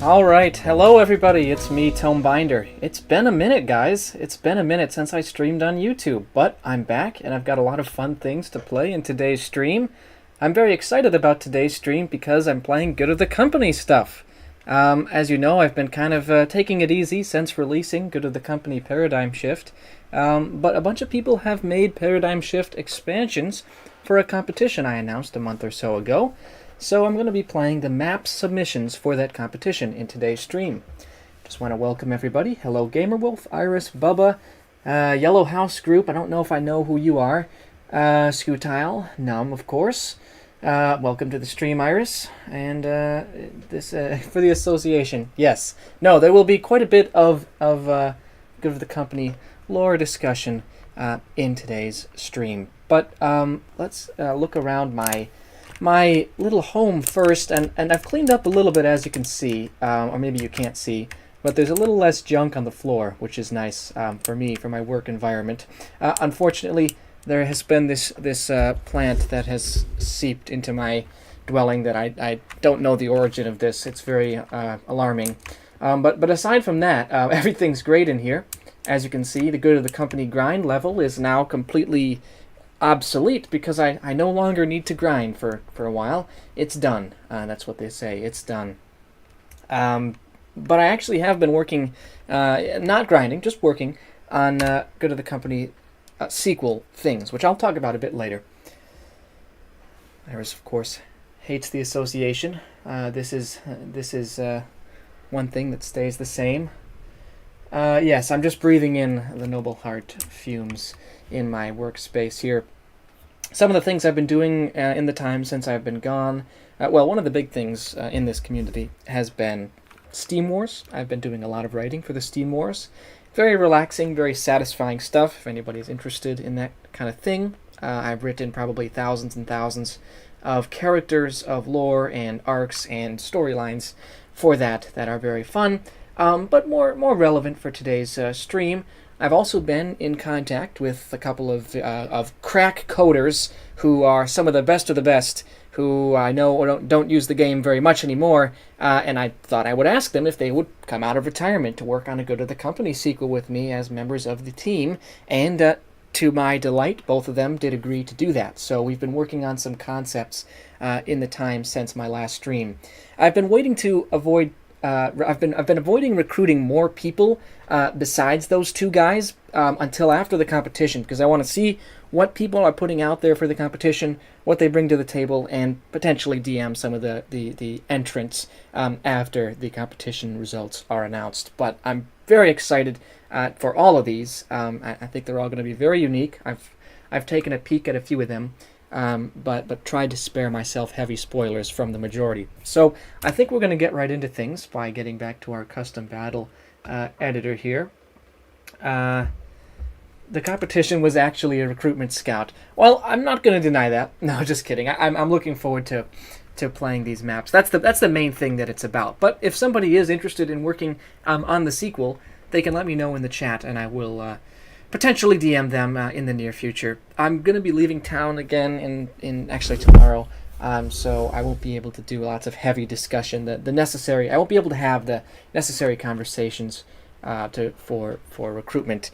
Alright, hello everybody, it's me, Tome Binder. It's been a minute, guys. It's been a minute since I streamed on YouTube, but I'm back and I've got a lot of fun things to play in today's stream. I'm very excited about today's stream because I'm playing Good of the Company stuff. As you know, I've been kind of taking it easy since releasing Good of the Company Paradigm Shift, but a bunch of people have made Paradigm Shift expansions for a competition I announced a month or so ago. So I'm going to be playing the map submissions for that competition in today's stream. Just want to welcome everybody. Hello Gamerwolf, Iris, Bubba, Yellow House Group, I don't know if I know who you are, Scutile, Num, of course. Welcome to the stream, Iris. And this for the association, yes. No, there will be quite a bit of Good of the Company lore discussion in today's stream. But let's look around my little home first, and I've cleaned up a little bit, as you can see, or maybe you can't see, but there's a little less junk on the floor, which is nice for me, for my work environment. Unfortunately, there has been this plant that has seeped into my dwelling that I don't know the origin of this. It's very alarming. But aside from that, everything's great in here. As you can see, the Good of the Company grind level is now completely obsolete because I no longer need to grind for a while. It's done. That's what they say. It's done. But I actually have been working, not grinding, just working on Good of the Company sequel things, which I'll talk about a bit later. Iris, of course, hates the association. This is one thing that stays the same. Yes, I'm just breathing in the Noble Heart fumes in my workspace here. Some of the things I've been doing in the time since I've been gone, well, one of the big things in this community has been Steam Wars. I've been doing a lot of writing for the Steam Wars. Very relaxing, very satisfying stuff, if anybody's interested in that kind of thing. I've written probably thousands and thousands of characters, of lore, and arcs, and storylines for that are very fun, but more relevant for today's stream. I've also been in contact with a couple of crack coders who are some of the best, who I know don't use the game very much anymore, and I thought I would ask them if they would come out of retirement to work on a Good of the Company sequel with me as members of the team, and to my delight, both of them did agree to do that. So we've been working on some concepts in the time since my last stream. I've been waiting to avoid I've been avoiding recruiting more people besides those two guys until after the competition, because I want to see what people are putting out there for the competition, what they bring to the table, and potentially DM some of the entrants after the competition results are announced. But I'm very excited for all of these. I think they're all going to be very unique. I've taken a peek at a few of them. But tried to spare myself heavy spoilers from the majority. So I think we're going to get right into things by getting back to our custom battle editor here. The competition was actually a recruitment scout. Well, I'm not going to deny that. No, just kidding. I'm looking forward to playing these maps. That's the main thing that it's about. But if somebody is interested in working on the sequel, they can let me know in the chat, and I will potentially DM them in the near future. I'm going to be leaving town again in actually tomorrow, so I won't be able to do lots of heavy discussion. I won't be able to have the necessary conversations for recruitment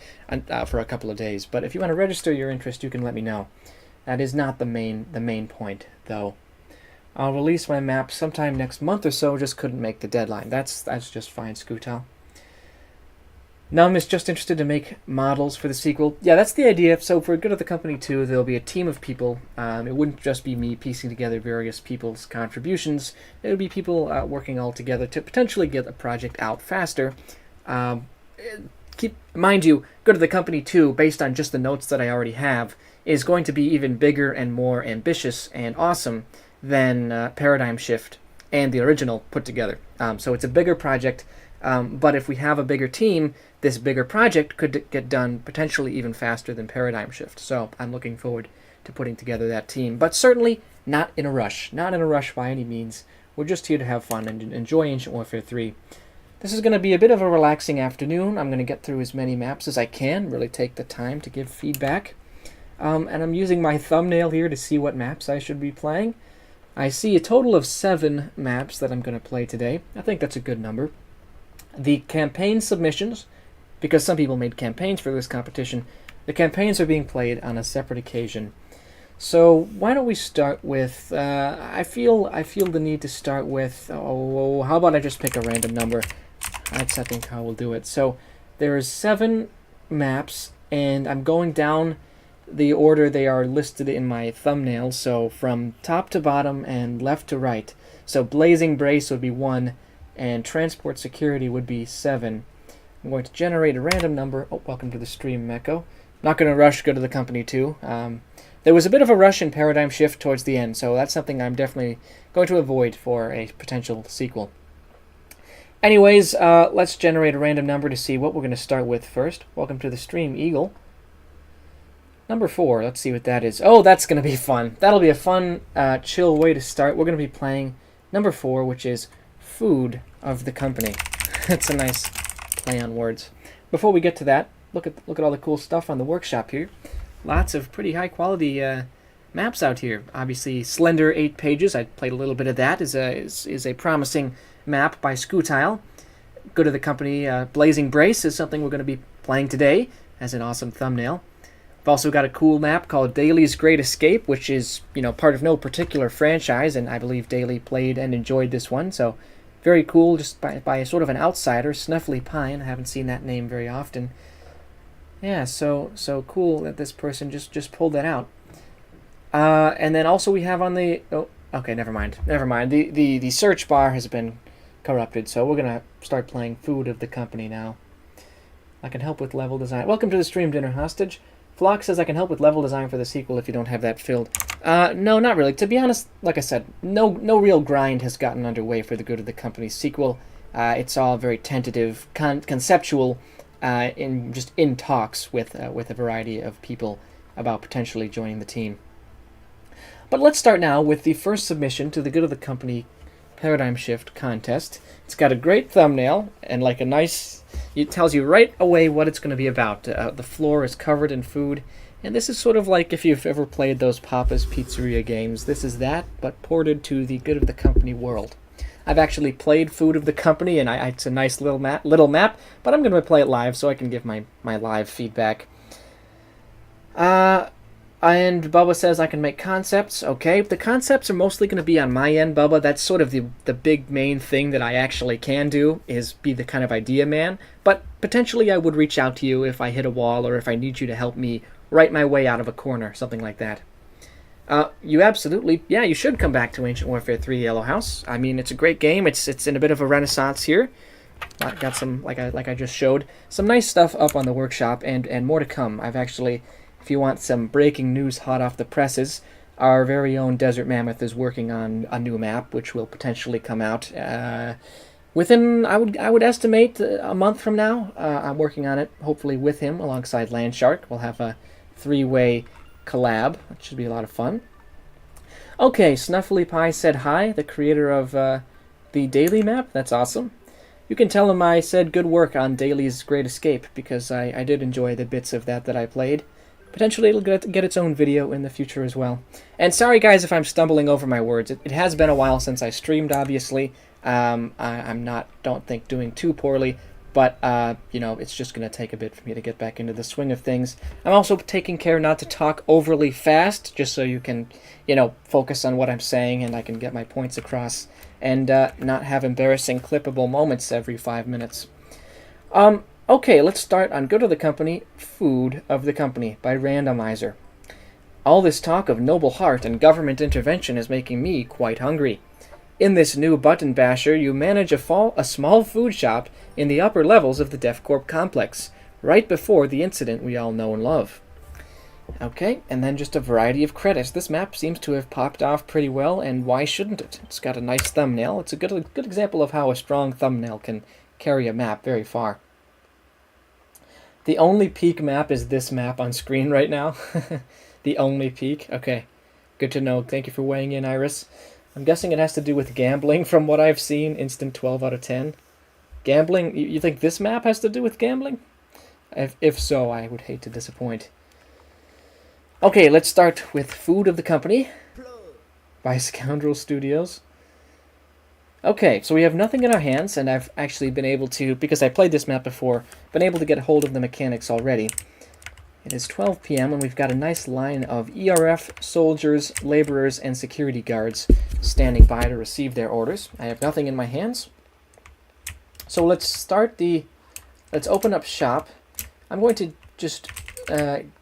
for a couple of days. But if you want to register your interest, you can let me know. That is not the main point, though. I'll release my map sometime next month or so. Just couldn't make the deadline. That's just fine, Scootal. Num is just interested to make models for the sequel. Yeah, that's the idea. So for Good of the Company 2, there'll be a team of people. It wouldn't just be me piecing together various people's contributions. It would be people working all together to potentially get the project out faster. Mind you, Good of the Company 2, based on just the notes that I already have, is going to be even bigger and more ambitious and awesome than Paradigm Shift and the original put together. So it's a bigger project. But if we have a bigger team, this bigger project could get done potentially even faster than Paradigm Shift. So I'm looking forward to putting together that team. But certainly not in a rush. Not in a rush by any means. We're just here to have fun and enjoy Ancient Warfare 3. This is going to be a bit of a relaxing afternoon. I'm going to get through as many maps as I can, really take the time to give feedback. And I'm using my thumbnail here to see what maps I should be playing. I see a total of 7 maps that I'm going to play today. I think that's a good number. The campaign submissions, because some people made campaigns for this competition, the campaigns are being played on a separate occasion. So why don't we start with, I feel the need to start with, how about I just pick a random number? That's, I think, how we'll do it. So there's 7 maps, and I'm going down the order they are listed in my thumbnail, so from top to bottom and left to right. So Blazing Brace would be 1, and Transport Security would be 7. I'm going to generate a random number. Oh, welcome to the stream, Meko. Not going to rush Good of the Company 2. There was a bit of a rush in Paradigm Shift towards the end, so that's something I'm definitely going to avoid for a potential sequel. Anyways, let's generate a random number to see what we're going to start with first. Welcome to the stream, Eagle. Number 4, let's see what that is. Oh, that's going to be fun. That'll be a fun, chill way to start. We're going to be playing number 4, which is Food of the Company. That's a nice play on words. Before we get to that, look at all the cool stuff on the workshop here. Lots of pretty high quality maps out here. Obviously, Slender 8 Pages. I played a little bit of that. Is a promising map by Scootile. Good of the Company. Blazing Brace is something we're going to be playing today as an awesome thumbnail. I've also got a cool map called Daly's Great Escape, which is, part of no particular franchise, and I believe Daly played and enjoyed this one, so very cool, just by sort of an outsider, Snuffly Pine. I haven't seen that name very often. Yeah, so cool that this person just pulled that out. And then also we have on the... Oh, okay, never mind. The search bar has been corrupted, so we're going to start playing Food of the Company now. I can help with level design. Welcome to the stream, Dinner Hostage. Flock says I can help with level design for the sequel if you don't have that filled. No, not really. To be honest, like I said, no real grind has gotten underway for the Good of the Company sequel. It's all very tentative, conceptual, in talks with a variety of people about potentially joining the team. But let's start now with the first submission to the Good of the Company Paradigm Shift contest. It's got a great thumbnail and like a nice... It tells you right away what it's going to be about. The floor is covered in food, and this is sort of like if you've ever played those Papa's Pizzeria games. This is that, but ported to the Good of the Company world. I've actually played Food of the Company, and it's a nice little map, but I'm going to play it live so I can give my live feedback. And Bubba says I can make concepts. Okay, the concepts are mostly going to be on my end, Bubba. That's sort of the big main thing that I actually can do, is be the kind of idea man. But potentially I would reach out to you if I hit a wall or if I need you to help me write my way out of a corner, something like that. You absolutely, yeah, you should come back to Ancient Warfare 3 Yellow House. I mean, it's a great game. It's in a bit of a renaissance here. Got some, like I just showed, some nice stuff up on the workshop, and more to come. I've actually... If you want some breaking news hot off the presses, our very own Desert Mammoth is working on a new map, which will potentially come out within, I would estimate, a month from now. I'm working on it, hopefully with him, alongside Landshark. We'll have a 3-way collab. That should be a lot of fun. Okay, Snuffly Pie said hi, the creator of the Daily map. That's awesome. You can tell him I said good work on Daly's Great Escape, because I did enjoy the bits of that I played. Potentially it'll get its own video in the future as well. And sorry guys if I'm stumbling over my words. It has been a while since I streamed, obviously. I'm don't think doing too poorly, but it's just going to take a bit for me to get back into the swing of things. I'm also taking care not to talk overly fast, just so you can, focus on what I'm saying and I can get my points across and not have embarrassing clippable moments every 5 minutes. Okay, let's start on Good of the Company, Food of the Company by Randomizer. All this talk of noble heart and government intervention is making me quite hungry. In this new button basher, you manage a small food shop in the upper levels of the DefCorp complex, right before the incident we all know and love. Okay, and then just a variety of credits. This map seems to have popped off pretty well, and why shouldn't it? It's got a nice thumbnail. It's a good example of how a strong thumbnail can carry a map very far. The only peak map is this map on screen right now. The only peak? Okay, good to know. Thank you for weighing in, Iris. I'm guessing it has to do with gambling from what I've seen. Instant 12 out of 10. Gambling? You think this map has to do with gambling? If so, I would hate to disappoint. Okay, let's start with Food of the Company. by Scoundrel Studios. Okay, so we have nothing in our hands, and I've actually been able to, because I played this map before, been able to get a hold of the mechanics already. It is 12 p.m. and we've got a nice line of ERF, soldiers, laborers, and security guards standing by to receive their orders. I have nothing in my hands. So let's open up shop. I'm going to just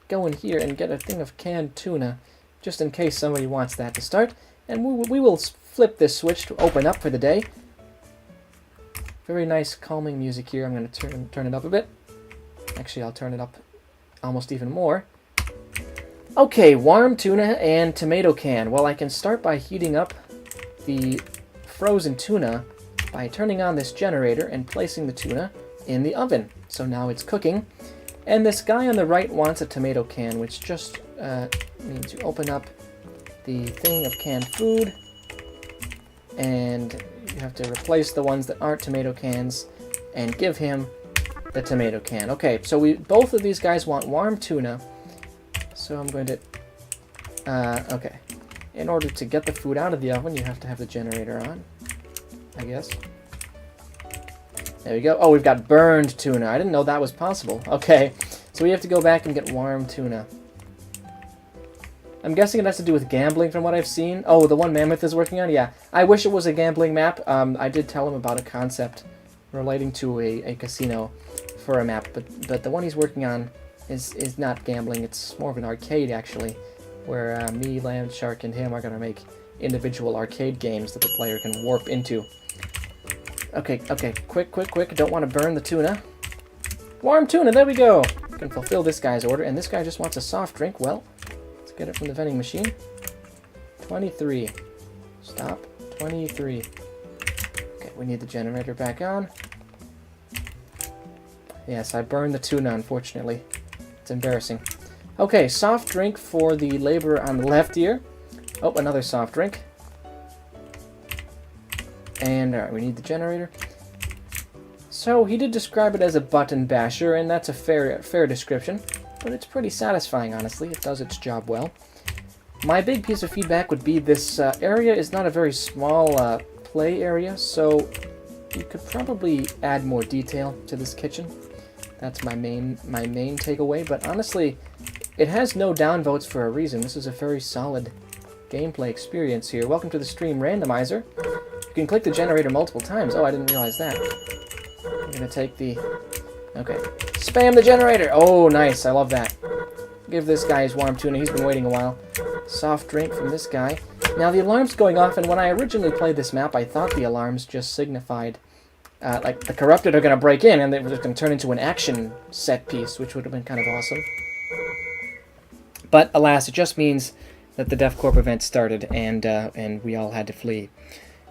go in here and get a thing of canned tuna, just in case somebody wants that to start. And we will flip this switch to open up for the day. Very nice calming music here. I'm going to turn it up a bit. Actually, I'll turn it up almost even more. Okay, warm tuna and tomato can. Well, I can start by heating up the frozen tuna by turning on this generator and placing the tuna in the oven. So now it's cooking. And this guy on the right wants a tomato can, which just means you open up the thing of canned food, and you have to replace the ones that aren't tomato cans and give him the tomato can. Okay, so both of these guys want warm tuna, so I'm going to okay, in order to get the food out of the oven you have to have the generator on, I guess. There we go. Oh, we've got burned tuna. I didn't know that was possible. Okay, so we have to go back and get warm tuna. I'm guessing it has to do with gambling from what I've seen. Oh, the one Mammoth is working on? Yeah. I wish it was a gambling map. I did tell him about a concept relating to a casino for a map, but the one he's working on is not gambling. It's more of an arcade, actually, where me, Land Shark, and him are going to make individual arcade games that the player can warp into. Okay, quick. Don't want to burn the tuna. Warm tuna, there we go. Can fulfill this guy's order, and this guy just wants a soft drink. Well, let's get it from the vending machine. 23. Stop. 23. Okay, we need the generator back on. Yes, I burned the tuna, unfortunately. It's embarrassing. Okay, soft drink for the laborer on the left here. Oh, another soft drink. And we need the generator. So he did describe it as a button basher, and that's a fair description. But it's pretty satisfying, honestly. It does its job well. My big piece of feedback would be this area is not a very small play area, so you could probably add more detail to this kitchen. That's my main takeaway. But honestly, it has no downvotes for a reason. This is a very solid gameplay experience here. Welcome to the stream randomizer. You can click the generator multiple times. Oh, I didn't realize that. I'm gonna take the... Okay. Spam the generator! Oh, nice. I love that. Give this guy his warm tuna. He's been waiting a while. Soft drink from this guy. Now, the alarm's going off, and when I originally played this map, I thought the alarms just signified, like, the corrupted are gonna break in, and they're gonna turn into an action set piece, which would have been kind of awesome. But, alas, it just means that the Def Corp event started, and we all had to flee.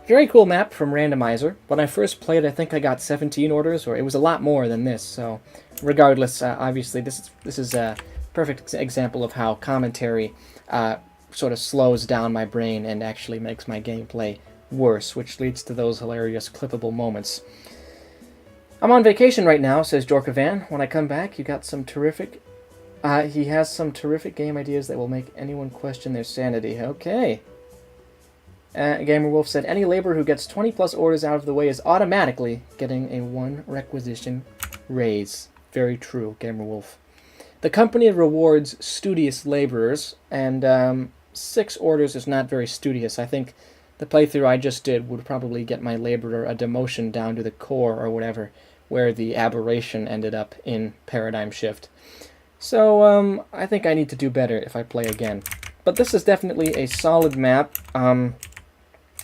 Very cool map from Randomizer. When I first played, I think I got 17 orders, or it was a lot more than this. So, regardless, obviously, this is a perfect example of how commentary sort of slows down my brain and actually makes my gameplay worse, which leads to those hilarious clippable moments. I'm on vacation right now, says Jorkavan. When I come back, you got some terrific... he has some terrific game ideas that will make anyone question their sanity. Okay. Gamerwolf said, any laborer who gets 20 plus orders out of the way is automatically getting a 1 requisition raise. Very true, Gamerwolf. The company rewards studious laborers, and 6 orders is not very studious. I think the playthrough I just did would probably get my laborer a demotion down to the core or whatever, where the aberration ended up in Paradigm Shift. So, I think I need to do better if I play again. But this is definitely a solid map.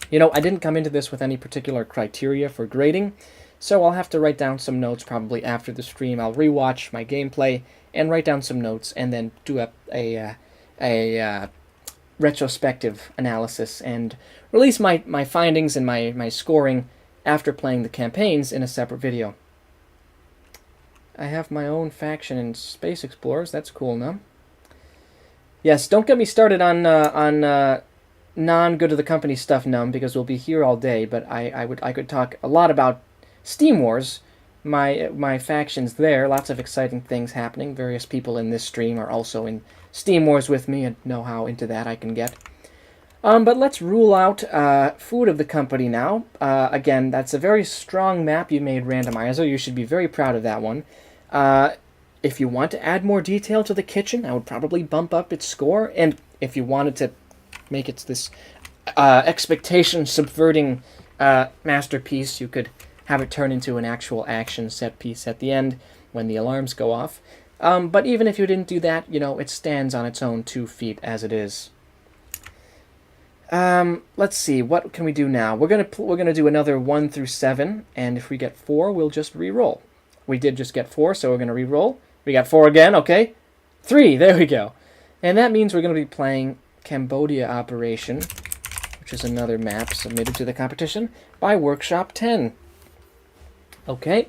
You know, I didn't come into this with any particular criteria for grading, so I'll have to write down some notes probably after the stream. I'll rewatch my gameplay and write down some notes, and then do a retrospective analysis and release my findings and my scoring after playing the campaigns in a separate video. I have my own faction in Space Explorers. That's cool, no? Yes, don't get me started on non-good of the company stuff, Num, because we'll be here all day. But I could talk a lot about Steam Wars, my factions there. Lots of exciting things happening. Various people in this stream are also in Steam Wars with me and know how into that I can get. But let's rule out food of the company now. Again, that's a very strong map you made, Randomizer. You should be very proud of that one. If you want to add more detail to the kitchen, I would probably bump up its score. And if you wanted to make it this expectation-subverting masterpiece, you could have it turn into an actual action set piece at the end when the alarms go off. But even if you didn't do that, you know, it stands on its own 2 feet as it is. Let's see, what can we do now? We're gonna do another 1 through 7, and if we get 4, we'll just re-roll. We did just get 4, so we're gonna re-roll. We got 4 again, okay. 3, there we go. And that means we're gonna be playing Cambodia Operation, which is another map submitted to the competition by Workshop 10. Okay.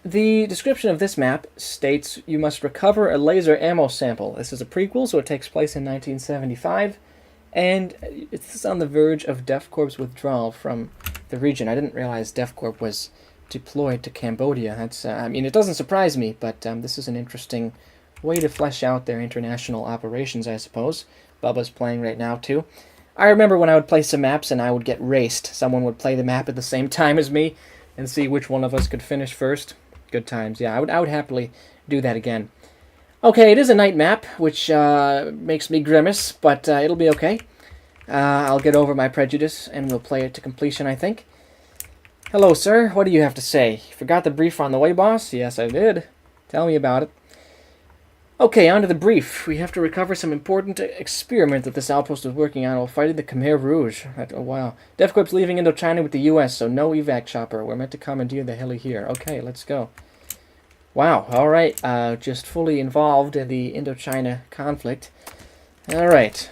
The description of this map states you must recover a laser ammo sample. This is a prequel, so it takes place in 1975, and it's on the verge of DEFCORP's withdrawal from the region. I didn't realize DEFCORP was deployed to Cambodia. That's, I mean, it doesn't surprise me, but this is an interesting way to flesh out their international operations, I suppose. Bubba's playing right now, too. I remember when I would play some maps and I would get raced. Someone would play the map at the same time as me and see which one of us could finish first. Good times. Yeah, I would happily do that again. Okay, it is a night map, which makes me grimace, but it'll be okay. I'll get over my prejudice, and we'll play it to completion, I think. Hello, sir. What do you have to say? Forgot the brief on the way, boss? Yes, I did. Tell me about it. Okay, on to the brief. We have to recover some important experiment that this outpost is working on while fighting the Khmer Rouge. Oh, wow. DEFCORP's leaving Indochina with the U.S., so no evac chopper. We're meant to commandeer the heli here. Okay, let's go. Wow, alright. Just fully involved in the Indochina conflict. Alright.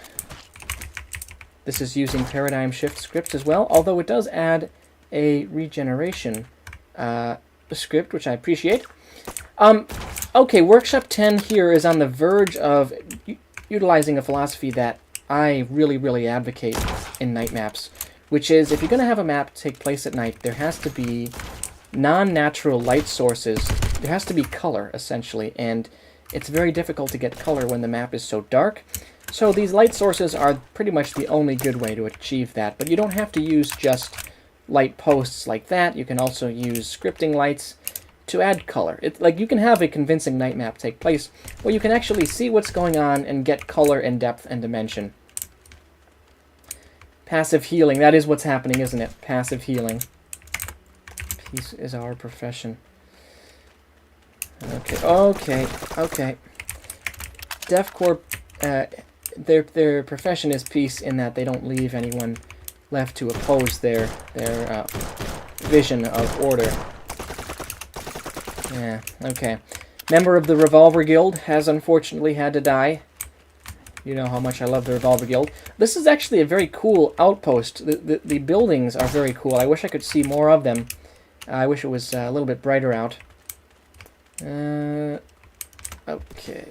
This is using paradigm shift scripts as well, although it does add a regeneration script, which I appreciate. Okay, Workshop 10 here is on the verge of utilizing a philosophy that I really, really advocate in night maps, which is if you're going to have a map take place at night, there has to be non-natural light sources. There has to be color, essentially, and it's very difficult to get color when the map is so dark. So these light sources are pretty much the only good way to achieve that, but you don't have to use just light posts like that. You can also use scripting lights to add color. It's like you can have a convincing night map take place where you can actually see what's going on and get color and depth and dimension. Passive healing, that is what's happening, isn't it? Passive healing. Peace is our profession. Okay. DEFCORP, their profession is peace in that they don't leave anyone left to oppose their vision of order. Yeah, okay. Member of the Revolver Guild has unfortunately had to die. You know how much I love the Revolver Guild. This is actually a very cool outpost. The buildings are very cool. I wish I could see more of them. I wish it was a little bit brighter out. Okay.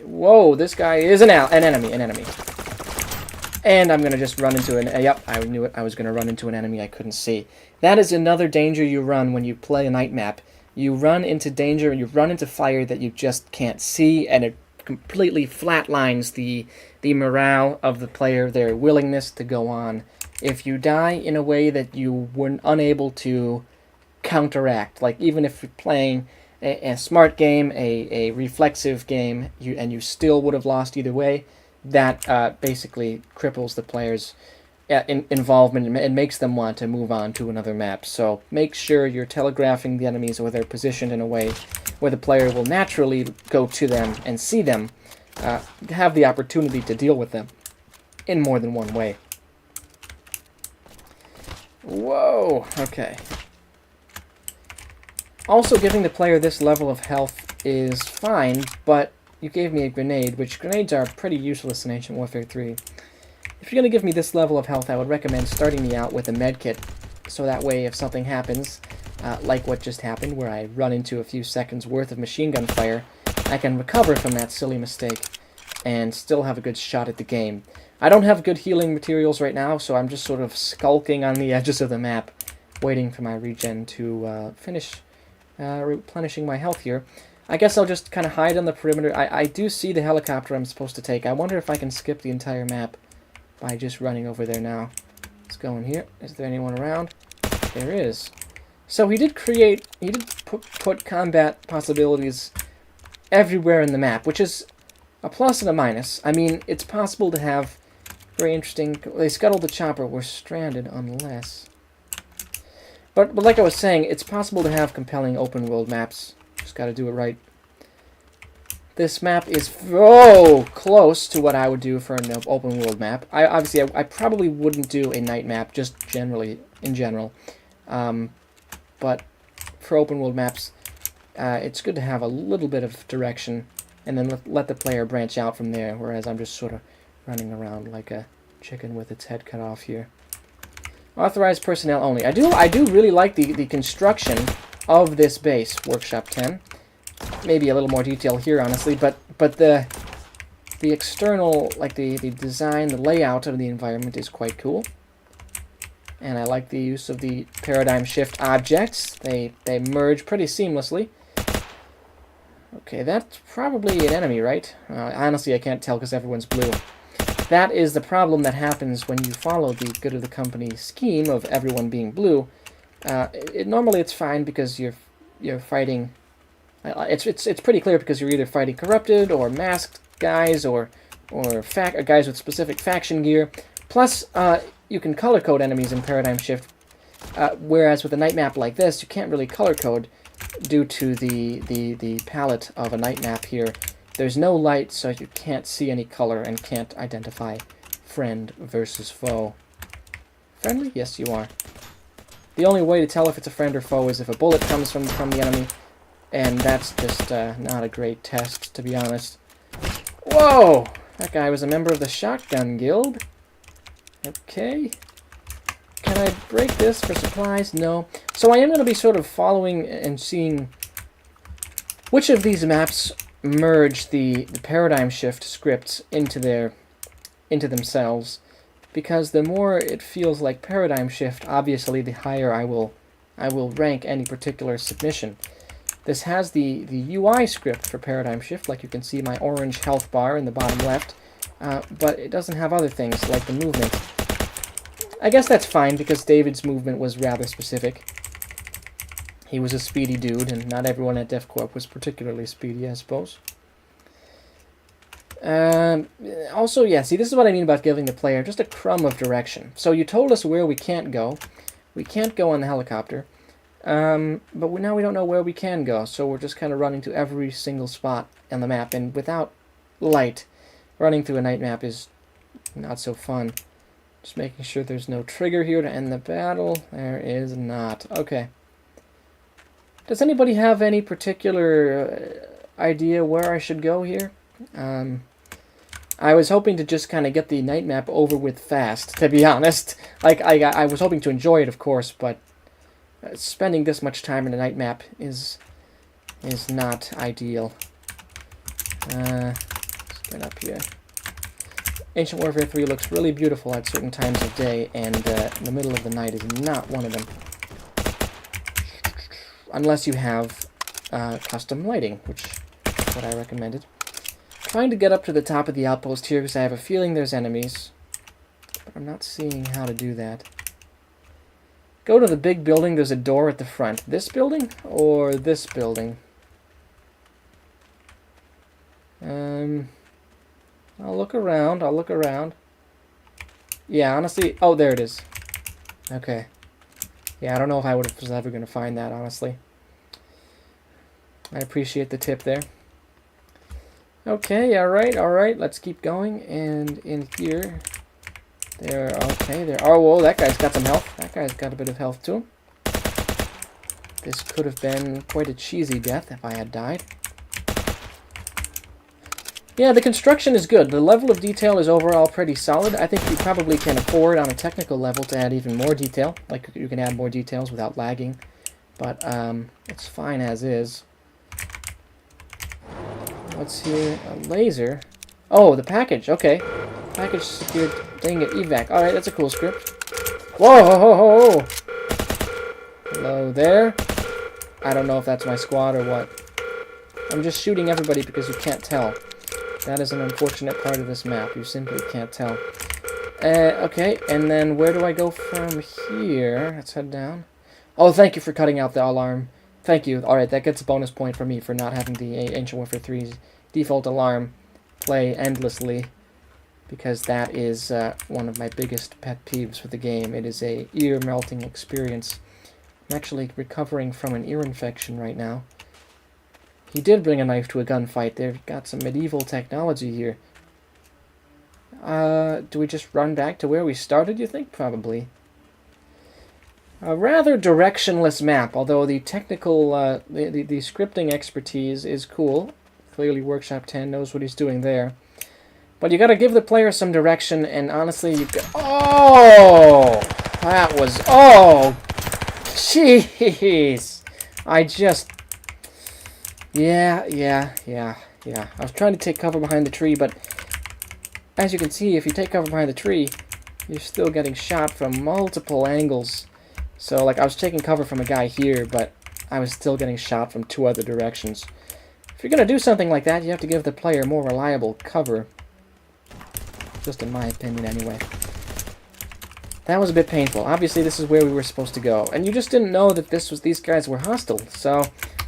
Whoa, this guy is an enemy. And I'm going to just run into an... yep, I knew it. I was going to run into an enemy I couldn't see. That is another danger you run when you play a night map. You run into danger and you run into fire that you just can't see, and it completely flatlines the morale of the player, their willingness to go on. If you die in a way that you were unable to counteract, like even if you're playing a smart game, a reflexive game, and you still would have lost either way, that basically cripples the player's involvement and makes them want to move on to another map. So make sure you're telegraphing the enemies or they're positioned in a way where the player will naturally go to them and see them, have the opportunity to deal with them in more than one way. Whoa, okay. Also, giving the player this level of health is fine, but you gave me a grenade, which grenades are pretty useless in Ancient Warfare 3. If you're going to give me this level of health, I would recommend starting me out with a medkit, so that way if something happens, like what just happened, where I run into a few seconds worth of machine gun fire, I can recover from that silly mistake and still have a good shot at the game. I don't have good healing materials right now, so I'm just sort of skulking on the edges of the map, waiting for my regen to finish replenishing my health here. I guess I'll just kind of hide on the perimeter. I do see the helicopter I'm supposed to take. I wonder if I can skip the entire map by just running over there now. Let's go in here. Is there anyone around? There is. So he did put combat possibilities everywhere in the map, which is a plus and a minus. I mean, it's possible to have very interesting... They scuttled the chopper. We're stranded unless... But like I was saying, it's possible to have compelling open world maps. Just got to do it right. This map is so close to what I would do for an open world map. I probably wouldn't do a night map, just in general. But for open world maps, it's good to have a little bit of direction, and then let the player branch out from there, whereas I'm just sort of running around like a chicken with its head cut off here. Authorized personnel only. I do really like the construction of this base, Workshop 10. Maybe a little more detail here, honestly, but the external, like the design, the layout of the environment is quite cool. And I like the use of the paradigm shift objects. They merge pretty seamlessly. Okay, that's probably an enemy, right? Honestly, I can't tell because everyone's blue. That is the problem that happens when you follow the good of the company scheme of everyone being blue. Normally it's fine because you're fighting... It's pretty clear because you're either fighting corrupted or masked guys or guys with specific faction gear. Plus, you can color code enemies in Paradigm Shift, whereas with a night map like this, you can't really color code due to the palette of a night map here. There's no light, so you can't see any color and can't identify friend versus foe. Friendly? Yes, you are. The only way to tell if it's a friend or foe is if a bullet comes from the enemy. And that's just not a great test, to be honest. Whoa! That guy was a member of the Shotgun Guild. Okay. Can I break this for supplies? No. So I am going to be sort of following and seeing which of these maps merge the paradigm shift scripts into themselves. Because the more it feels like paradigm shift, obviously the higher I will rank any particular submission. This has the UI script for Paradigm Shift, like you can see my orange health bar in the bottom left, but it doesn't have other things like the movement. I guess that's fine because David's movement was rather specific. He was a speedy dude, and not everyone at DevCorp was particularly speedy, I suppose. Also, yeah, see, this is what I mean about giving the player just a crumb of direction. So you told us where we can't go. We can't go on the helicopter. But now we don't know where we can go, so we're just kind of running to every single spot on the map, and without light, running through a night map is not so fun. Just making sure there's no trigger here to end the battle. There is not. Okay. Does anybody have any particular idea where I should go here? I was hoping to just kind of get the night map over with fast, to be honest. Like, I was hoping to enjoy it, of course, but spending this much time in a night map is not ideal. Let's get up here. Ancient Warfare 3 looks really beautiful at certain times of day, and in the middle of the night is not one of them. Unless you have custom lighting, which is what I recommended. Trying to get up to the top of the outpost here because I have a feeling there's enemies, but I'm not seeing how to do that. Go to the big building, there's a door at the front. This building or this building? I'll look around. Yeah, honestly, oh, there it is. Okay. Yeah, I don't know if I was ever going to find that, honestly. I appreciate the tip there. Okay, alright, let's keep going. And in here... Oh, whoa, that guy's got some health. That guy's got a bit of health to him. This could have been quite a cheesy death if I had died. Yeah, the construction is good. The level of detail is overall pretty solid. I think you probably can afford on a technical level to add even more detail. Like, you can add more details without lagging. But, it's fine as is. What's here? A laser. Oh, the package. Okay. Package secured. Dang it, evac. Alright, that's a cool script. Whoa, ho, ho, ho. Hello there. I don't know if that's my squad or what. I'm just shooting everybody because you can't tell. That is an unfortunate part of this map. You simply can't tell. Okay, and then where do I go from here? Let's head down. Oh, thank you for cutting out the alarm. Thank you. Alright, that gets a bonus point for me for not having the Ancient Warfare 3's default alarm play endlessly. Because that is one of my biggest pet peeves with the game. It is a ear-melting experience. I'm actually recovering from an ear infection right now. He did bring a knife to a gunfight. They've got some medieval technology here. Do we just run back to where we started, you think? Probably. A rather directionless map, although the technical, the scripting expertise is cool. Clearly Workshop 10 knows what he's doing there. But you gotta give the player some direction, and honestly, you got... Oh! That was... Oh! Jeez! I just... Yeah. I was trying to take cover behind the tree, but... As you can see, if you take cover behind the tree, you're still getting shot from multiple angles. So, like, I was taking cover from a guy here, but I was still getting shot from 2 other directions. If you're gonna do something like that, you have to give the player more reliable cover. Just in my opinion, anyway. That was a bit painful. Obviously, this is where we were supposed to go. And you just didn't know that these guys were hostile. So,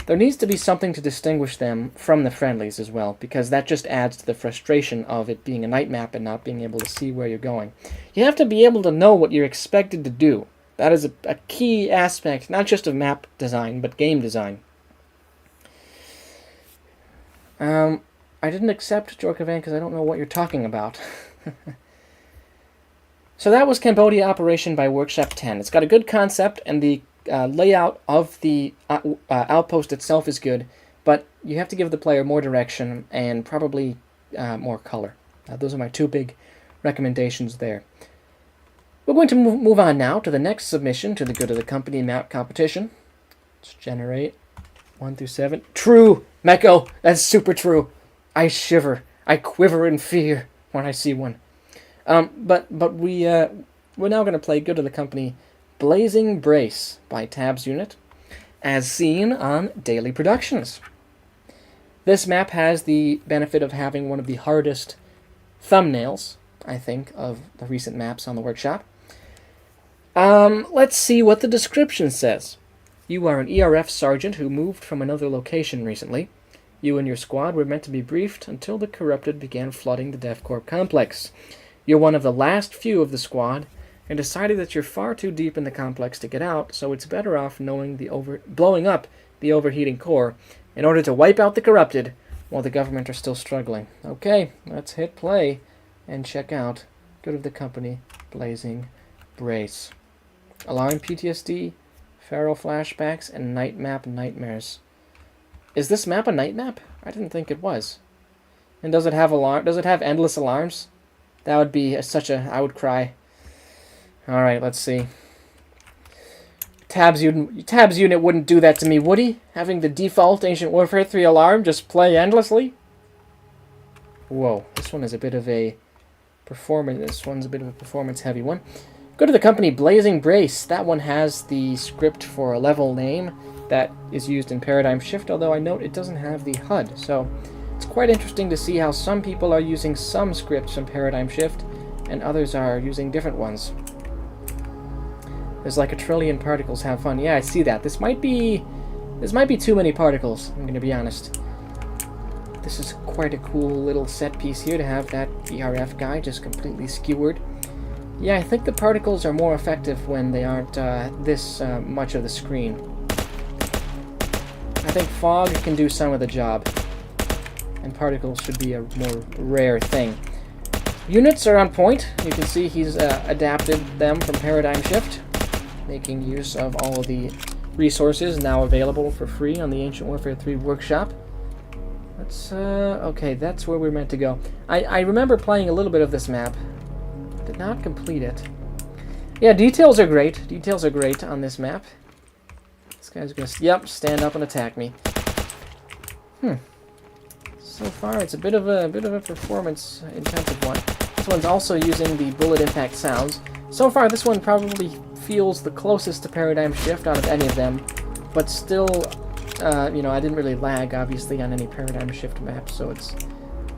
there needs to be something to distinguish them from the friendlies as well. Because that just adds to the frustration of it being a night map and not being able to see where you're going. You have to be able to know what you're expected to do. That is a key aspect, not just of map design, but game design. I didn't accept Jorkavan because I don't know what you're talking about. So that was Cambodia Operation by Workshop 10. It's got a good concept, and the layout of the outpost itself is good, but you have to give the player more direction and probably more color. Those are my 2 big recommendations there. We're going to move on now to the next submission to the Good of the Company map competition. Let's generate 1 through 7. True! Meko! That's super true! I shiver. I quiver in fear when I see one. But we're now going to play Good of the Company Blazing Brace by Tabs Unit, as seen on Daily Productions. This map has the benefit of having one of the hardest thumbnails, I think, of the recent maps on the workshop. Let's see what the description says. You are an ERF sergeant who moved from another location recently. You and your squad were meant to be briefed until the corrupted began flooding the DevCorp complex. You're one of the last few of the squad, and decided that you're far too deep in the complex to get out, so it's better off blowing up the overheating core in order to wipe out the corrupted while the government are still struggling. Okay, let's hit play and check out Good of the Company Blazing Brace. Allowing PTSD, feral flashbacks, and night map nightmares. Is this map a night map? I didn't think it was. And does it have endless alarms? That would be I would cry. Alright, let's see. Tabs unit wouldn't do that to me, would he? Having the default Ancient Warfare 3 alarm just play endlessly? Whoa, this one is a bit of a performance heavy one. Go to the company Blazing Brace. That one has the script for a level name that is used in Paradigm Shift, although I note it doesn't have the HUD, so it's quite interesting to see how some people are using some scripts from Paradigm Shift and others are using different ones. There's like a trillion particles, have fun. Yeah, I see that. This might be too many particles, I'm gonna be honest. This is quite a cool little set piece here to have that ERF guy just completely skewered. Yeah, I think the particles are more effective when they aren't this much of the screen. I think fog can do some of the job, and particles should be a more rare thing. Units are on point. You can see he's adapted them from Paradigm Shift, making use of all of the resources now available for free on the Ancient Warfare 3 workshop. Okay, that's where we're meant to go. I remember playing a little bit of this map. Did not complete it. Yeah, details are great. Details are great on this map. This guy's gonna, stand up and attack me. So far, it's a bit of a performance-intensive one. This one's also using the bullet impact sounds. So far, this one probably feels the closest to Paradigm Shift out of any of them, but still, I didn't really lag, obviously, on any Paradigm Shift map, so it's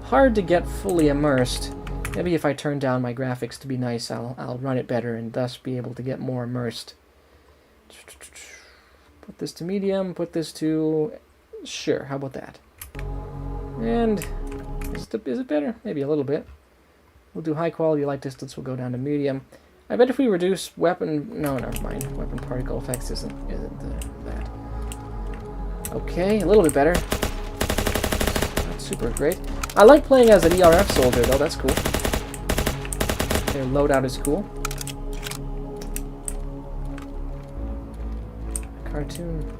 hard to get fully immersed Maybe if I turn down my graphics to be nice, I'll run it better and thus be able to get more immersed. Put this to medium, put this to... Sure, how about that? And is it better? Maybe a little bit. We'll do high quality light distance, we'll go down to medium. I bet if we reduce weapon... No, never mind. Weapon particle effects isn't that. Okay, a little bit better. Not super great. I like playing as an ERF soldier, though. That's cool. Their loadout is cool. Cartoon.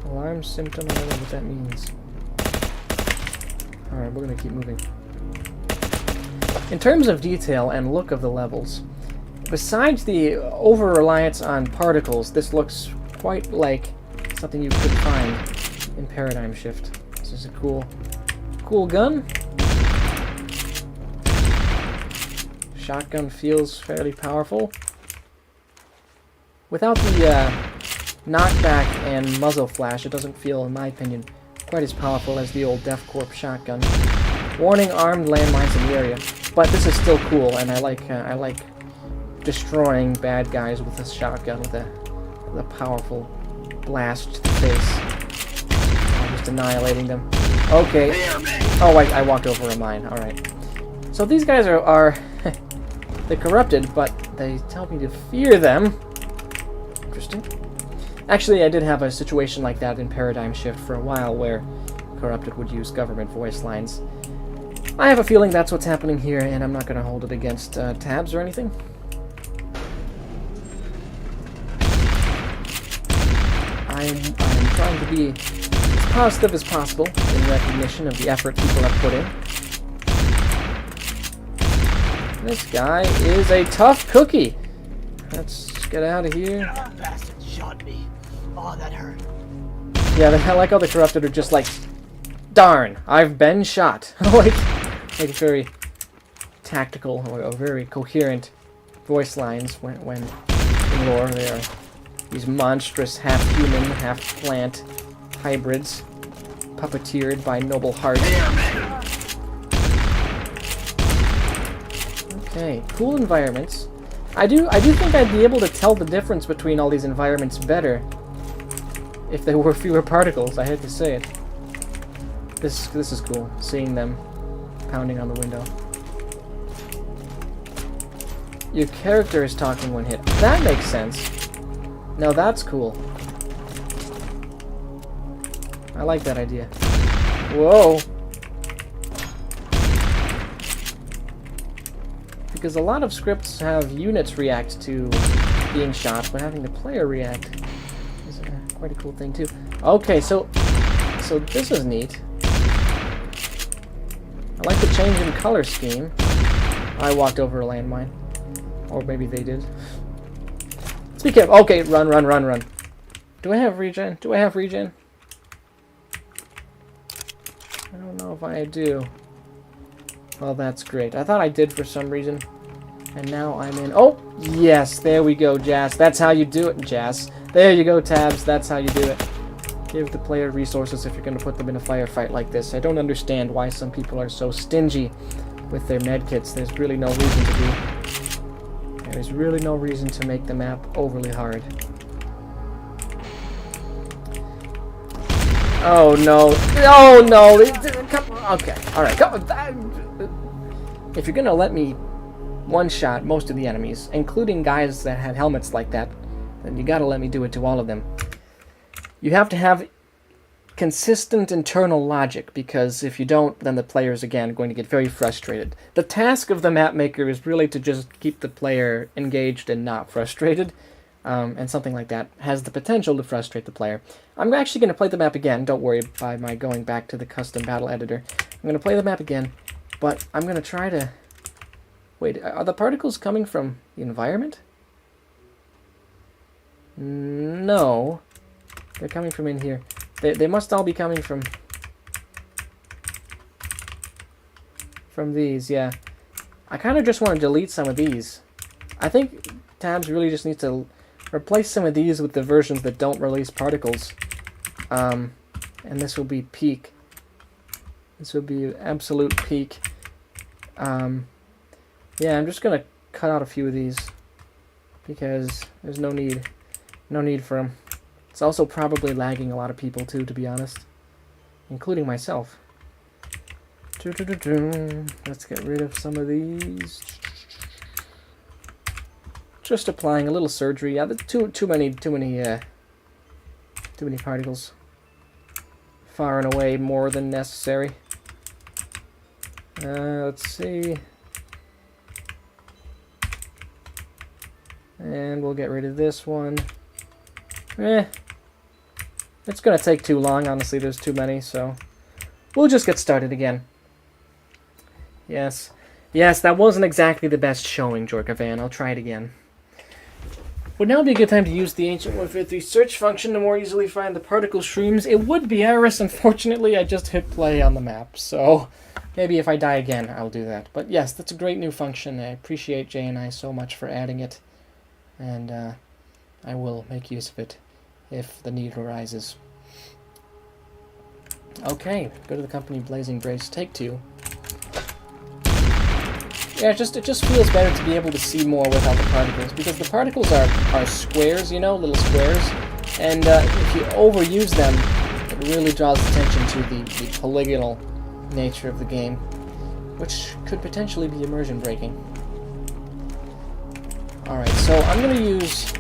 Alarm symptom. I don't know what that means. Alright, we're going to keep moving. In terms of detail and look of the levels, besides the over-reliance on particles, this looks quite like something you could find in Paradigm Shift. This is a cool gun. Shotgun feels fairly powerful. Without the knockback and muzzle flash, it doesn't feel, in my opinion, quite as powerful as the old Def Corp shotgun. Warning: armed landmines in the area. But this is still cool, and I like destroying bad guys with a shotgun with a powerful blast to the face. Just annihilating them. Okay. Oh, I walked over a mine. Alright. So these guys are they're corrupted, but they tell me to fear them. Interesting. Actually, I did have a situation like that in Paradigm Shift for a while where corrupted would use government voice lines. I have a feeling that's what's happening here, and I'm not going to hold it against tabs or anything. I'm trying to be as positive as possible in recognition of the effort people have put in. This guy is a tough cookie. Let's get out of here. That bastard shot me. Oh, that hurt. Yeah, I like how the corrupted are just like, darn, I've been shot. like very tactical or very coherent voice lines when in lore they are these monstrous half-human, half-plant hybrids puppeteered by noble hearts. Okay, cool environments. I do think I'd be able to tell the difference between all these environments better if there were fewer particles. I hate to say it. This is cool, seeing them pounding on the window. Your character is talking when hit. That makes sense. Now that's cool. I like that idea. Whoa! Because a lot of scripts have units react to being shot, but having the player react is quite a cool thing too. Okay, so this is neat. I like the change in color scheme. I walked over a landmine. Or maybe they did. Let's be careful. Okay, run. Do I have regen? I don't know if I do. Well, that's great. I thought I did for some reason. And now I'm in... Oh! Yes, there we go, Jazz. That's how you do it, Jazz. There you go, Tabs. That's how you do it. Give the player resources if you're going to put them in a firefight like this. I don't understand why some people are so stingy with their medkits. There's really no reason to be. There's really no reason to make the map overly hard. Oh no. Oh no! Okay, alright. If you're going to let me one-shot most of the enemies, including guys that have helmets like that, then you gotta let me do it to all of them. You have to have consistent internal logic, because if you don't, then the player is again going to get very frustrated. The task of the map maker is really to just keep the player engaged and not frustrated, and something like that has the potential to frustrate the player. I'm actually going to play the map again, don't worry by my going back to the custom battle editor. I'm going to play the map again, but I'm going to try to... Wait, are the particles coming from the environment? No. They're coming from in here. They must all be coming from these, yeah. I kind of just want to delete some of these. I think Tabs really just needs to replace some of these with the versions that don't release particles. And this will be peak. This will be absolute peak. Yeah, I'm just gonna cut out a few of these because there's no need for them. It's also probably lagging a lot of people too, to be honest, including myself. Let's get rid of some of these. Just applying a little surgery. Yeah, too many particles. Far and away more than necessary. Let's see. And we'll get rid of this one. It's gonna take too long, honestly. There's too many, so we'll just get started again. Yes, that wasn't exactly the best showing, Jorkavan. I'll try it again. Would now be a good time to use the Ancient 153 search function to more easily find the particle shrooms? It would be, Iris. Unfortunately, I just hit play on the map, so maybe if I die again, I'll do that. But yes, that's a great new function. I appreciate Jay and I so much for adding it, and I will make use of it if the need arises. Okay, go to the company Blazing Brace, take 2. Yeah, it just feels better to be able to see more without the particles, because the particles are squares, you know, little squares, and if you overuse them, it really draws attention to the polygonal nature of the game, which could potentially be immersion breaking. Alright, so I'm going to use...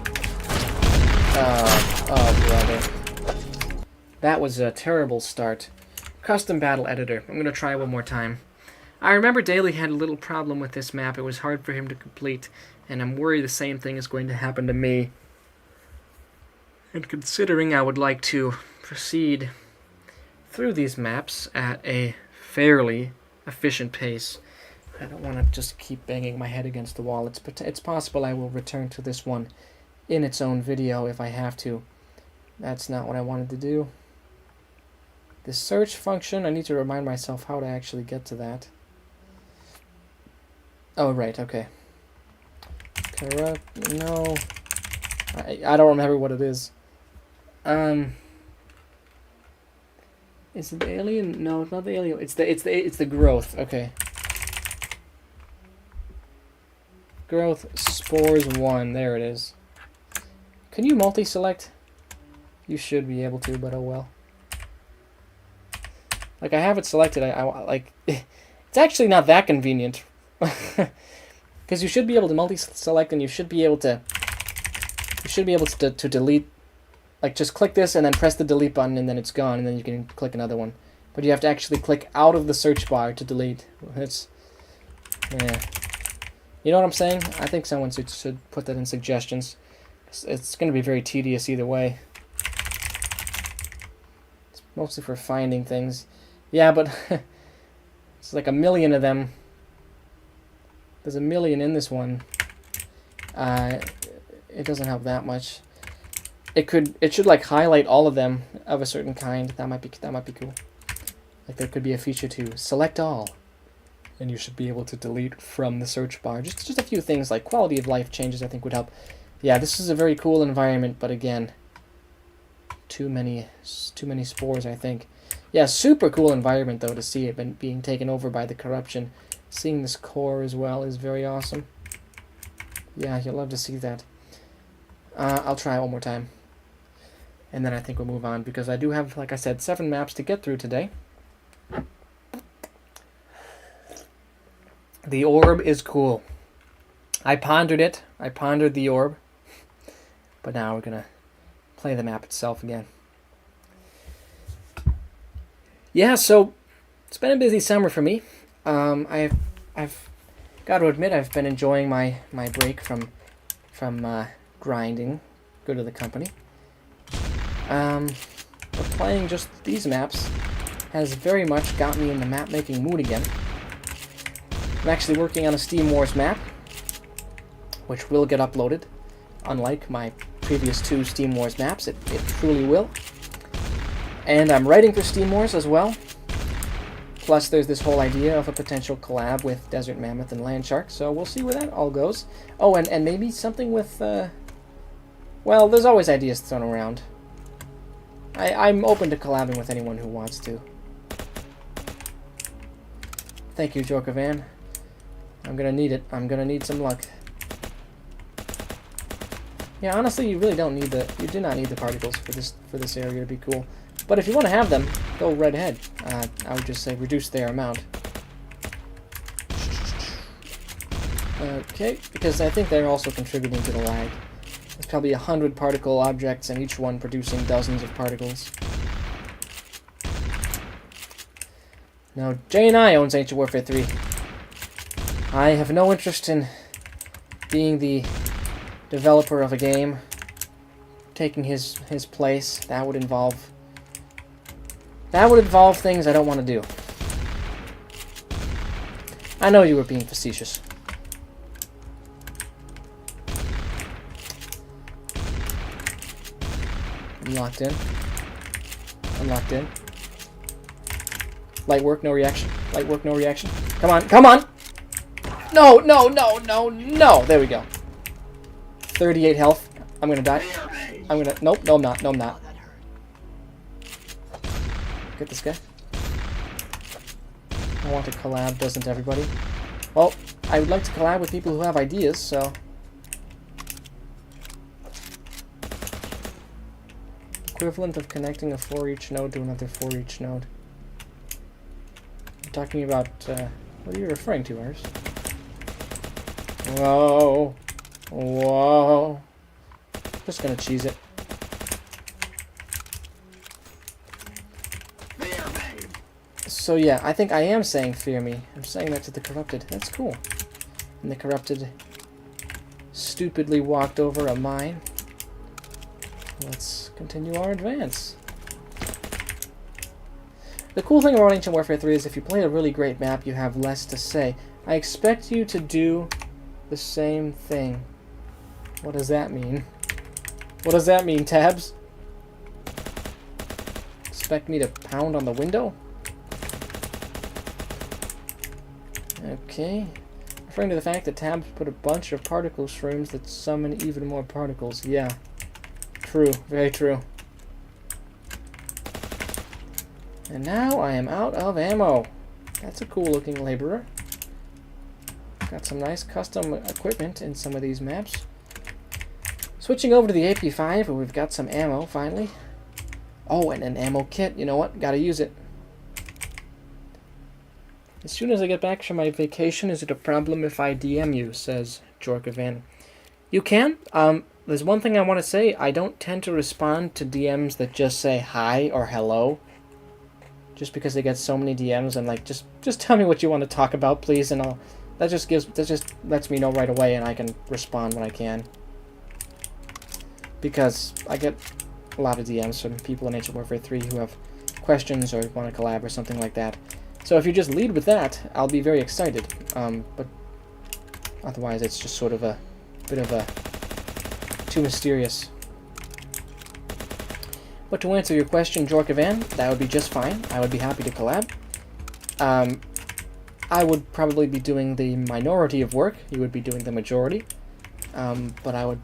oh, brother. That was a terrible start. Custom Battle Editor. I'm going to try one more time. I remember Daly had a little problem with this map. It was hard for him to complete, and I'm worried the same thing is going to happen to me. And considering I would like to proceed through these maps at a fairly efficient pace, I don't want to just keep banging my head against the wall. It's possible I will return to this one in its own video if I have to. That's not what I wanted to do. The search function, I need to remind myself how to actually get to that. Oh, right, okay. Corrupt, no. I don't remember what it is. Is it the alien? No, it's not the alien. It's the growth. Okay. Growth spores 1. There it is. Can you multi-select? You should be able to, but oh well. Like, I have it selected. I like. It's actually not that convenient. Because you should be able to multi-select, and you should be able to delete. Like, just click this and then press the delete button, and then it's gone, and then you can click another one. But you have to actually click out of the search bar to delete. It's, yeah. You know what I'm saying? I think someone should put that in suggestions. It's going to be very tedious either way. It's mostly for finding things. Yeah, but it's like a million of them. There's a million in this one. It doesn't help that much. It should like highlight all of them of a certain kind. That might be cool. Like, there could be a feature to select all, and you should be able to delete from the search bar. Just a few things like quality of life changes I think would help. Yeah, this is a very cool environment, but again, too many spores, I think. Yeah, super cool environment though to see it being taken over by the corruption. Seeing this core as well is very awesome. Yeah, you'll love to see that. I'll try one more time, and then I think we'll move on, because I do have, like I said, 7 maps to get through today. The orb is cool. I pondered it. I pondered the orb. But now we're going to play the map itself again. Yeah, so it's been a busy summer for me. I've got to admit I've been enjoying my break from grinding. Go to the company. But playing just these maps has very much got me in the map making mood again. I'm actually working on a Steam Wars map, which will get uploaded. Unlike my previous 2 Steam Wars maps, it truly will. And I'm writing for Steam Wars as well. Plus, there's this whole idea of a potential collab with Desert Mammoth and Landshark, so we'll see where that all goes. Oh, and maybe something with, well, there's always ideas thrown around. I'm open to collabing with anyone who wants to. Thank you, Jorkavan. I'm gonna need it. I'm gonna need some luck. Yeah, honestly, you really don't need you do not need the particles for this area to be cool. But if you want to have them, go right ahead. I would just say reduce their amount. Okay, because I think they're also contributing to the lag. There's probably 100 particle objects, and each one producing dozens of particles. Now, J&I owns Ancient Warfare 3. I have no interest in being the developer of a game, taking his place. That would involve things I don't want to do. I know you were being facetious. I'm locked in. I'm locked in. Light work, no reaction. Light work, no reaction. Come on, come on! No, no, no, no, no! There we go. 38 health. I'm gonna die. I'm gonna... Nope, no I'm not, no I'm not. Get this guy. I want to collab, doesn't everybody? Well, I would like to collab with people who have ideas, so... Equivalent of connecting a for each node to another for each node. I'm talking about, what are you referring to, Ars? Whoa. Whoa. Just gonna cheese it. So yeah, I think I am saying fear me. I'm saying that to the corrupted. That's cool. And the corrupted stupidly walked over a mine. Let's continue our advance. The cool thing about Ancient Warfare 3 is if you play a really great map, you have less to say. I expect you to do the same thing. What does that mean? What does that mean, Tabs? Expect me to pound on the window? Okay. Referring to the fact that Tabs put a bunch of particle shrooms that summon even more particles. Yeah. True. Very true. And now I am out of ammo. That's a cool looking laborer. Got some nice custom equipment in some of these maps. Switching over to the AP5, where we've got some ammo, finally. Oh, and an ammo kit. You know what? Gotta use it. As soon as I get back from my vacation, is it a problem if I DM you, says Jorkavan. You can. There's one thing I want to say. I don't tend to respond to DMs that just say hi or hello. Just because they get so many DMs, and like, just tell me what you want to talk about, please, and that just lets me know right away, and I can respond when I can. Because I get a lot of DMs from people in Ancient Warfare 3 who have questions or want to collab or something like that. So if you just lead with that, I'll be very excited. But otherwise, it's just sort of a bit of a too mysterious. But to answer your question, Jorkavan, that would be just fine. I would be happy to collab. I would probably be doing the minority of work. You would be doing the majority. But I would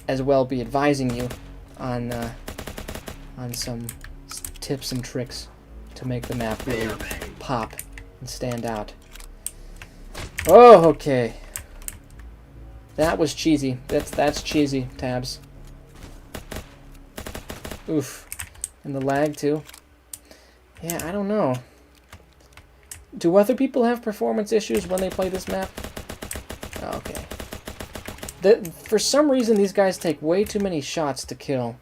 as well be advising you on some tips and tricks to make the map really pop and stand out. Oh, okay. That was cheesy. That's cheesy, Tabs. Oof. And the lag, too. Yeah, I don't know. Do other people have performance issues when they play this map? Okay. For some reason, these guys take way too many shots to kill.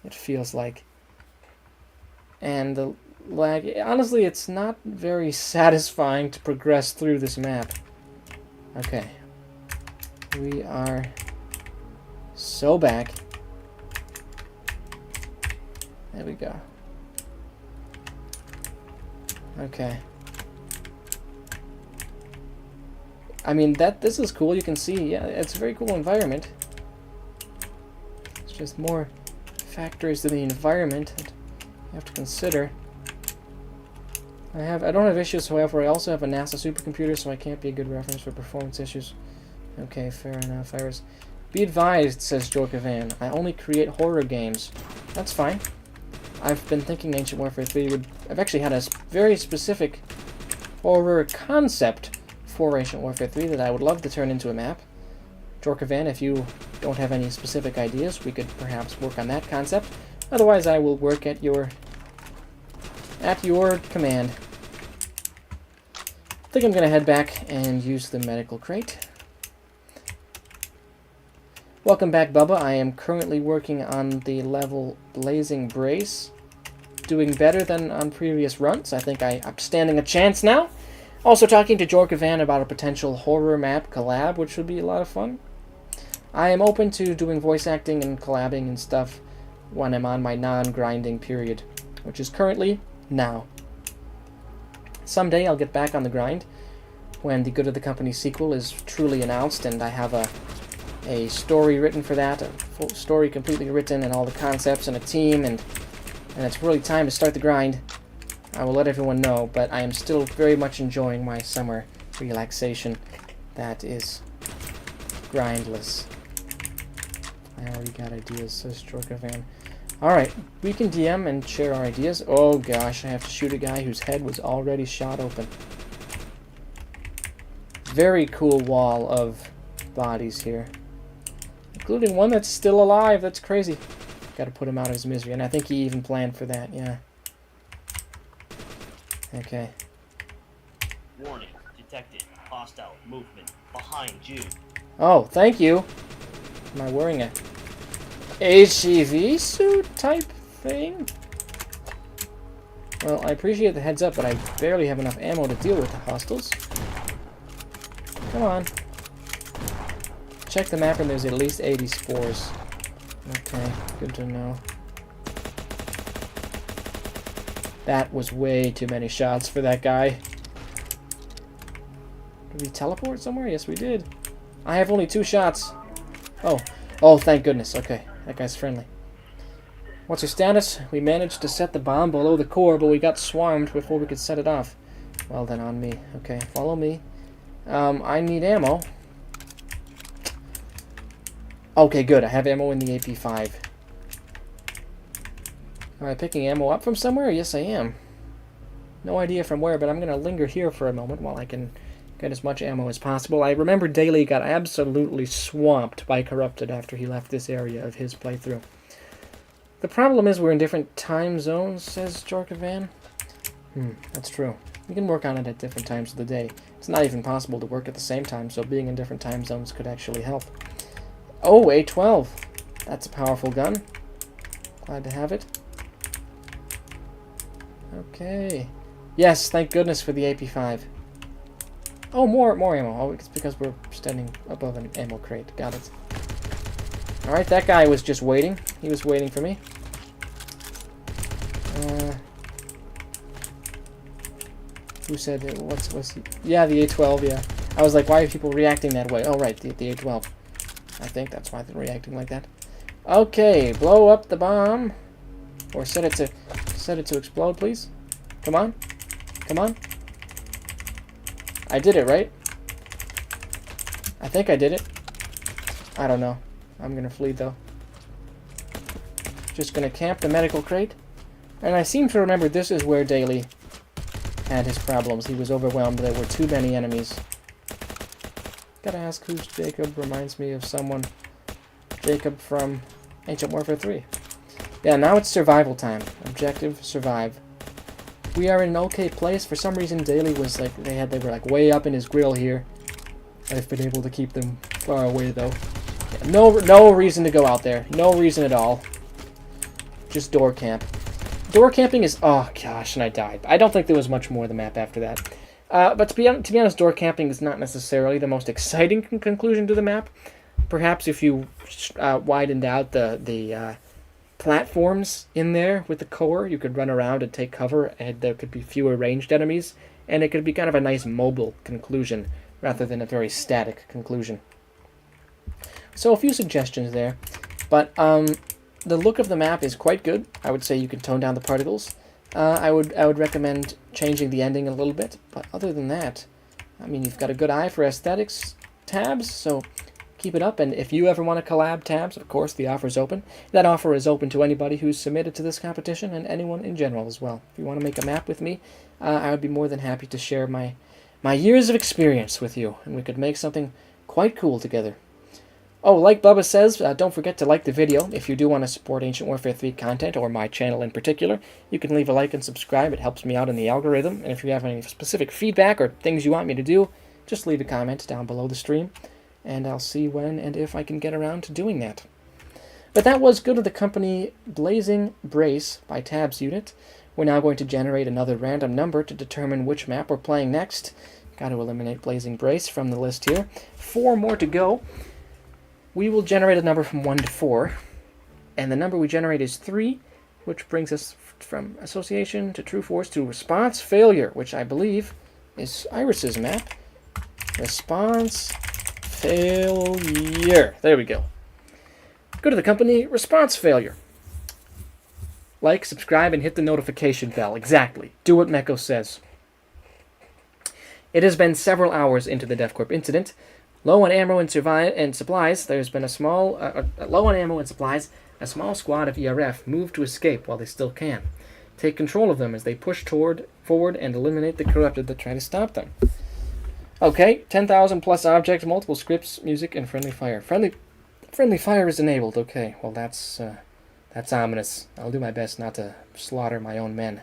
It feels like. And the lag... Honestly, it's not very satisfying to progress through this map. Okay. We are so back. There we go. Okay. I mean, this is cool. You can see, yeah, it's a very cool environment. It's just more factors in the environment that you have to consider. I don't have issues, however. I also have a NASA supercomputer, so I can't be a good reference for performance issues. Okay, fair enough, Iris. Be advised, says Jorkavan. I only create horror games. That's fine. I've been thinking Ancient Warfare 3 would... I've actually had a very specific horror concept for Ancient Warfare 3 that I would love to turn into a map. Jorkavan, if you don't have any specific ideas, we could perhaps work on that concept. Otherwise, I will work at your command. I think I'm going to head back and use the medical crate. Welcome back, Bubba. I am currently working on the level Blazing Brace. Doing better than on previous runs. I think I'm standing a chance now. Also talking to Jorkavan about a potential horror map collab, which would be a lot of fun. I am open to doing voice acting and collabing and stuff when I'm on my non-grinding period, which is currently now. Someday I'll get back on the grind when the Good of the Company sequel is truly announced and I have a story written for that, a full story completely written and all the concepts and a team, and it's really time to start the grind. I will let everyone know, but I am still very much enjoying my summer relaxation that is grindless. I already got ideas, says Jorkavan. Alright, we can DM and share our ideas. Oh gosh, I have to shoot a guy whose head was already shot open. Very cool wall of bodies here. Including one that's still alive, that's crazy. Gotta put him out of his misery, and I think he even planned for that, yeah. Okay. Warning, detected. Hostile movement behind you. Oh, thank you. Am I wearing a HEV suit type thing? Well, I appreciate the heads up, but I barely have enough ammo to deal with the hostiles. Come on. Check the map and there's at least 80 spores. Okay, good to know. That was way too many shots for that guy. Did we teleport somewhere? Yes, we did. I have only 2 shots. Oh, thank goodness. Okay, that guy's friendly. What's your status? We managed to set the bomb below the core, but we got swarmed before we could set it off. Well then, on me. Okay, follow me. I need ammo. Okay, good. I have ammo in the AP5. Am I picking ammo up from somewhere? Yes, I am. No idea from where, but I'm going to linger here for a moment while I can get as much ammo as possible. I remember Daly got absolutely swamped by Corrupted after he left this area of his playthrough. The problem is we're in different time zones, says Jorkavan. That's true. We can work on it at different times of the day. It's not even possible to work at the same time, so being in different time zones could actually help. Oh, A12. That's a powerful gun. Glad to have it. Okay. Yes, thank goodness for the AP5. Oh, more ammo. Oh, it's because we're standing above an ammo crate. Got it. Alright, that guy was just waiting. He was waiting for me. Who said it? What's he? Yeah, the A12, yeah. I was like, why are people reacting that way? Oh, right, the A12. I think that's why they're reacting like that. Okay, blow up the bomb. Or set it to explode, please. Come on. Come on. I did it, right? I think I did it. I don't know. I'm gonna flee, though. Just gonna camp the medical crate. And I seem to remember this is where Daly had his problems. He was overwhelmed. There were too many enemies. Gotta ask who's Jacob. Reminds me of someone. Jacob from Ancient Warfare 3. Yeah, now it's survival time. Objective, survive. We are in an okay place. For some reason, Daly was like, they were like way up in his grill here. I've been able to keep them far away, though. Yeah, no reason to go out there. No reason at all. Just door camp. Door camping is... Oh, gosh, and I died. I don't think there was much more of the map after that. But to be honest, door camping is not necessarily the most exciting conclusion to the map. Perhaps if you widened out the platforms in there with the core, you could run around and take cover, and there could be fewer ranged enemies, and it could be kind of a nice mobile conclusion rather than a very static conclusion. So a few suggestions there, but the look of the map is quite good. I would say you can tone down the particles. I would recommend changing the ending a little bit, but other than that, I mean, you've got a good eye for aesthetics tabs, so keep it up. And if you ever want to collab tabs, of course, the offer is open. That offer is open to anybody who's submitted to this competition and anyone in general as well. If you want to make a map with me, I would be more than happy to share my my years of experience with you, and we could make something quite cool together. Oh, like Bubba says, don't forget to like the video. If you do want to support Ancient Warfare 3 content, or my channel in particular, you can leave a like and subscribe. It helps me out in the algorithm. And if you have any specific feedback or things you want me to do, just leave a comment down below the stream, and I'll see when and if I can get around to doing that. But that was Good of the Company Blazing Brace by Tabs Unit. We're now going to generate another random number to determine which map we're playing next. Got to eliminate Blazing Brace from the list here. 4 more to go. We will generate a number from 1 to 4, and the number we generate is 3, which brings us from association to true force to response failure, which I believe is Iris's map. Response failure. There we go. Go to the company, response failure. Like, subscribe, and hit the notification bell. Exactly. Do what Meko says. It has been several hours into the DevCorp incident. Low on ammo and supplies, there's been a small a small squad of ERF moved to escape while they still can. Take control of them as they push forward and eliminate the corrupted that try to stop them. Okay, 10,000 plus objects, multiple scripts, music, and friendly fire. Friendly fire is enabled. Okay, well that's ominous. I'll do my best not to slaughter my own men.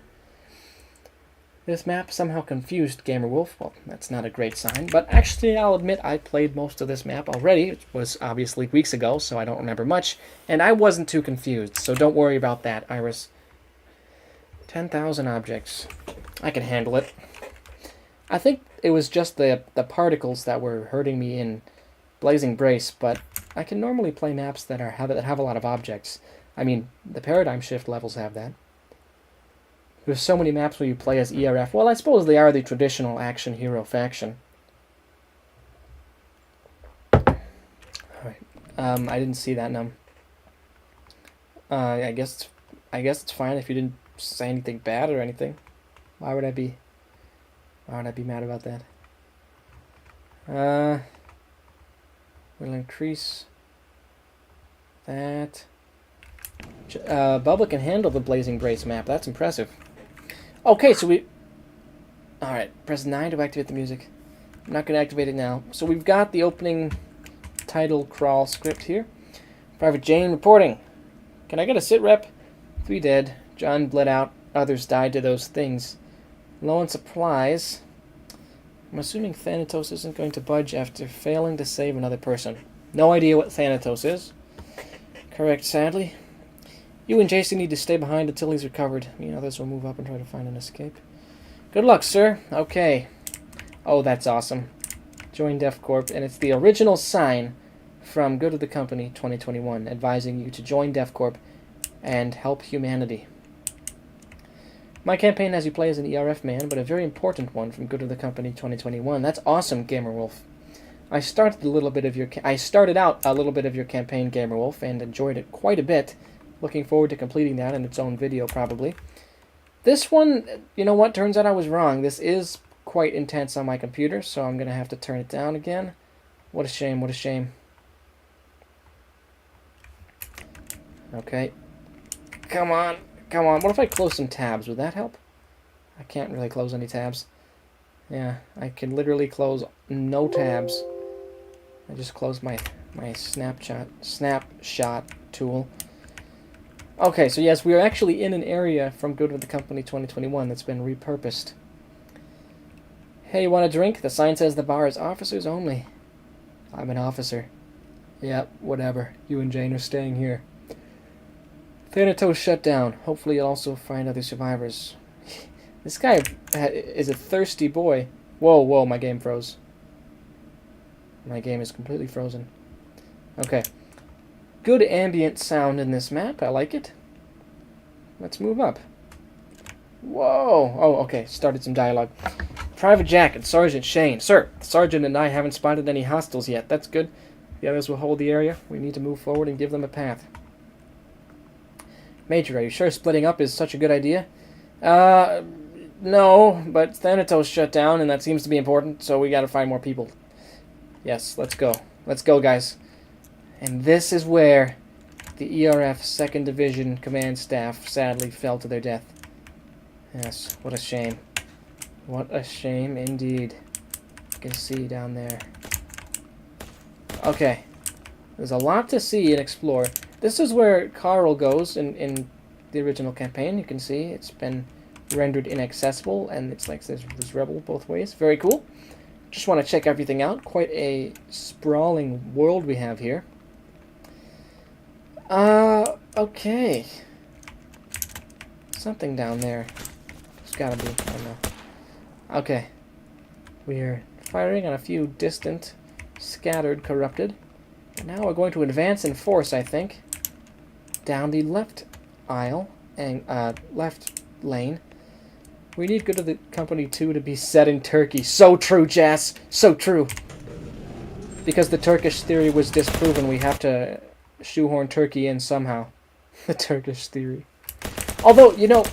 This map somehow confused Gamerwolf. Well, that's not a great sign, but actually I'll admit I played most of this map already. It was obviously weeks ago, so I don't remember much, and I wasn't too confused, so don't worry about that, Iris. 10,000 objects. I can handle it. I think it was just the particles that were hurting me in Blazing Brace, but I can normally play maps that have a lot of objects. I mean, the Paradigm Shift levels have that. There's so many maps where you play as ERF. Well, I suppose they are the traditional action hero faction. Alright. I didn't see that num. I guess it's fine if you didn't say anything bad or anything. Why would I be mad about that? We'll increase that. Bubba can handle the Blazing Brace map. That's impressive. Okay, so we... Alright, press 9 to activate the music. I'm not going to activate it now. So we've got the opening title crawl script here. Private Jane reporting. Can I get a sit rep? 3 dead. John bled out. Others died to those things. Low on supplies. I'm assuming Thanatos isn't going to budge after failing to save another person. No idea what Thanatos is. Correct, sadly. You and Jason need to stay behind until he's recovered. Me and others will move up and try to find an escape. Good luck, sir. Okay. Oh, that's awesome. Join DevCorp, and it's the original sign from Good of the Company 2021, advising you to join DevCorp and help humanity. My campaign has you play as an ERF man, but a very important one from Good of the Company 2021. That's awesome, Gamerwolf. I started out a little bit of your campaign, Gamerwolf, and enjoyed it quite a bit. Looking forward to completing that in its own video, probably. This one, you know what? Turns out I was wrong. This is quite intense on my computer, so I'm going to have to turn it down again. What a shame, what a shame. Okay. Come on, come on. What if I close some tabs? Would that help? I can't really close any tabs. Yeah, I can literally close no tabs. I just closed my snapshot tool. Okay, so yes, we are actually in an area from Good of the Company 2021 that's been repurposed. Hey, you want a drink? The sign says the bar is officers only. I'm an officer. Yep, whatever. You and Jane are staying here. Thanatos shut down. Hopefully you'll also find other survivors. This guy is a thirsty boy. Whoa, whoa, my game froze. My game is completely frozen. Okay. Good ambient sound in this map. I like it. Let's move up. Whoa. Oh, okay. Started some dialogue. Private Jack and Sergeant Shane. Sir, the Sergeant and I haven't spotted any hostiles yet. That's good. The others will hold the area. We need to move forward and give them a path. Major, are you sure splitting up is such a good idea? No, but Thanatos shut down, and that seems to be important, so we gotta find more people. Yes, let's go. Let's go, guys. And this is where the ERF 2nd Division command staff sadly fell to their death. Yes, what a shame. What a shame indeed. You can see down there. Okay. There's a lot to see and explore. This is where Carl goes in the original campaign. You can see it's been rendered inaccessible, and it's like there's rebel both ways. Very cool. Just want to check everything out. Quite a sprawling world we have here. Okay. Something down there. There's gotta be. I don't know. Okay. We're firing on a few distant, scattered, corrupted. And now we're going to advance in force, I think. Down the left aisle, and left lane. We need Good of the Company 2 to be set in Turkey. So true, Jas! So true! Because the Turkish theory was disproven, we have to shoehorn Turkey in somehow. The Turkish theory. Although, you know,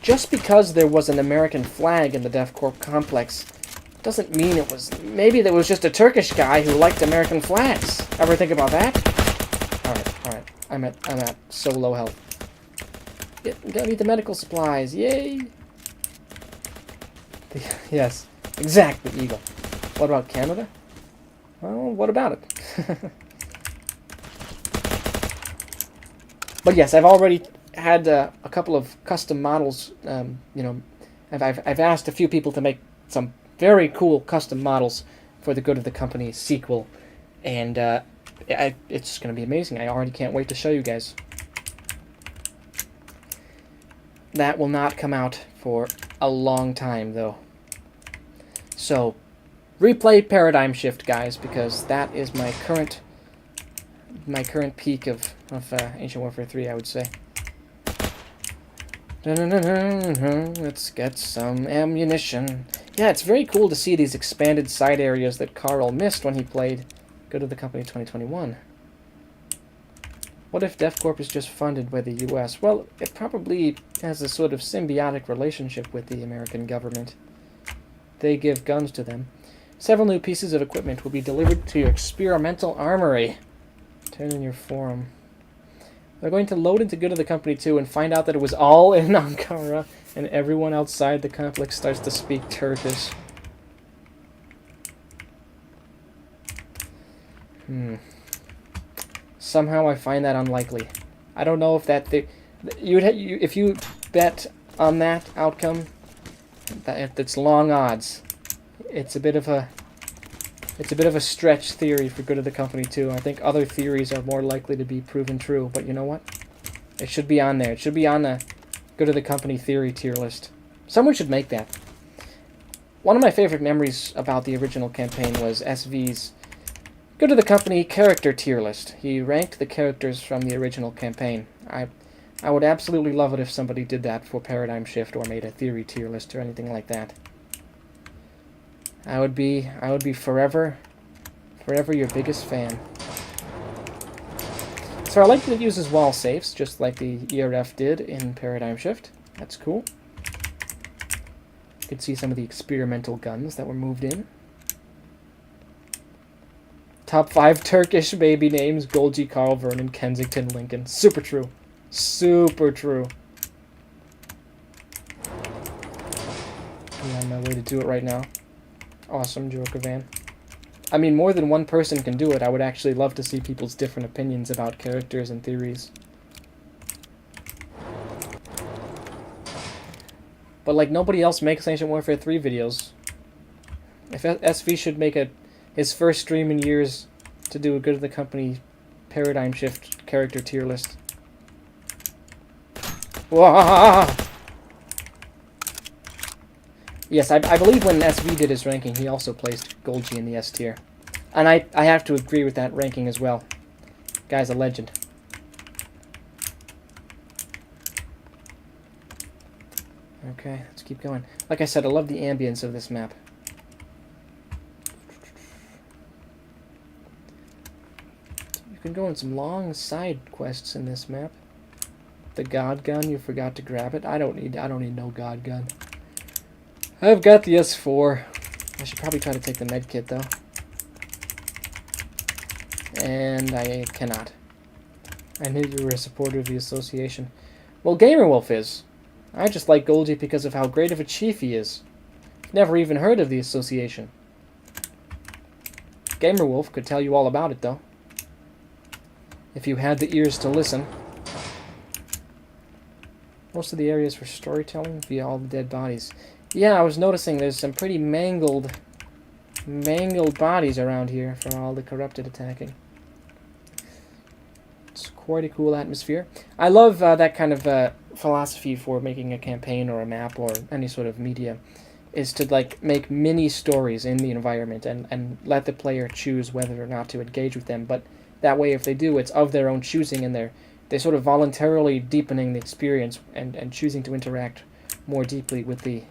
just because there was an American flag in the DevCorp complex doesn't mean it was... Maybe there was just a Turkish guy who liked American flags. Ever think about that? Alright. I'm at so low health. Gotta need the medical supplies. Yay! Yes, exactly, Eagle. What about Canada? Well, what about it? But yes, I've already had a couple of custom models. You know, I've asked a few people to make some very cool custom models for the Good of the Company sequel, and it's going to be amazing. I already can't wait to show you guys. That will not come out for a long time, though. So, replay Paradigm Shift, guys, because that is my current peak of Ancient Warfare 3, I would say. Let's get some ammunition. Yeah, it's very cool to see these expanded side areas that Carl missed when he played Good of the Company 2021. What if DevCorp is just funded by the US? Well, it probably has a sort of symbiotic relationship with the American government. They give guns to them. Several new pieces of equipment will be delivered to your experimental armory. Turn in your forum. They're going to load into Good of the Company 2 and find out that it was all in Ankara, and everyone outside the complex starts to speak Turkish. Somehow I find that unlikely. I don't know if that if you bet on that outcome, it's long odds. It's a bit of a stretch theory for Good of the Company 2. I think other theories are more likely to be proven true, but you know what? It should be on there. It should be on the Good of the Company theory tier list. Someone should make that. One of my favorite memories about the original campaign was SV's Good of the Company character tier list. He ranked the characters from the original campaign. I would absolutely love it if somebody did that for Paradigm Shift or made a theory tier list or anything like that. I would be forever your biggest fan. So I like that it uses wall safes, just like the ERF did in Paradigm Shift. That's cool. You can see some of the experimental guns that were moved in. Top 5 Turkish baby names: Golgi, Carl, Vernon, Kensington, Lincoln. Super true. Super true. I'm on my way to do it right now. Awesome, Joker Van. I mean, more than one person can do it. I would actually love to see people's different opinions about characters and theories. But, like, nobody else makes Ancient Warfare 3 videos. If SV should make his first stream in years to do a Good of the Company Paradigm Shift character tier list. Wah! Yes, I believe when SV did his ranking, he also placed Golgi in the S tier. And I have to agree with that ranking as well. Guy's a legend. Okay, let's keep going. Like I said, I love the ambience of this map. You can go on some long side quests in this map. The God Gun, you forgot to grab it. I don't need no God Gun. I've got the S4. I should probably try to take the med kit though. And I cannot. I knew you were a supporter of the association. Well, Gamerwolf is. I just like Golgi because of how great of a chief he is. Never even heard of the association. Gamerwolf could tell you all about it, though. If you had the ears to listen. Most of the areas for storytelling via all the dead bodies. Yeah, I was noticing there's some pretty mangled bodies around here for all the corrupted attacking. It's quite a cool atmosphere. I love that kind of philosophy for making a campaign or a map or any sort of media, is to like make mini stories in the environment and let the player choose whether or not to engage with them. But that way, if they do, it's of their own choosing, and they're sort of voluntarily deepening the experience and choosing to interact more deeply with the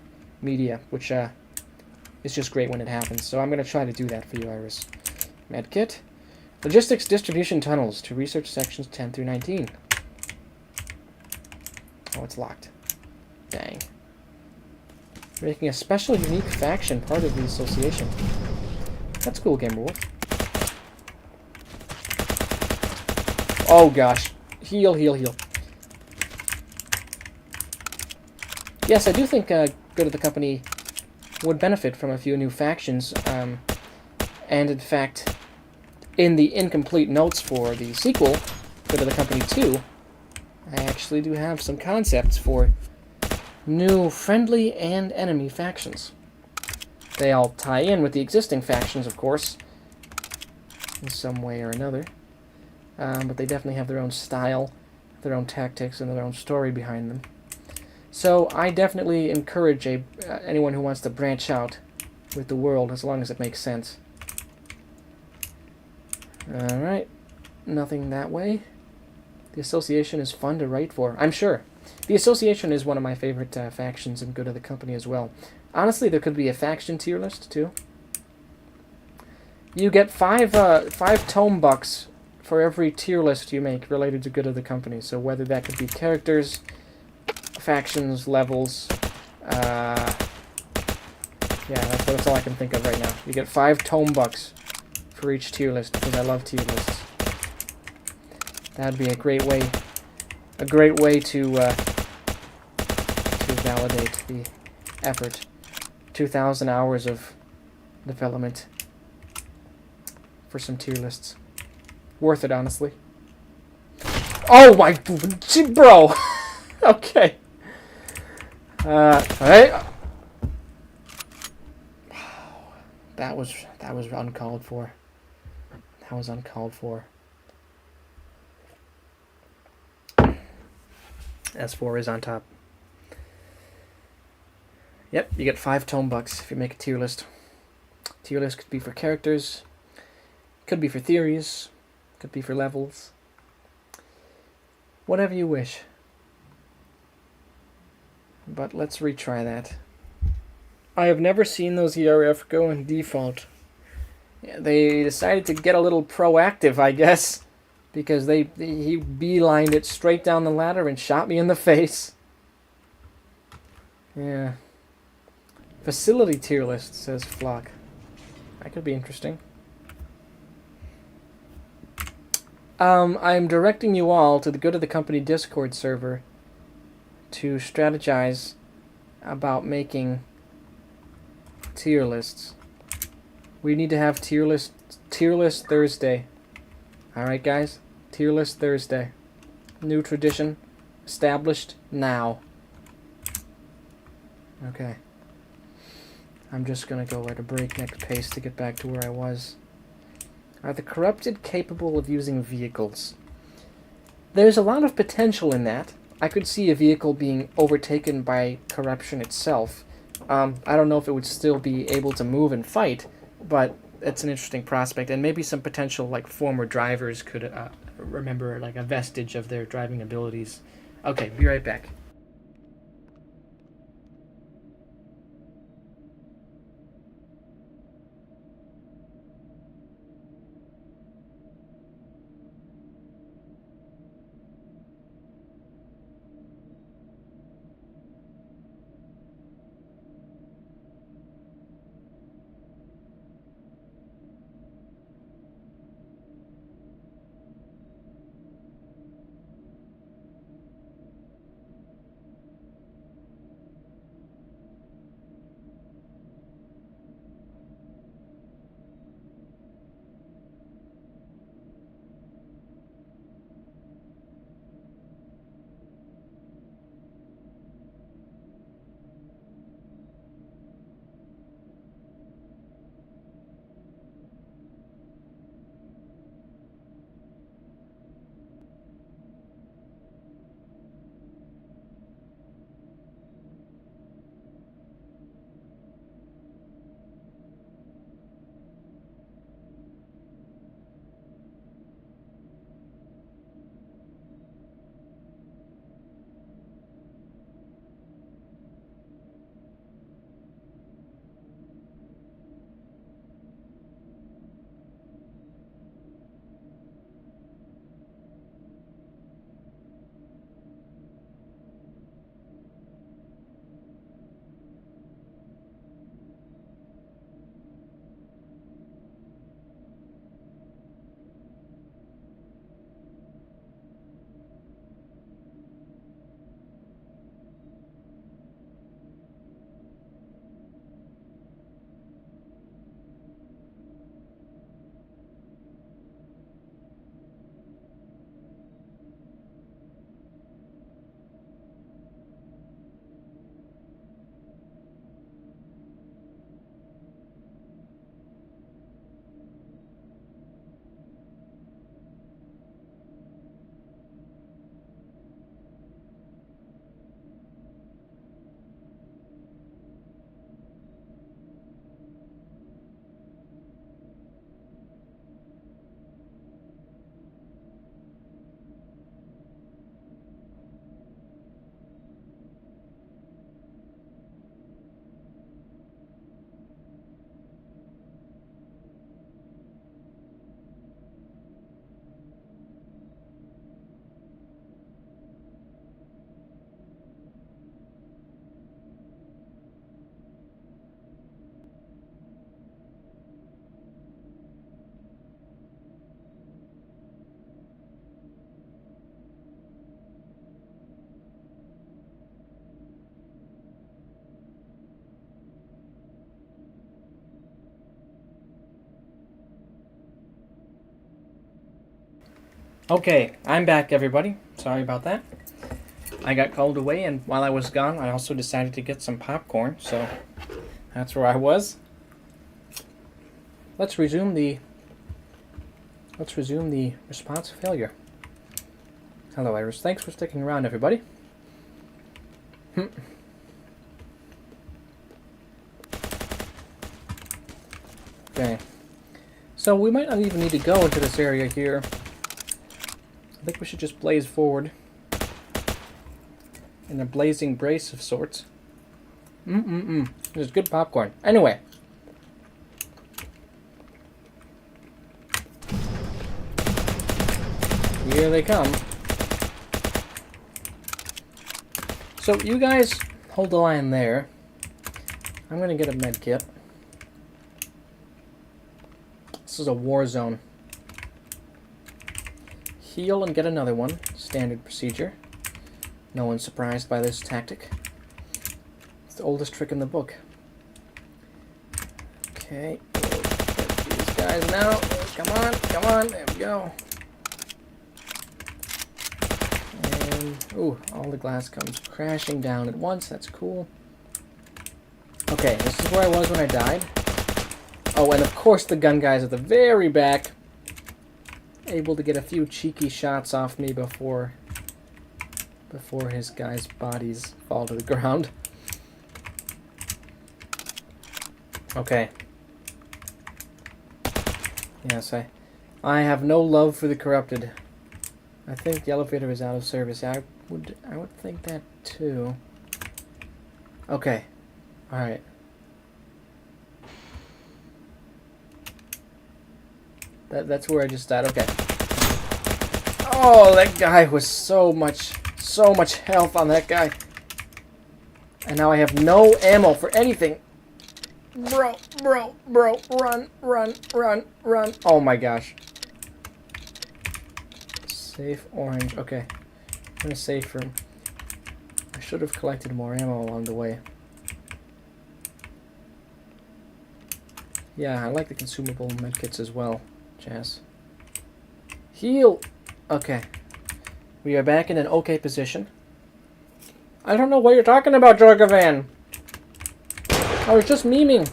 media, which is just great when it happens. So I'm going to try to do that for you, Iris. Medkit. Logistics distribution tunnels to research sections 10 through 19. Oh, it's locked. Dang. Making a special, unique faction part of the association. That's cool, Gamerwolf. Oh, gosh. Heal, heal, heal. Yes, I do think Good of the Company would benefit from a few new factions. And, in fact, in the incomplete notes for the sequel, Good of the Company 2, I actually do have some concepts for new friendly and enemy factions. They all tie in with the existing factions, of course, in some way or another. But they definitely have their own style, their own tactics, and their own story behind them. So I definitely encourage anyone who wants to branch out with the world, as long as it makes sense. Alright, nothing that way. The Association is fun to write for, I'm sure. The Association is one of my favorite factions in Good of the Company as well. Honestly, there could be a faction tier list, too. You get five tome bucks for every tier list you make related to Good of the Company. So whether that could be characters, factions, levels, yeah, that's all I can think of right now. You get 5 tome bucks for each tier list, because I love tier lists. That'd be a great way to validate the effort. 2,000 hours of development for some tier lists. Worth it, honestly. Oh my, bro. Okay. Alright. That was uncalled for. That was uncalled for. S4 is on top. Yep, you get 5 tome bucks if you make a tier list. Tier list could be for characters, could be for theories, could be for levels. Whatever you wish. But let's retry that. I have never seen those ERF go in default. Yeah, they decided to get a little proactive, I guess, because he beelined it straight down the ladder and shot me in the face. Yeah. Facility tier list, says Flock. That could be interesting. I'm directing you all to the Good of the Company Discord server to strategize about making tier lists. We need to have tier list Thursday. Alright, guys? Tier list Thursday. New tradition. Established now. Okay. I'm just gonna go at a breakneck pace to get back to where I was. Are the corrupted capable of using vehicles? There's a lot of potential in that. I could see a vehicle being overtaken by corruption itself. I don't know if it would still be able to move and fight, but it's an interesting prospect, and maybe some potential like former drivers could remember like a vestige of their driving abilities. Okay, be right back. Okay, I'm back, everybody. Sorry about that. I got called away, and while I was gone, I also decided to get some popcorn, so that's where I was. Let's resume the response failure. Hello, Iris. Thanks for sticking around, everybody. Okay. So we might not even need to go into this area here. I think we should just blaze forward in a blazing brace of sorts. There's good popcorn. Anyway. Here they come. So you guys hold the line there. I'm gonna get a med kit. This is a war zone. Heal and get another one. Standard procedure. No one's surprised by this tactic. It's the oldest trick in the book. Okay. Get these guys now. Come on. There we go. And, ooh, all the glass comes crashing down at once. That's cool. Okay, this is where I was when I died. Oh, and of course the gun guy's at the very back. Able to get a few cheeky shots off me before his guys' bodies fall to the ground. Okay. Yes, I have no love for the corrupted. I think the elevator is out of service. I would think that too. Okay. All right. That's where I just died. Okay. Oh, that guy was so much health on that guy. And now I have no ammo for anything. Bro, run. Oh my gosh. Safe orange. Okay. I'm in a safe room. I should have collected more ammo along the way. Yeah, I like the consumable medkits as well, Jazz. Heal! Okay. We are back in an okay position. I don't know what you're talking about, Jorgavan. I was just memeing.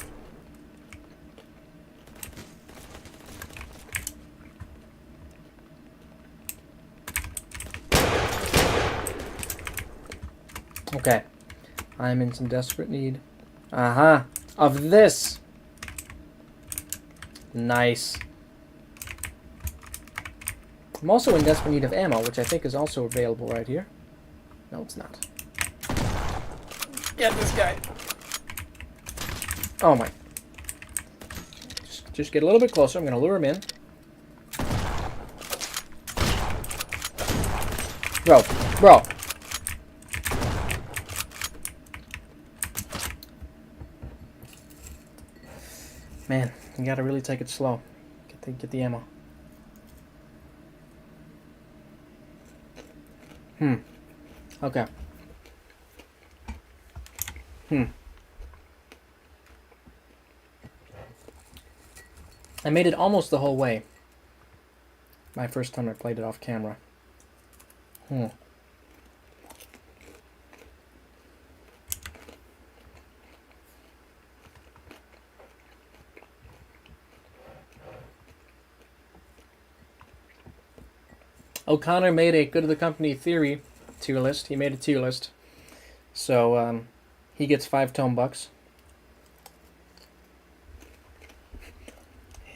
Okay. I'm in some desperate need. Of this. Nice. I'm also in desperate need of ammo, which I think is also available right here. No, it's not. Get this guy. Oh my. Just get a little bit closer. I'm going to lure him in. Bro. Man, you got to really take it slow. Get the ammo. Okay. I made it almost the whole way. My first time I played it off camera. O'Connor made a good of the company theory tier list. He made a tier list. So, he gets 5 tome bucks.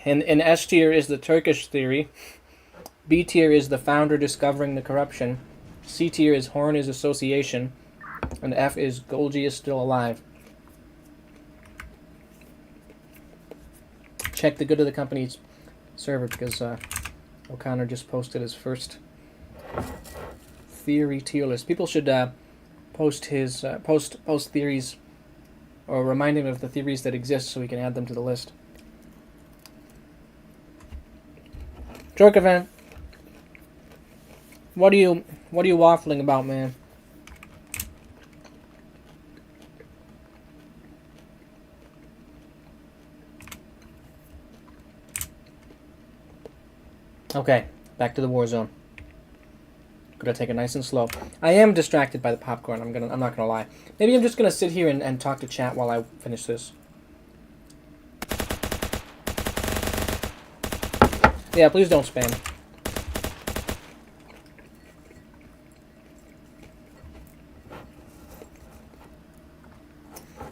And S tier is the Turkish theory. B tier is the founder discovering the corruption. C tier is Horn is association. And F is Golgi is still alive. Check the good of the company's server because O'Connor just posted his first theory tier list. People should post his post theories or remind him of the theories that exist so we can add them to the list. Jorkavan, what are you waffling about, man? Okay, back to the war zone. Gonna take it nice and slow. I am distracted by the popcorn. I'm not gonna lie. Maybe I'm just gonna sit here and talk to chat while I finish this. Yeah, please don't spam.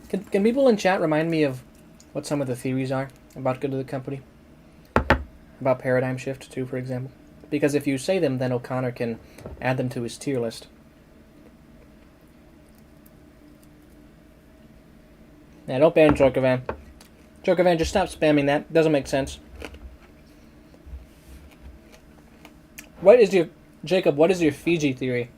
Can people in chat remind me of what some of the theories are about Good of the Company? About Paradigm Shift, too, for example? Because if you say them, then O'Connor can add them to his tier list. Yeah, don't ban Jokervan. Jokervan, just stop spamming that. Doesn't make sense. What is your... Jacob, what is your Fiji theory?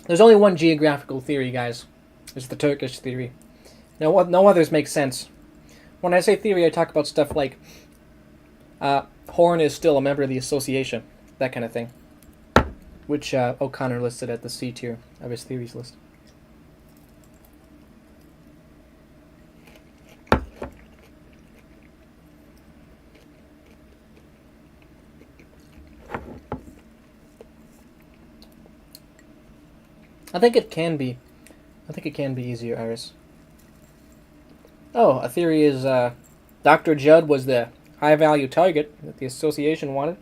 There's only one geographical theory, guys. It's the Turkish theory. No others make sense. When I say theory, I talk about stuff like Horn is still a member of the association, that kind of thing, which O'Connor listed at the C tier of his theories list. I think it can be easier, Iris. Oh, a theory is Dr. Judd was the high-value target that the association wanted.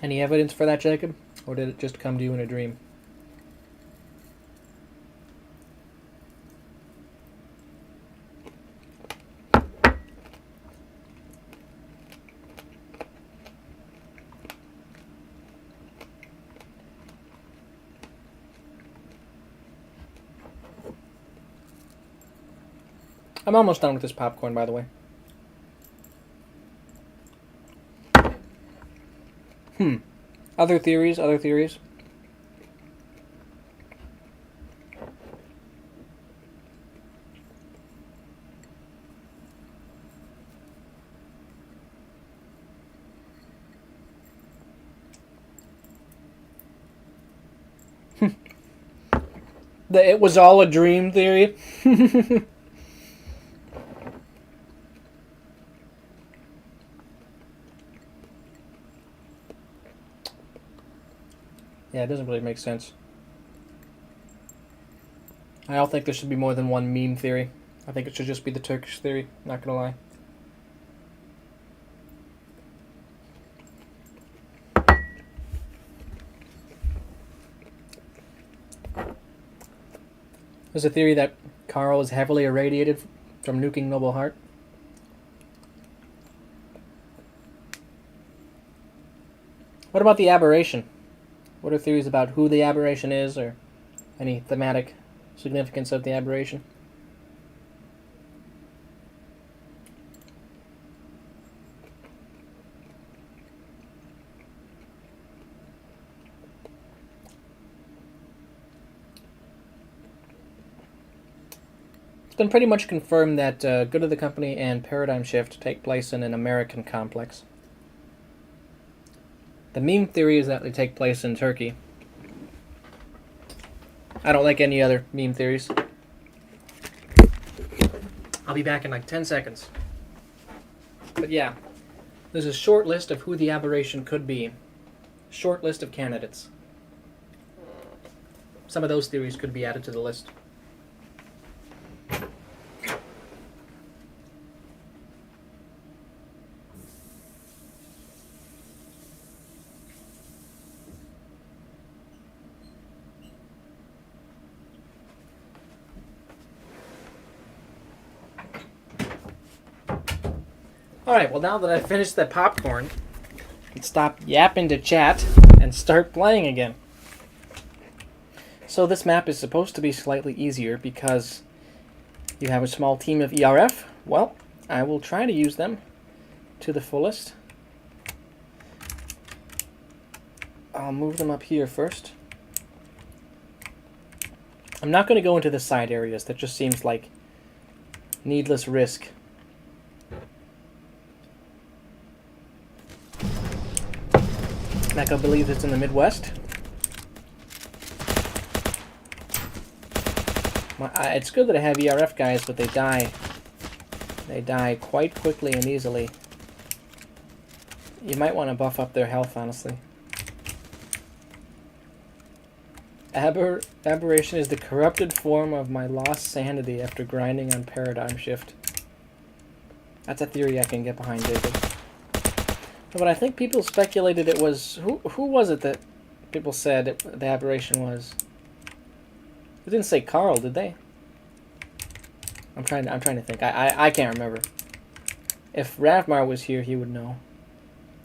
Any evidence for that, Jacob? Or did it just come to you in a dream? I'm almost done with this popcorn, by the way. Other theories? It was all a dream theory? Yeah, it doesn't really make sense. I don't think there should be more than one meme theory. I think it should just be the Turkish theory, not gonna lie. There's a theory that Carl is heavily irradiated from nuking Noble Heart. What about the aberration? What are theories about who the aberration is, or any thematic significance of the aberration? It's been pretty much confirmed that Good of the Company and Paradigm Shift take place in an American complex. The meme theory is that they take place in Turkey. I don't like any other meme theories. I'll be back in like 10 seconds. But yeah, there's a short list of who the aberration could be. Short list of candidates. Some of those theories could be added to the list. Alright, well now that I've finished the popcorn, I can stop yapping to chat and start playing again. So this map is supposed to be slightly easier because you have a small team of ERF. Well, I will try to use them to the fullest. I'll move them up here first. I'm not going to go into the side areas. That just seems like needless risk. Mecca believes it's in the Midwest. It's good that I have ERF guys, but they die. They die quite quickly and easily. You might want to buff up their health, honestly. Aberration is the corrupted form of my lost sanity after grinding on Paradigm Shift. That's a theory I can get behind, David. But I think people speculated it was... Who was it that people said the aberration was? They didn't say Carl, did they? I'm trying to think. I can't remember. If Ravmar was here, he would know.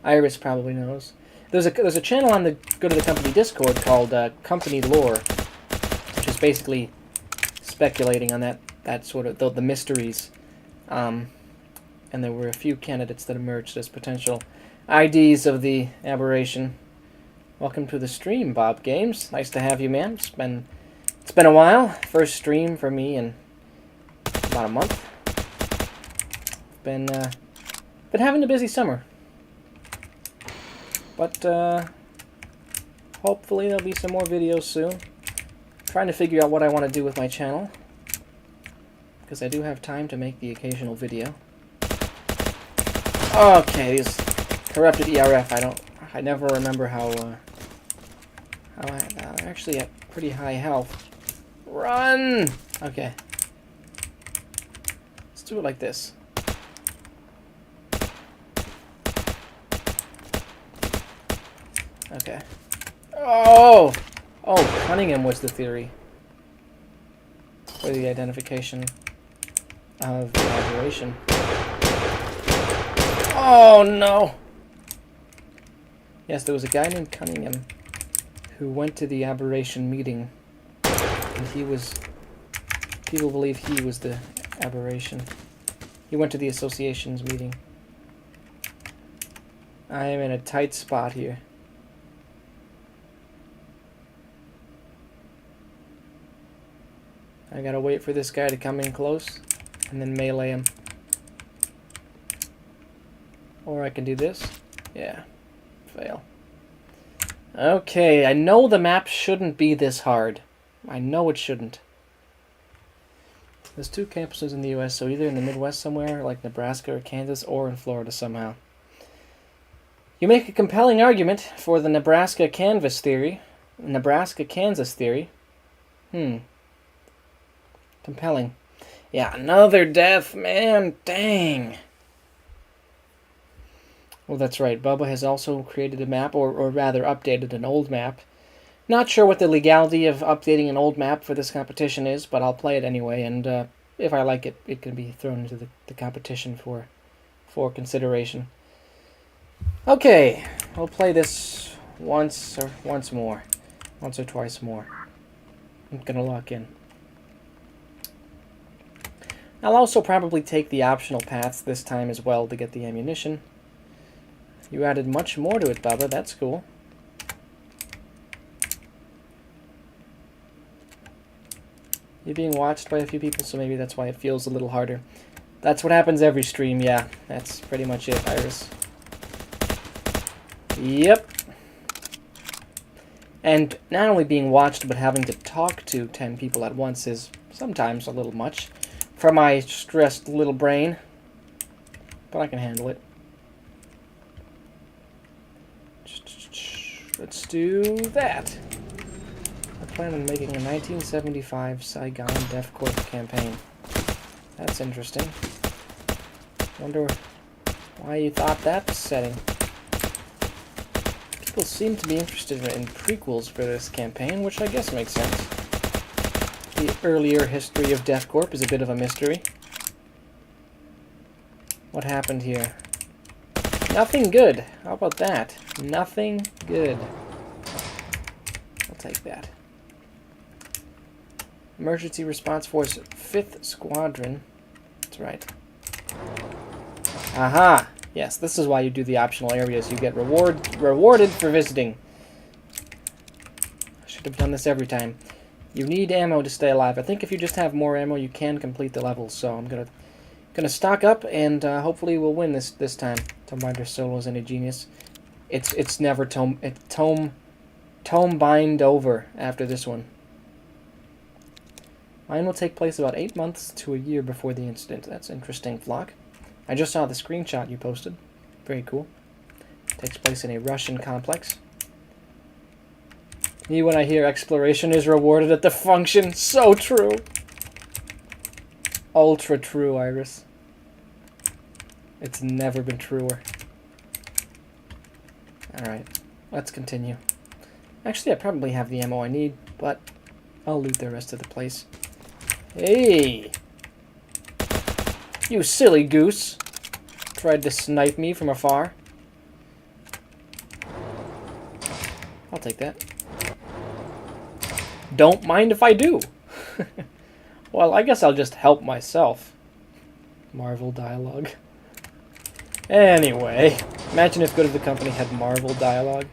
Iris probably knows. There's a channel on the Go to the Company Discord called Company Lore, which is basically speculating on that sort of the mysteries. And there were a few candidates that emerged as potential IDs of the aberration. Welcome to the stream, Bob Games. Nice to have you, man. It's been a while. First stream for me in about a month. Been having a busy summer. But hopefully there'll be some more videos soon. Trying to figure out what I want to do with my channel, because I do have time to make the occasional video. Okay, these corrupted ERF. I never remember how I'm actually at pretty high health. Run! Okay. Let's do it like this. Okay. Oh! Oh, Cunningham was the theory for the identification of the aberration. Oh, no! Yes, there was a guy named Cunningham who went to the aberration meeting, and people believe he was the aberration. He went to the association's meeting. I am in a tight spot here. I gotta wait for this guy to come in close and then melee him. Or I can do this. Yeah. Fail. Okay, I know the map shouldn't be this hard. I know it shouldn't. There's 2 campuses in the US, so either in the Midwest somewhere, like Nebraska or Kansas, or in Florida somehow. You make a compelling argument for the Nebraska-Kansas theory. Nebraska-Kansas theory. Compelling. Yeah, another death, man. Dang. Well, that's right. Bubba has also created a map, or rather updated an old map. Not sure what the legality of updating an old map for this competition is, but I'll play it anyway, and if I like it, it can be thrown into the competition for consideration. Okay, we'll play this once or twice more. I'm gonna lock in. I'll also probably take the optional paths this time as well to get the ammunition. You added much more to it, Bubba. That's cool. You're being watched by a few people, so maybe that's why it feels a little harder. That's what happens every stream, yeah. That's pretty much it, Iris. Yep. And not only being watched, but having to talk to 10 people at once is sometimes a little much for my stressed little brain. But I can handle it. Let's do that. I plan on making a 1975 Saigon Def Corp campaign. That's interesting. Wonder why you thought that setting. People seem to be interested in prequels for this campaign, which I guess makes sense. The earlier history of Def Corp is a bit of a mystery. What happened here? Nothing good. How about that? Nothing good. I'll take that. Emergency Response Force 5th Squadron. That's right. Aha! Yes, this is why you do the optional areas. You get rewarded for visiting. should have done this every time. You need ammo to stay alive. I think if you just have more ammo, you can complete the levels. So I'm gonna stock up, and hopefully we'll win this time. Tomb Binder Solo is any genius. It's never tome bind over after this one. Mine will take place about 8 months to a year before the incident. That's interesting, Flock. I just saw the screenshot you posted. Very cool. Takes place in a Russian complex. Me when I hear exploration is rewarded at the function. So true. Ultra true, Iris. It's never been truer. Alright, let's continue. Actually, I probably have the ammo I need, but I'll loot the rest of the place. Hey! You silly goose! Tried to snipe me from afar. I'll take that. Don't mind if I do! Well, I guess I'll just help myself. Marvel dialogue. Anyway, imagine if Good of the Company had Marvel dialogue.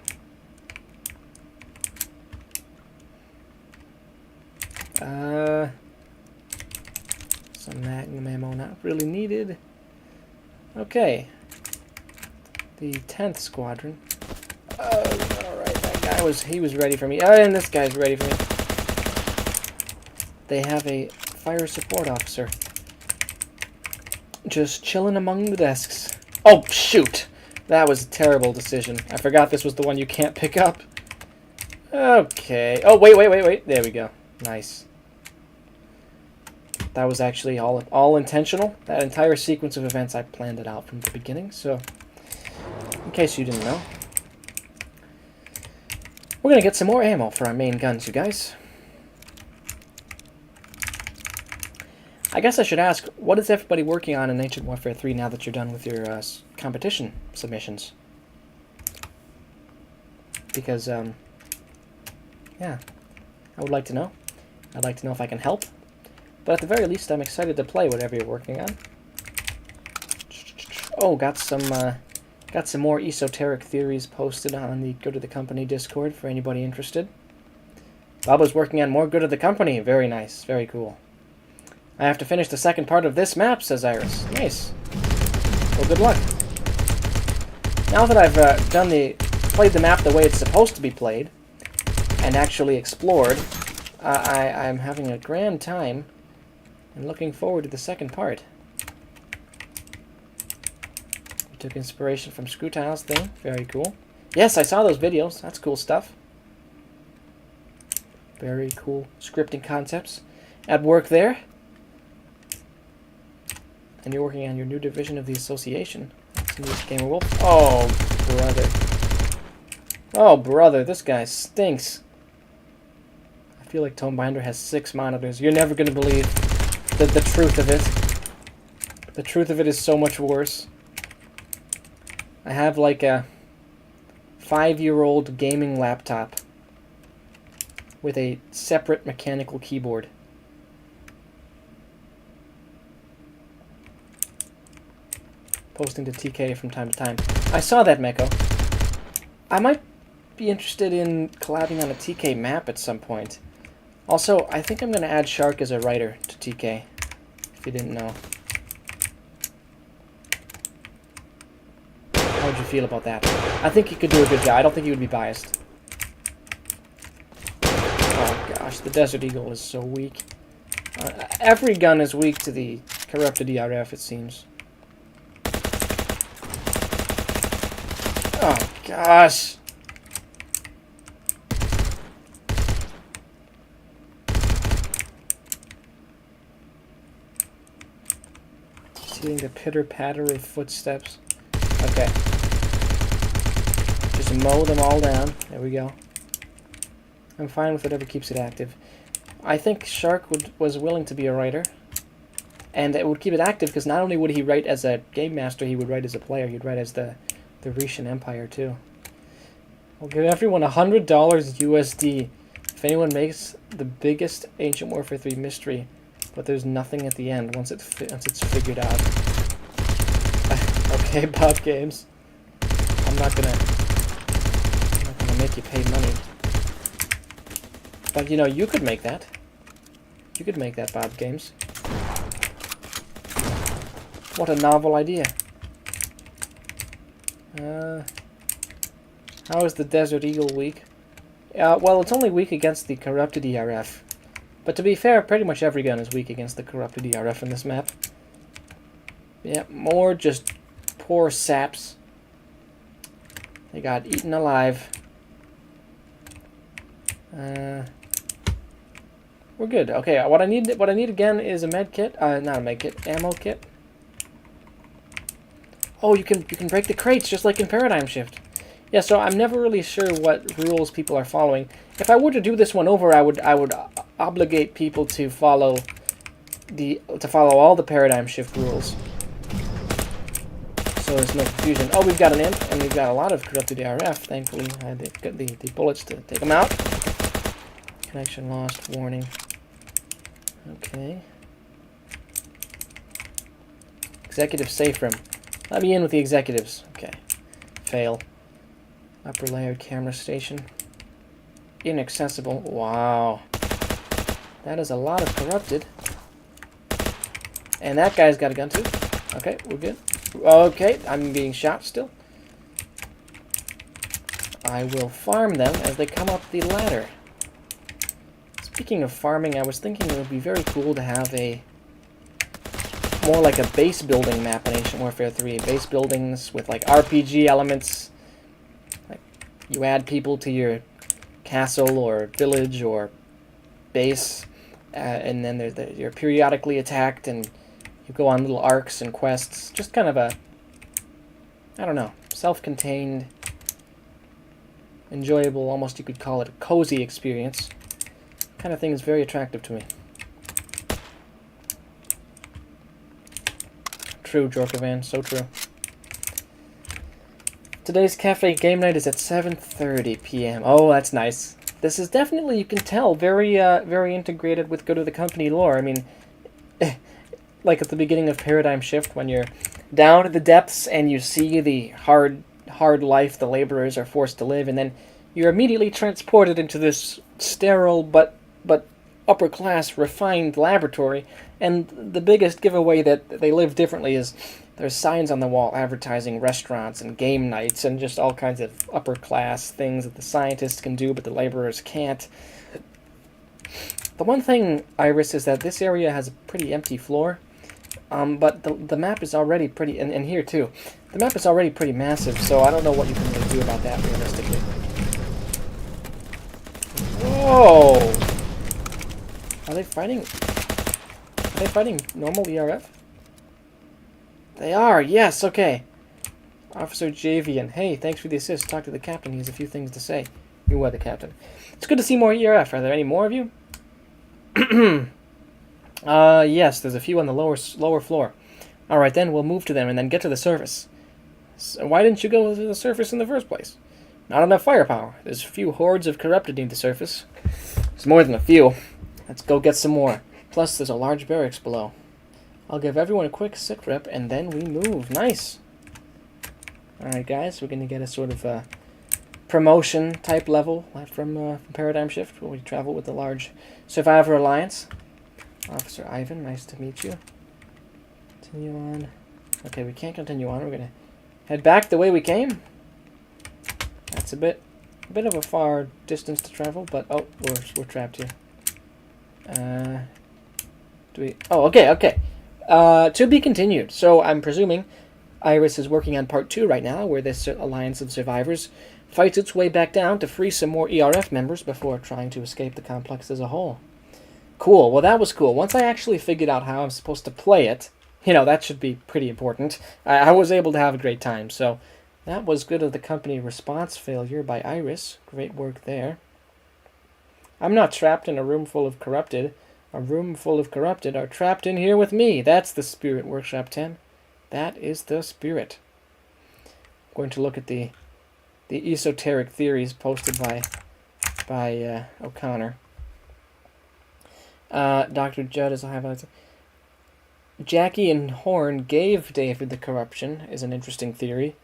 Some Magnum ammo not really needed. Okay. The 10th Squadron. Alright, that guy he was ready for me. And this guy's ready for me. They have a fire support officer. Just chilling among the desks. Oh, shoot! That was a terrible decision. I forgot this was the one you can't pick up. Okay. Oh, wait. There we go. Nice. That was actually all intentional. That entire sequence of events, I planned it out from the beginning, so in case you didn't know. We're gonna get some more ammo for our main guns, you guys. I guess I should ask, what is everybody working on in Ancient Warfare 3 now that you're done with your competition submissions? Because, yeah, I would like to know. I'd like to know if I can help. But at the very least, I'm excited to play whatever you're working on. Oh, got some more esoteric theories posted on the Good of the Company Discord for anybody interested. Bubba's working on more Good of the Company. Very nice. Very cool. I have to finish the second part of this map, says Iris. Nice. Well, good luck. Now that I've played the map the way it's supposed to be played, and actually explored, I'm having a grand time and looking forward to the second part. We took inspiration from Screwtile's thing. Very cool. Yes, I saw those videos. That's cool stuff. Very cool scripting concepts at work there. And you're working on your new division of the association. Gamer Wolf. Oh, brother. Oh, brother, this guy stinks. I feel like Tome Binder has 6 monitors. You're never going to believe the truth of it. The truth of it is so much worse. I have like a 5-year-old gaming laptop with a separate mechanical keyboard. Posting to TK from time to time. I saw that, Meko. I might be interested in collabing on a TK map at some point. Also, I think I'm going to add Shark as a writer to TK, if you didn't know. How would you feel about that? I think he could do a good job. I don't think he would be biased. Oh gosh, the Desert Eagle is so weak. Every gun is weak to the corrupted ERF, it seems. Oh, gosh. Seeing the pitter-patter of footsteps. Okay. Just mow them all down. There we go. I'm fine with whatever keeps it active. I think Shark was willing to be a writer. And it would keep it active because not only would he write as a game master, he would write as a player. He'd write as the Retian Empire, too. We'll give everyone $100 USD if anyone makes the biggest Ancient Warfare 3 mystery, but there's nothing at the end once it's figured out. Okay, Bob Games. I'm not gonna make you pay money. But, you know, you could make that. You could make that, Bob Games. What a novel idea. How is the Desert Eagle weak? Well, it's only weak against the corrupted ERF. But to be fair, pretty much every gun is weak against the corrupted ERF in this map. Yeah, more just poor saps. They got eaten alive. We're good. Okay, what I need again is a med kit. Not a med kit, ammo kit. Oh, you can break the crates just like in Paradigm Shift. Yeah, so I'm never really sure what rules people are following. If I were to do this one over, I would obligate people to follow all the Paradigm Shift rules. So there's no confusion. Oh, we've got an imp, and we've got a lot of corrupted ARF. Thankfully, I had the bullets to take them out. Connection lost. Warning. Okay. Executive safe room. Let me in with the executives. Okay. Fail. Upper layer camera station. Inaccessible. Wow. That is a lot of corrupted. And that guy's got a gun too. Okay, we're good. Okay, I'm being shot still. I will farm them as they come up the ladder. Speaking of farming, I was thinking it would be very cool to have more like a base building map in Ancient Warfare 3. Base buildings with like RPG elements. Like you add people to your castle or village or base, and then you're periodically attacked and you go on little arcs and quests. Just kind of a, I don't know, self-contained, enjoyable, almost you could call it a cozy experience. Kind of thing is very attractive to me. True, Jorkovan, so true. Today's cafe game night is at 7:30 p.m. Oh, that's nice. This is definitely, you can tell, very integrated with Go to the Company lore. I mean, like at the beginning of Paradigm Shift, when you're down at the depths and you see the hard life the laborers are forced to live, and then you're immediately transported into this sterile but upper class refined laboratory, and the biggest giveaway that they live differently is there's signs on the wall advertising restaurants and game nights and just all kinds of upper class things that the scientists can do but the laborers can't. The one thing, Iris, is that this area has a pretty empty floor, but the map is already pretty, and here too, the map is already pretty massive, so I don't know what you can really do about that realistically. Whoa! Are they fighting? Are they fighting normal ERF? They are, yes, okay. Officer Javian. Hey, thanks for the assist. Talk to the captain. He has a few things to say. You are the captain. It's good to see more ERF. Are there any more of you? Yes, there's a few on the lower floor. Alright then, we'll move to them and then get to the surface. So why didn't you go to the surface in the first place? Not enough firepower. There's a few hordes of corrupted near the surface. There's more than a few. Let's go get some more. Plus, there's a large barracks below. I'll give everyone a quick sit rep, and then we move. Nice! Alright, guys, we're going to get a sort of promotion type level from Paradigm Shift, where we travel with the large Survivor Alliance. Officer Ivan, nice to meet you. Continue on. Okay, we can't continue on. We're going to head back the way we came. That's a bit of a far distance to travel, but oh, we're trapped here. Oh, okay. To be continued. So I'm presuming Iris is working on part 2 right now, where this alliance of survivors fights its way back down to free some more ERF members before trying to escape the complex as a whole. Cool. Well, that was cool. Once I actually figured out how I'm supposed to play it, you know, that should be pretty important. I was able to have a great time. So that was Good of the Company response failure by Iris. Great work there. I'm not trapped in a room full of corrupted. A room full of corrupted are trapped in here with me. That's the spirit, Workshop 10. That is the spirit. I'm going to look at the esoteric theories posted by O'Connor. Dr. Judd is a highlight. Jackie and Horn gave David the corruption is an interesting theory.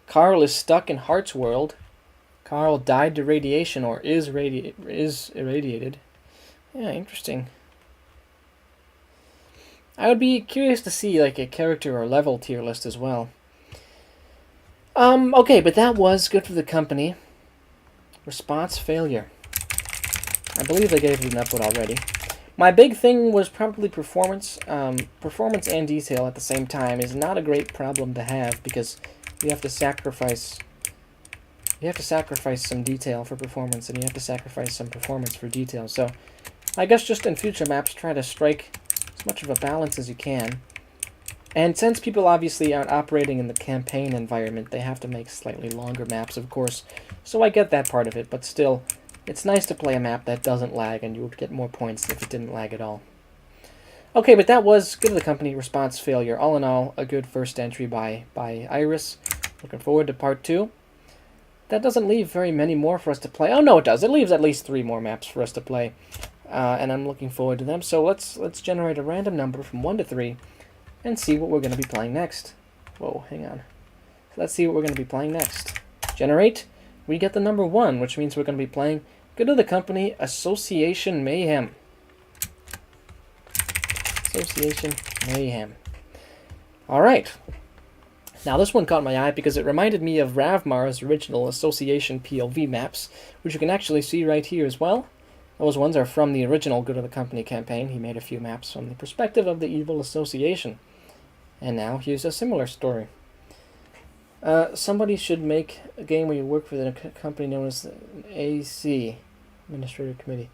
Carl is stuck in Hart's world. Carl died to radiation or is irradiated. Yeah, interesting. I would be curious to see like a character or level tier list as well. Okay, but that was good for the company. Response failure. I believe they gave you an upload already. My big thing was probably performance. Performance and detail at the same time is not a great problem to have because you have to sacrifice. You have to sacrifice some detail for performance, and you have to sacrifice some performance for detail. So, I guess just in future maps, try to strike as much of a balance as you can. And since people obviously aren't operating in the campaign environment, they have to make slightly longer maps, of course. So I get that part of it, but still, it's nice to play a map that doesn't lag, and you would get more points if it didn't lag at all. Okay, but that was good of the company. Response failure. All in all, a good first entry by Iris. Looking forward to part 2. That doesn't leave very many more for us to play. Oh, no, it does. It leaves at least 3 more maps for us to play. And I'm looking forward to them. So let's generate a random number from 1 to 3 and see what we're going to be playing next. Whoa, hang on. Let's see what we're going to be playing next. Generate. We get the number 1, which means we're going to be playing Good of the Company, Association Mayhem. Association Mayhem. All right. Now this one caught my eye because it reminded me of Ravmar's original Association POV maps, which you can actually see right here as well. Those ones are from the original Good of the Company campaign. He made a few maps from the perspective of the evil association. And now here's a similar story. Somebody should make a game where you work for the company known as the AC, Administrative Committee.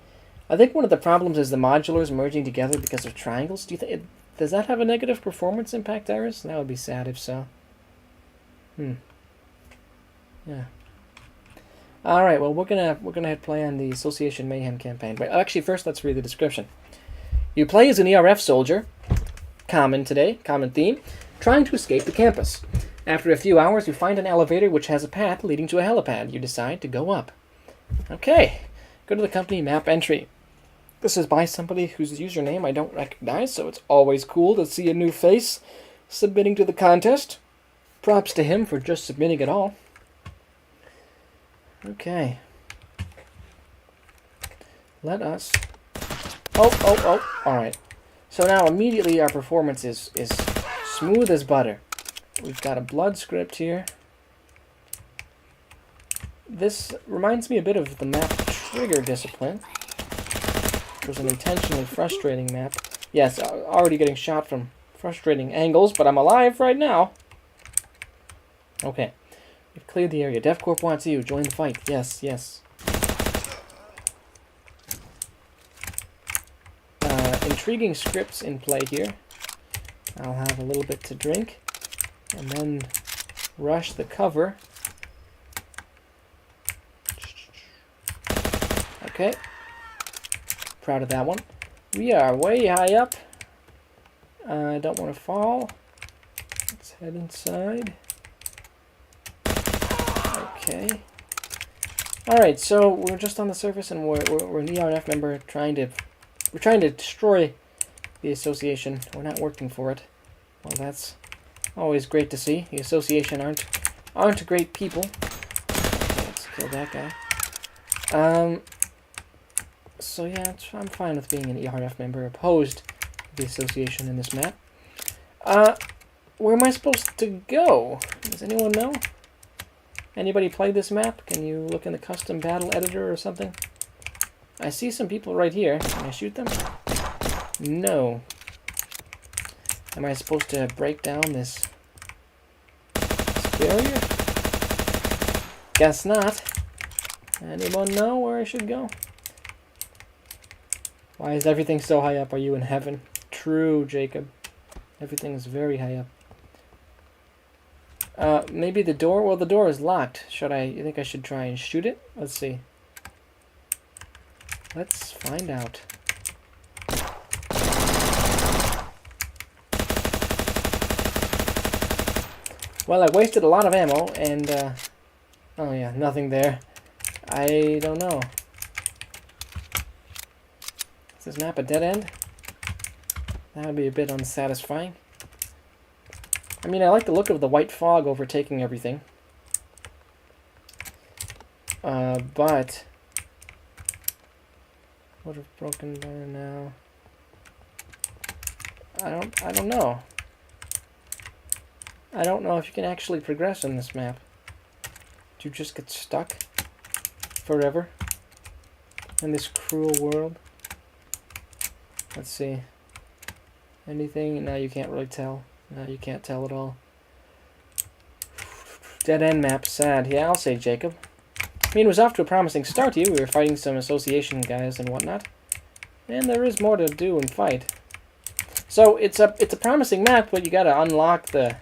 I think one of the problems is the modulars merging together because of triangles. Do you think does that have a negative performance impact, Iris? That would be sad if so. Yeah. All right. Well, we're gonna hit play on the Association Mayhem campaign. But actually, first let's read the description. You play as an ERF soldier. Common theme. Trying to escape the campus. After a few hours, you find an elevator which has a path leading to a helipad. You decide to go up. Okay. Go to the company map entry. This is by somebody whose username I don't recognize, so it's always cool to see a new face submitting to the contest. Props to him for just submitting at all. Okay. Let us... Oh. Alright. So now immediately our performance is smooth as butter. We've got a blood script here. This reminds me a bit of the map Trigger Discipline. It was an intentionally frustrating map. Yes, already getting shot from frustrating angles, but I'm alive right now. Okay. We've cleared the area. DevCorp wants you. Join the fight. Yes. Intriguing scripts in play here. I'll have a little bit to drink. And then rush the cover. Okay. Proud of that one. We are way high up. I don't want to fall. Let's head inside. Okay. Alright, so we're just on the surface and we're an ERF member trying to destroy the association. We're not working for it. Well, that's always great to see. The association aren't great people. Okay, let's kill that guy. So yeah, I'm fine with being an ERF member opposed to the association in this map. Where am I supposed to go? Does anyone know? Anybody play this map? Can you look in the custom battle editor or something? I see some people right here. Can I shoot them? No. Am I supposed to break down this barrier? Guess not. Anyone know where I should go? Why is everything so high up? Are you in heaven? True, Jacob. Everything is very high up. Maybe the door? Well, the door is locked. You think I should try and shoot it? Let's see. Let's find out. Well, I wasted a lot of ammo, and, oh yeah, nothing there. I don't know. Is this map a dead end? That would be a bit unsatisfying. I mean, I like the look of the white fog overtaking everything. But would have broken by now. I don't know. I don't know if you can actually progress in this map. Do you just get stuck forever in this cruel world? Let's see. Anything? No, you can't really tell. No, you can't tell at all. Dead end map, sad. Yeah, I'll say Jacob. I mean, it was off to a promising start here. We were fighting some association guys and whatnot. And there is more to do and fight. So, it's a promising map, but you gotta unlock the...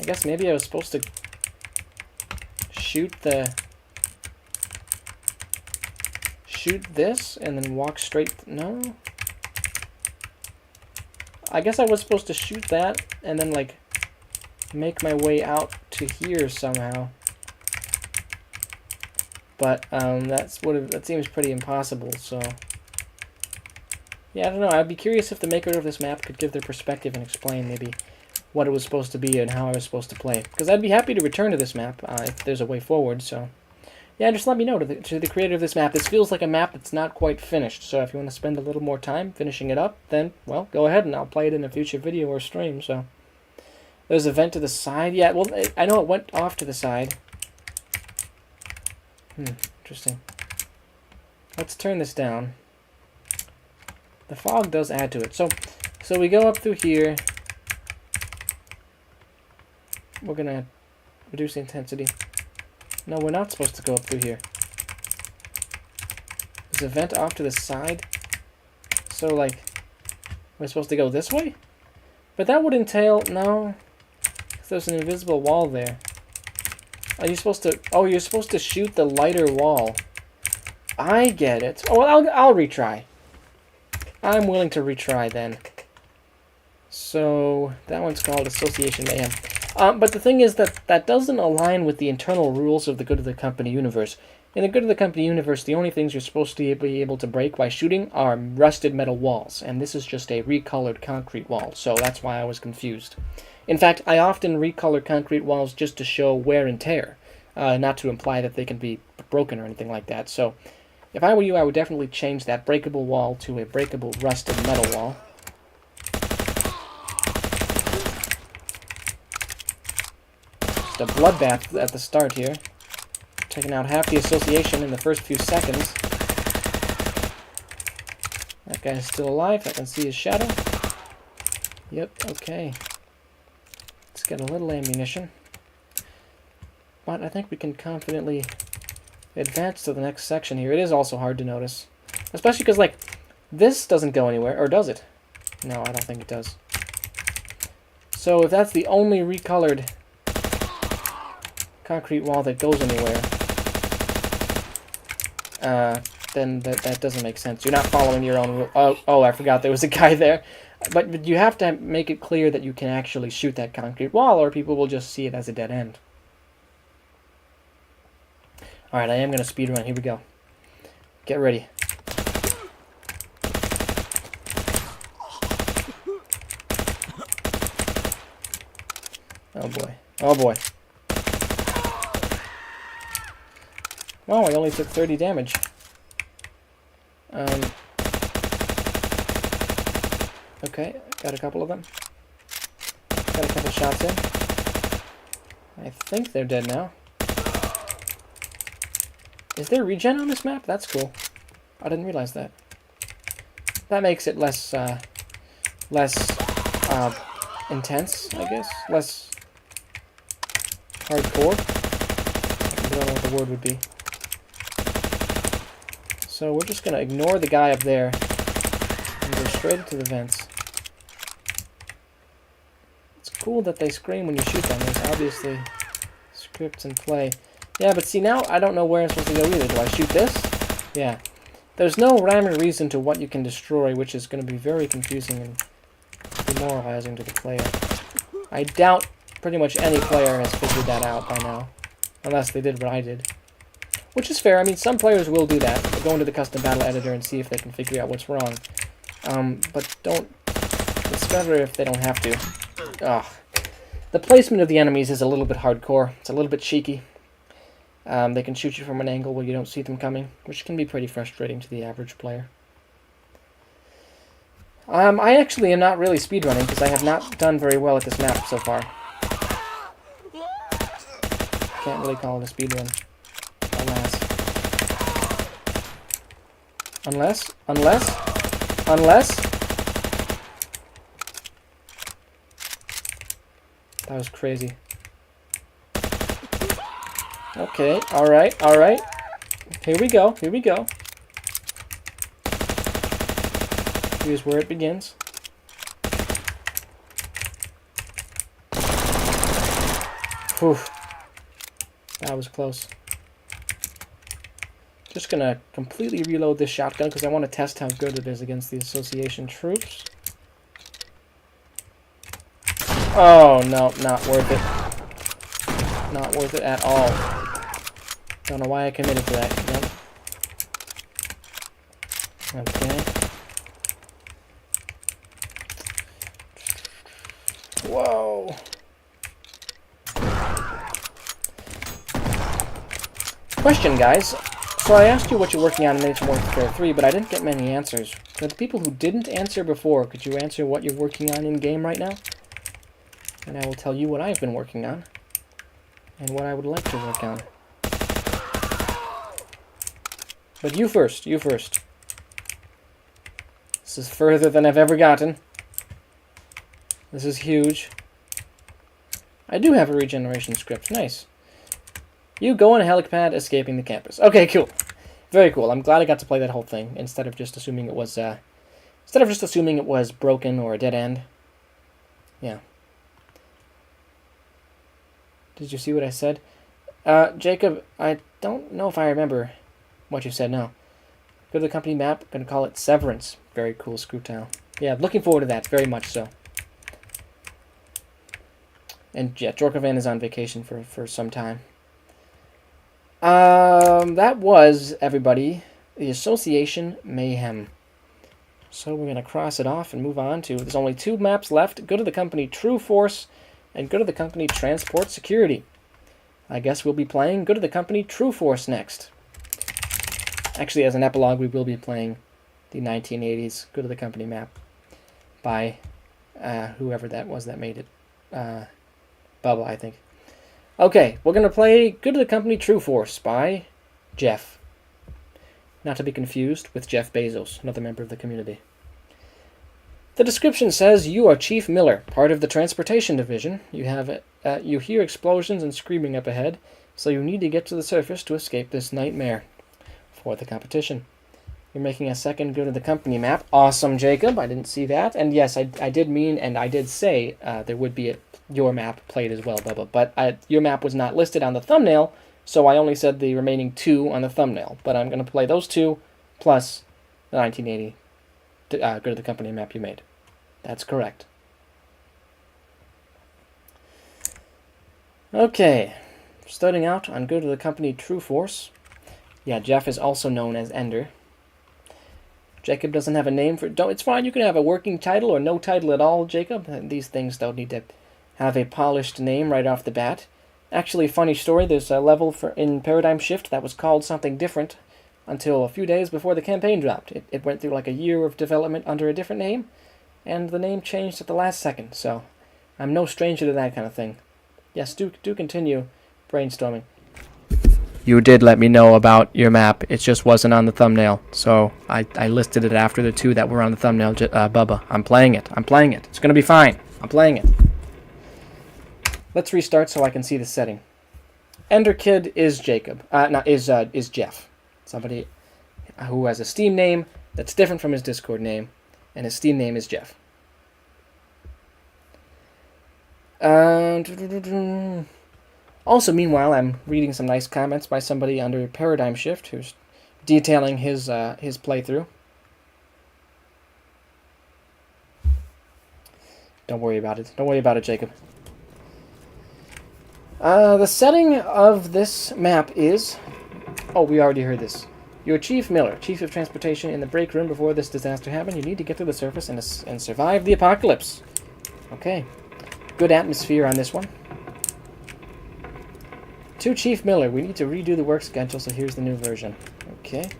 I guess maybe I was supposed to shoot this and then walk straight... No? I guess I was supposed to shoot that and then, like, make my way out to here somehow. But that seems pretty impossible, so yeah, I don't know. I'd be curious if the maker of this map could give their perspective and explain maybe what it was supposed to be and how I was supposed to play. Because I'd be happy to return to this map if there's a way forward, so yeah, just let me know to the creator of this map. This feels like a map that's not quite finished, so if you want to spend a little more time finishing it up, then, well, go ahead and I'll play it in a future video or stream, so. There's a vent to the side. Yeah, well, I know it went off to the side. Interesting. Let's turn this down. The fog does add to it. So we go up through here. We're gonna reduce the intensity. No, we're not supposed to go up through here. There's a vent off to the side. So, like, we're supposed to go this way? But that would entail... No. There's an invisible wall there. Are you supposed to... Oh, you're supposed to shoot the lighter wall. I get it. Oh, I'll retry. I'm willing to retry then. So, that one's called Association Mayhem. But the thing is that doesn't align with the internal rules of the Good of the Company universe. In the Good of the Company universe, the only things you're supposed to be able to break by shooting are rusted metal walls. And this is just a recolored concrete wall. So that's why I was confused. In fact, I often recolor concrete walls just to show wear and tear, not to imply that they can be broken or anything like that. So, if I were you, I would definitely change that breakable wall to a breakable rusted metal wall. Just a bloodbath at the start here. Taking out half the association in the first few seconds. That guy's still alive. I can see his shadow. Yep, okay. Let's get a little ammunition. But I think we can confidently advance to the next section here. It is also hard to notice. Especially because, like, this doesn't go anywhere. Or does it? No, I don't think it does. So if that's the only recolored concrete wall that goes anywhere, then that doesn't make sense. You're not following your own rule. Oh, I forgot there was a guy there. But you have to make it clear that you can actually shoot that concrete wall, or people will just see it as a dead end. Alright, I am going to speedrun. Here we go. Get ready. Oh boy. Oh boy. Wow, I only took 30 damage. Okay, got a couple of them. Got a couple shots in. I think they're dead now. Is there regen on this map? That's cool. I didn't realize that. That makes it less intense, I guess. Less hardcore. I don't know what the word would be. So we're just going to ignore the guy up there and go straight into the vents. It's cool that they scream when you shoot them. There's obviously scripts in play. Yeah, but see, now I don't know where I'm supposed to go either. Do I shoot this? Yeah. There's no rhyme or reason to what you can destroy, which is going to be very confusing and demoralizing to the player. I doubt pretty much any player has figured that out by now. Unless they did what I did. Which is fair. I mean, some players will do that. They'll go into the custom battle editor and see if they can figure out what's wrong. But don't... It's better if they don't have to. Ugh. The placement of the enemies is a little bit hardcore. It's a little bit cheeky. They can shoot you from an angle where you don't see them coming, which can be pretty frustrating to the average player. I actually am not really speedrunning because I have not done very well at this map so far. Can't really call it a speedrun. Unless... That was crazy. Okay, alright. Here we go. Here's where it begins. Whew. That was close. Just gonna completely reload this shotgun because I want to test how good it is against the Association troops. Oh, no, not worth it. Not worth it at all. Don't know why I committed to that. Nope. Okay. Whoa. Question, guys. So I asked you what you're working on in Modern Warfare 3, but I didn't get many answers. For the people who didn't answer before, could you answer what you're working on in-game right now? And I will tell you what I've been working on, and what I would like to work on. But you first. This is further than I've ever gotten. This is huge. I do have a regeneration script. Nice. You go on a helipad escaping the campus. Okay, cool. Very cool. I'm glad I got to play that whole thing instead of just assuming it was broken or a dead end. Yeah. Did you see what I said? Jacob, I don't know if I remember what you said now. Go to the company map. Gonna call it Severance. Very cool, Screwtail. Yeah, looking forward to that. Very much so. And yeah, Jorkovan is on vacation for some time. That was, everybody, the Association Mayhem. So we're going to cross it off and move on to, there's only 2 maps left. Go to the company True Force and go to the company Transport Security. I guess we'll be playing go to the company True Force next. Actually, as an epilogue, we will be playing the 1980s go to the company map by whoever that was that made it. Bubba, I think. Okay, we're going to play Go to the Company True Force by Jeff. Not to be confused with Jeff Bezos, another member of the community. The description says, you are Chief Miller, part of the Transportation Division. You hear explosions and screaming up ahead, so you need to get to the surface to escape this nightmare for the competition. You're making a second Go to the Company map. Awesome, Jacob. I didn't see that. And yes, I did mean, and I did say there would be your map played as well, Bubba. But your map was not listed on the thumbnail, so I only said the remaining 2 on the thumbnail. But I'm going to play those 2 plus the 1980 Go to the Company map you made. That's correct. Okay. Starting out on Go to the Company True Force. Yeah, Jeff is also known as Ender. Jacob doesn't have a name for it. It's fine, you can have a working title or no title at all, Jacob. These things don't need to have a polished name right off the bat. Actually, funny story, there's a level in Paradigm Shift that was called something different until a few days before the campaign dropped. It went through like a year of development under a different name, and the name changed at the last second, so I'm no stranger to that kind of thing. Yes, do continue brainstorming. You did let me know about your map. It just wasn't on the thumbnail, so I listed it after the 2 that were on the thumbnail. Bubba, I'm playing it. It's going to be fine. I'm playing it. Let's restart so I can see the setting. Ender Kid is Jacob. Is Jeff. Somebody who has a Steam name that's different from his Discord name, and his Steam name is Jeff. Also, meanwhile, I'm reading some nice comments by somebody under Paradigm Shift who's detailing his playthrough. Don't worry about it. Don't worry about it, Jacob. The setting of this map is... Oh, we already heard this. You're Chief Miller, Chief of Transportation in the break room before this disaster happened. You need to get to the surface and survive the apocalypse. Okay. Good atmosphere on this one. To Chief Miller, we need to redo the work schedule, so here's the new version. Okay.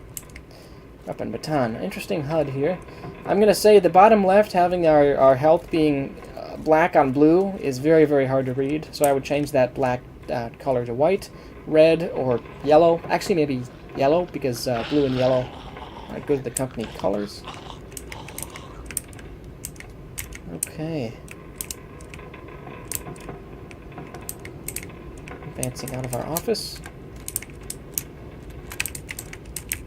Weapon baton. Interesting HUD here. I'm going to say the bottom left, having our health being black on blue, is very, very hard to read. So I would change that black color to white, red, or yellow. Actually, maybe yellow, because blue and yellow go to the company colors. Okay. Advancing out of our office.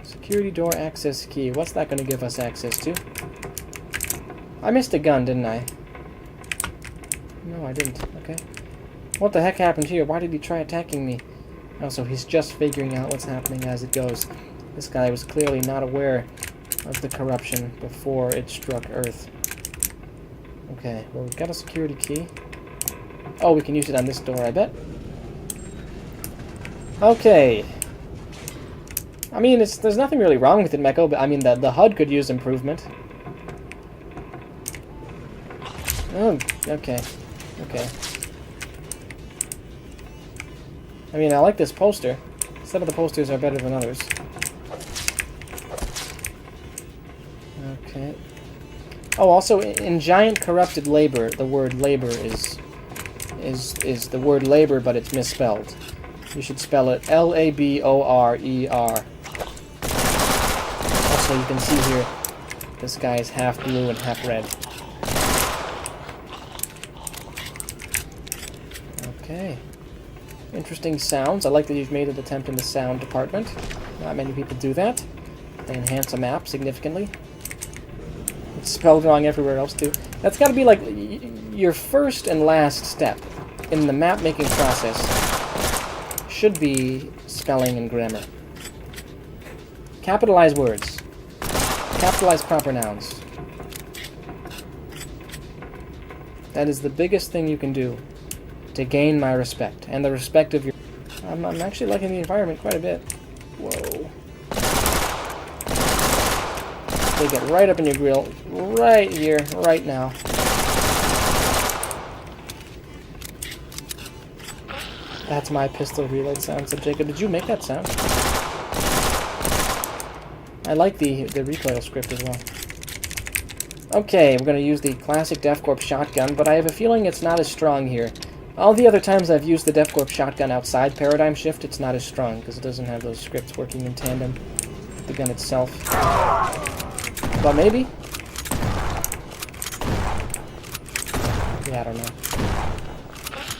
Security door access key. What's that going to give us access to? I missed a gun, didn't I? No, I didn't. Okay. What the heck happened here? Why did he try attacking me? Oh, so he's just figuring out what's happening as it goes. This guy was clearly not aware of the corruption before it struck Earth. Okay, well, we've got a security key. Oh, we can use it on this door, I bet. Okay. I mean, there's nothing really wrong with it, Meko, but I mean, the HUD could use improvement. Oh, okay. Okay. I mean, I like this poster. Some of the posters are better than others. Okay. Oh, also, in Giant Corrupted Labor, the word labor is the word labor, but it's misspelled. You should spell it L-A-B-O-R-E-R. Also, you can see here, this guy is half blue and half red. Okay. Interesting sounds. I like that you've made an attempt in the sound department. Not many people do that. They enhance a map significantly. It's spelled wrong everywhere else, too. That's got to be, like, your first and last step in the map-making process. Should be spelling and grammar. Capitalize words. Capitalize proper nouns. That is the biggest thing you can do to gain my respect, and the respect of your... I'm actually liking the environment quite a bit. Whoa. They get right up in your grill, right here, right now. That's my pistol reload sound. So Jacob, did you make that sound? I like the recoil script as well. Okay, we're going to use the classic DEFCORP shotgun, but I have a feeling it's not as strong here. All the other times I've used the DEFCORP shotgun outside Paradigm Shift, it's not as strong, because it doesn't have those scripts working in tandem with the gun itself. But maybe? Yeah, I don't know.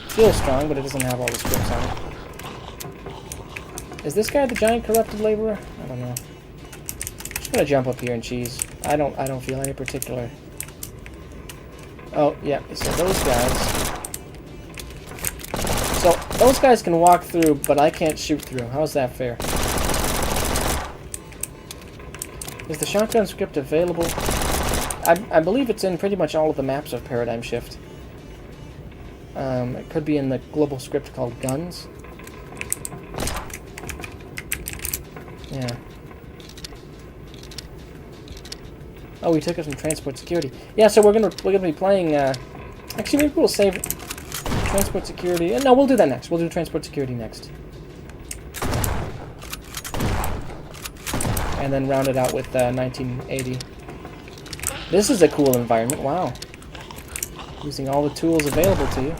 Feels strong, but it doesn't have all the scripts on it. Is this guy the Giant Corrupted Laborer? I don't know. Just gonna jump up here and cheese. I don't feel any particular... Oh, yeah, so those guys... So, those guys can walk through, but I can't shoot through. How's that fair? Is the shotgun script available? I believe it's in pretty much all of the maps of Paradigm Shift. It could be in the global script called Guns. Yeah. Oh, we took it from Transport Security. Yeah, so we're gonna be playing. Actually, maybe we'll save Transport Security. No, we'll do that next. We'll do Transport Security next, and then round it out with 1980. This is a cool environment. Wow. Using all the tools available to you.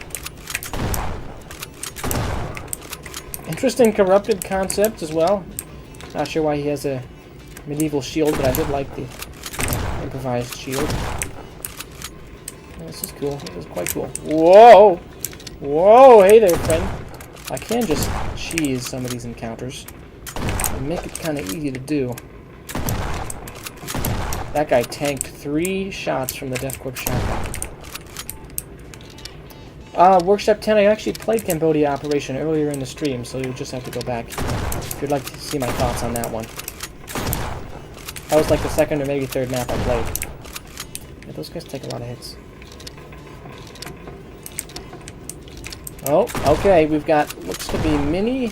Interesting corrupted concept as well. Not sure why he has a medieval shield, but I did like the improvised shield. This is cool. This is quite cool. Whoa! Whoa! Hey there, friend. I can just cheese some of these encounters and make it kind of easy to do. That guy tanked 3 shots from the DEFCORP shotgun. Workshop 10, I actually played Cambodia Operation earlier in the stream, so you'll just have to go back if you'd like to see my thoughts on that one. That was like the second or maybe third map I played. Yeah, those guys take a lot of hits. Oh, okay, we've got, looks to be mini...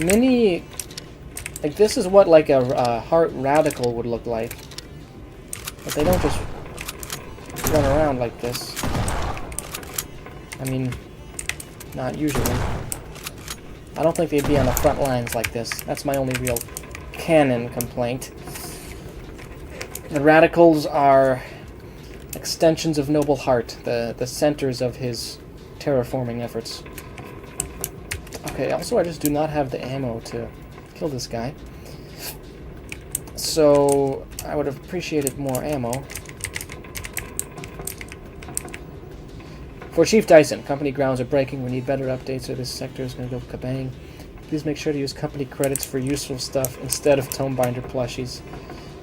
Mini... Like, this is what, like, a heart radical would look like. But they don't just run around like this. I mean, not usually. I don't think they'd be on the front lines like this. That's my only real canon complaint. The radicals are extensions of Noble Heart, the centers of his terraforming efforts. Okay, also I just do not have the ammo to kill this guy. So I would have appreciated more ammo. For Chief Dyson, company grounds are breaking. We need better updates or this sector is going to go kabang. Please make sure to use company credits for useful stuff instead of Tomebinder plushies.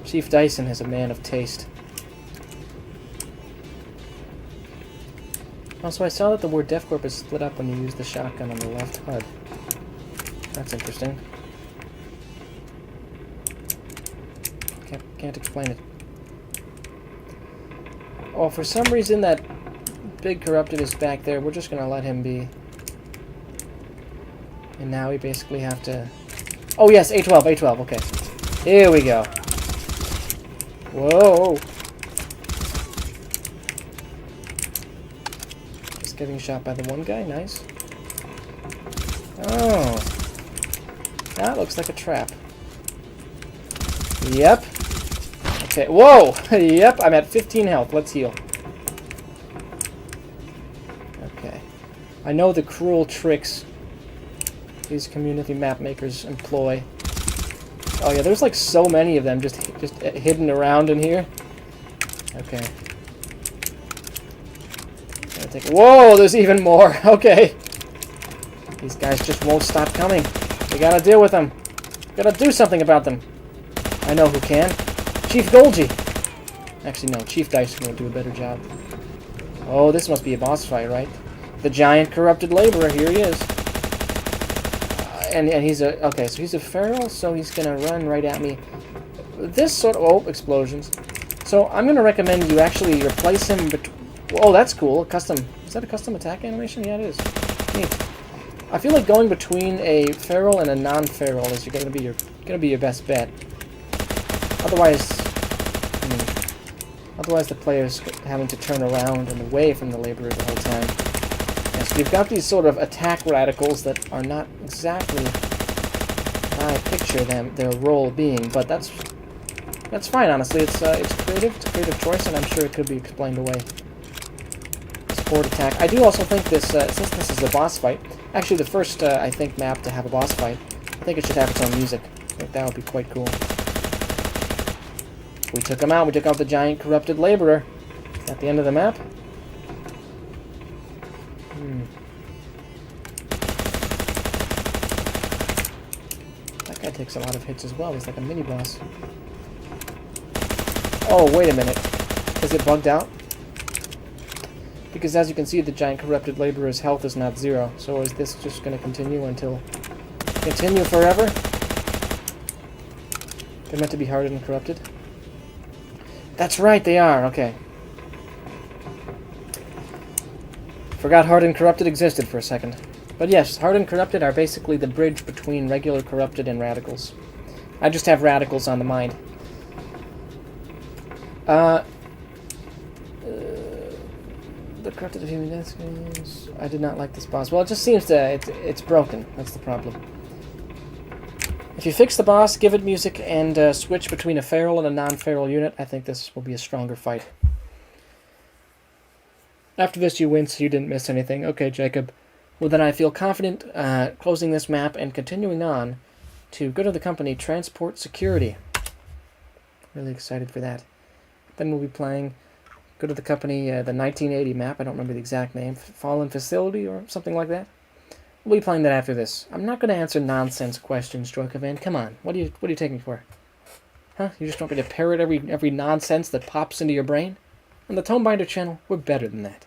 Chief Dyson is a man of taste. Also, I saw that the word DefCorp is split up when you use the shotgun on the left HUD. That's interesting. Can't explain it. Oh, for some reason that big corrupted is back there. We're just gonna let him be. And now we basically have to... Oh yes, A12, A12, okay. Here we go. Whoa! Just getting shot by the one guy, nice. Oh. That looks like a trap. Yep. Okay, whoa! Yep, I'm at 15 health. Let's heal. Okay. I know the cruel tricks these community map makers employ. Oh yeah, there's like so many of them just hidden around in here. Okay. Whoa, there's even more. Okay. These guys just won't stop coming. We gotta deal with them. Gotta do something about them. I know who can. Chief Golgi. Actually, no. Chief Dyson will do a better job. Oh, this must be a boss fight, right? The giant corrupted laborer. Here he is. And he's a... Okay, so he's a feral, so he's gonna run right at me. This sort of... Oh, explosions. So I'm gonna recommend you actually replace him... Oh, that's cool. Custom... Is that a custom attack animation? Yeah, it is. Neat. I feel like going between a feral and a non-feral is gonna be your best bet. Otherwise, otherwise the player's having to turn around and away from the laborer the whole time. Yeah, so you've got these sort of attack radicals that are not exactly how I picture their role being, but that's fine. Honestly, it's creative. It's a creative choice, and I'm sure it could be explained away. Support attack. I do also think this, since this is a boss fight, actually the first I think map to have a boss fight, I think it should have its own music. I think that would be quite cool. We took him out. We took out the giant corrupted laborer at the end of the map. That guy takes a lot of hits as well. He's like a mini boss. Oh, wait a minute. Is it bugged out? Because as you can see, the giant corrupted laborer's health is not 0. So is this just going to continue until... Continue forever? They're meant to be hardened and corrupted? That's right, they are. Okay. Forgot Hardened Corrupted existed for a second. But yes, Hardened Corrupted are basically the bridge between regular Corrupted and Radicals. I just have Radicals on the mind. The Corrupted of Human Death Screens... I did not like this boss. Well, it just seems to... It's broken. That's the problem. If you fix the boss, give it music, and switch between a feral and a non-feral unit, I think this will be a stronger fight. After this, you win, so you didn't miss anything. Okay, Jacob. Well, then I feel confident closing this map and continuing on to go to the company Transport Security. Really excited for that. Then we'll be playing, go to the company, the 1980 map. I don't remember the exact name. Fallen Facility or something like that. We'll be playing that after this. I'm not going to answer nonsense questions, Droikovan. Come on. What do you take me for? Huh? You just want me to parrot every nonsense that pops into your brain? On the Tomebinder channel, we're better than that.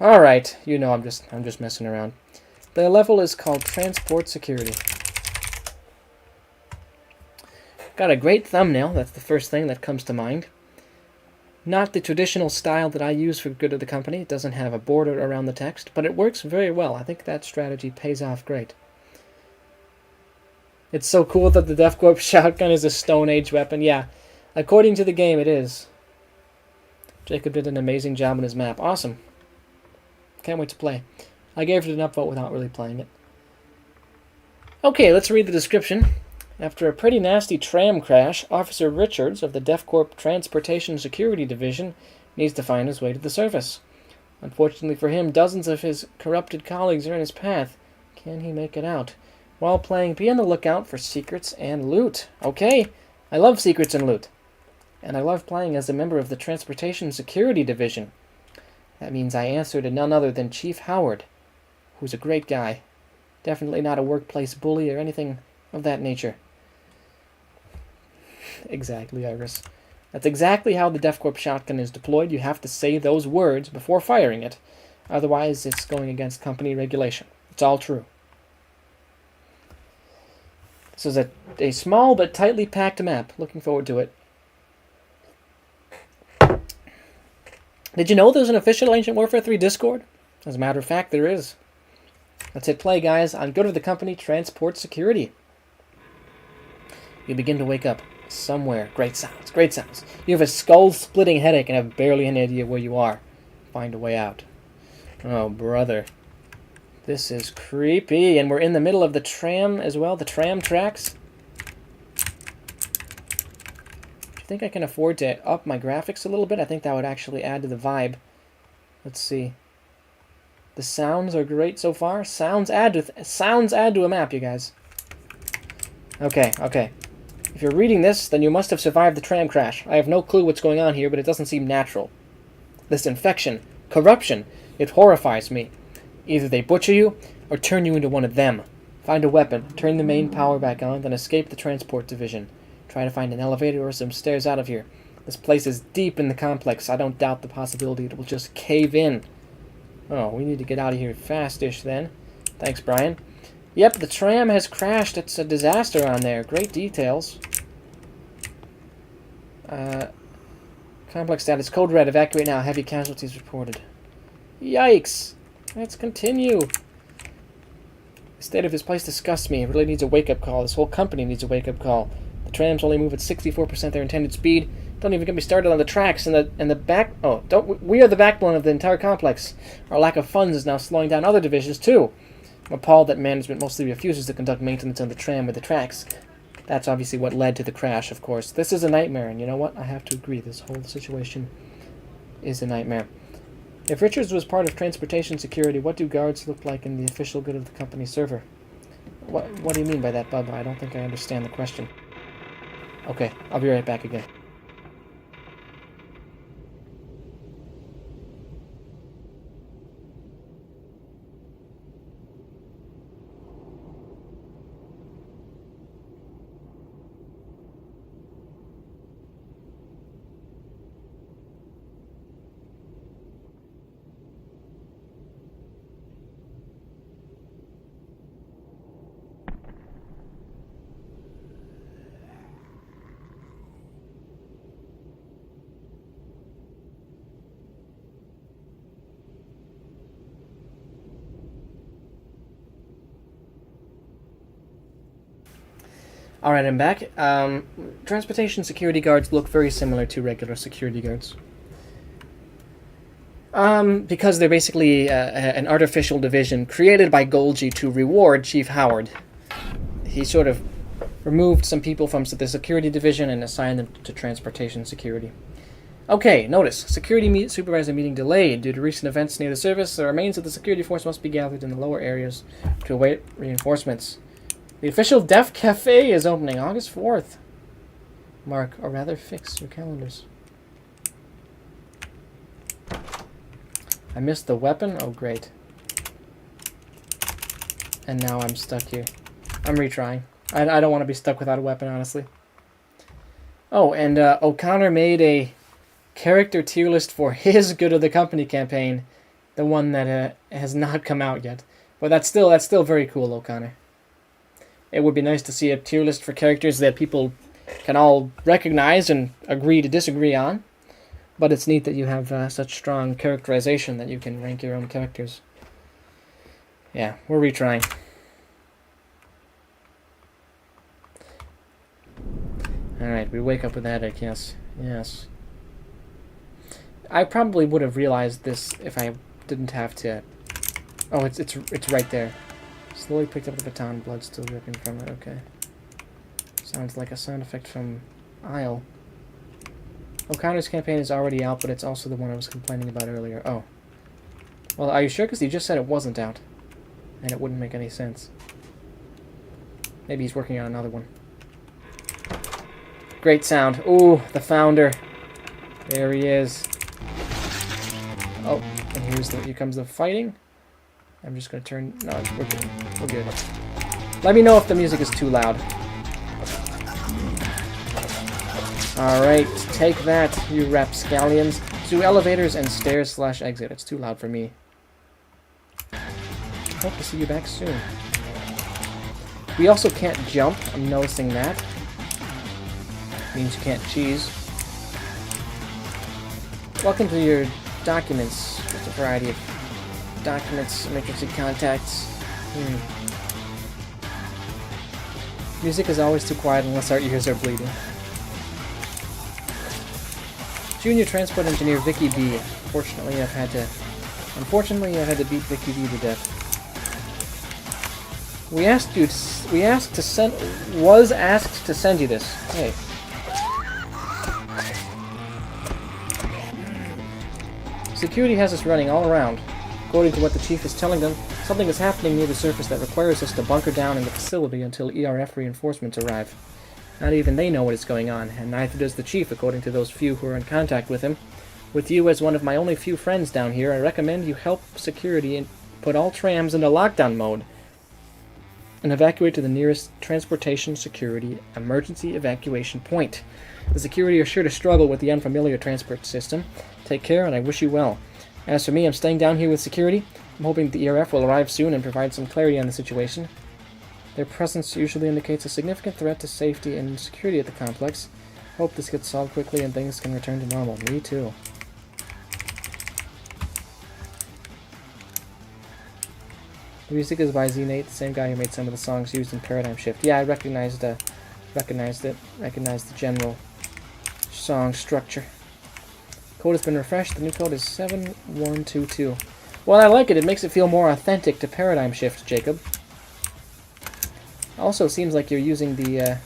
All right. You know I'm just messing around. The level is called Transport Security. Got a great thumbnail. That's the first thing that comes to mind. Not the traditional style that I use for Good of the Company. It doesn't have a border around the text, but it works very well. I think that strategy pays off great. It's so cool that the DefCorp shotgun is a Stone Age weapon. Yeah, According to the game, it is. Jacob did an amazing job on his map. Awesome. Can't wait to play. I gave it an upvote without really playing it. Okay, let's read the description. After a pretty nasty tram crash, Officer Richards of the DEFCORP Transportation Security Division needs to find his way to the surface. Unfortunately for him, dozens of his corrupted colleagues are in his path. Can he make it out? While playing, be on the lookout for secrets and loot. Okay, I love secrets and loot. And I love playing as a member of the Transportation Security Division. That means I answer to none other than Chief Howard, who's a great guy. Definitely not a workplace bully or anything of that nature. Exactly, Iris. That's exactly how the DEFCORP shotgun is deployed. You have to say those words before firing it. Otherwise, it's going against company regulation. It's all true. This is a small but tightly packed map. Looking forward to it. Did you know there's an official Ancient Warfare 3 Discord? As a matter of fact, there is. Let's hit play, guys, on Go to the Company Transport Security. You begin to wake up somewhere. Great sounds, great sounds. You have a skull-splitting headache and have barely any idea where you are. Find a way out. Oh, brother. This is creepy, and we're in the middle of the tram as well, the tram tracks. Do you think I can afford to up my graphics a little bit? I think that would actually add to the vibe. Let's see. The sounds are great so far. Sounds add to a map, you guys. Okay, okay. If you're reading this, then you must have survived the tram crash. I have no clue what's going on here, but it doesn't seem natural. This infection, corruption, it horrifies me. Either they butcher you, or turn you into one of them. Find a weapon, turn the main power back on, then escape the transport division. Try to find an elevator or some stairs out of here. This place is deep in the complex. I don't doubt the possibility it will just cave in. Oh, we need to get out of here fast-ish then. Thanks, Brian. Yep, the tram has crashed. It's a disaster on there. Great details. Complex status. Code red. Evacuate now. Heavy casualties reported. Yikes. Let's continue. The state of this place disgusts me. It really needs a wake-up call. This whole company needs a wake-up call. The trams only move at 64% their intended speed. Don't even get me started on the tracks and the back. Oh, we are the backbone of the entire complex. Our lack of funds is now slowing down other divisions too. I'm appalled that management mostly refuses to conduct maintenance on the tram or the tracks. That's obviously what led to the crash, of course. This is a nightmare, and you know what? I have to agree. This whole situation is a nightmare. If Richards was part of transportation security, what do guards look like in the official good of the company server? What do you mean by that, Bubba? I don't think I understand the question. Okay, I'll be right back again. Alright, I'm back. Transportation security guards look very similar to regular security guards. Because they're basically an artificial division created by Golgi to reward Chief Howard. He sort of removed some people from the security division and assigned them to transportation security. Okay, notice. Security supervisor meeting delayed. Due to recent events near the service, the remains of the security force must be gathered in the lower areas to await reinforcements. The official Def Cafe is opening August 4th. Mark, or rather fix your calendars. I missed the weapon? Oh, great. And now I'm stuck here. I'm retrying. I don't want to be stuck without a weapon, honestly. Oh, and O'Connor made a character tier list for his Good of the Company campaign. The one that has not come out yet. But that's still very cool, O'Connor. It would be nice to see a tier list for characters that people can all recognize and agree to disagree on. But it's neat that you have such strong characterization that you can rank your own characters. Yeah, we're retrying. Alright. headache. We wake up with a headache, yes. Yes. I probably would have realized this if I didn't have to... Oh, it's right there. Slowly picked up the baton, blood still dripping from it, okay. Sounds like a sound effect from Isle. O'Connor's campaign is already out, but it's also the one I was complaining about earlier. Oh. Well, are you sure? Because he just said it wasn't out. And it wouldn't make any sense. Maybe he's working on another one. Great sound. Ooh, the founder. There he is. Oh, and here comes the fighting. I'm just going to turn... No, we're good. We're good. Let me know if the music is too loud. Alright, take that, you rapscallions. To elevators and stairs/exit. It's too loud for me. Hope to see you back soon. We also can't jump. I'm noticing that. Means you can't cheese. Welcome to your documents. There's a variety of documents, emergency contacts. Music is always too quiet unless our ears are bleeding. Junior Transport Engineer Vicky B. Unfortunately, I've had to beat Vicky B to death. Was asked to send you this. Hey. Security has us running all around. According to what the chief is telling them, something is happening near the surface that requires us to bunker down in the facility until ERF reinforcements arrive. Not even they know what is going on, and neither does the chief, according to those few who are in contact with him. With you as one of my only few friends down here, I recommend you help security and put all trams into lockdown mode and evacuate to the nearest transportation security emergency evacuation point. The security are sure to struggle with the unfamiliar transport system. Take care, and I wish you well. As for me, I'm staying down here with security. I'm hoping the ERF will arrive soon and provide some clarity on the situation. Their presence usually indicates a significant threat to safety and security at the complex. Hope this gets solved quickly and things can return to normal. Me too. The music is by Z-Nate, the same guy who made some of the songs used in Paradigm Shift. Yeah, I recognized it. Recognized the general song structure. Code has been refreshed. The new code is 7122. Well, I like it. It makes it feel more authentic to Paradigm Shift, Jacob. Also, seems like you're using the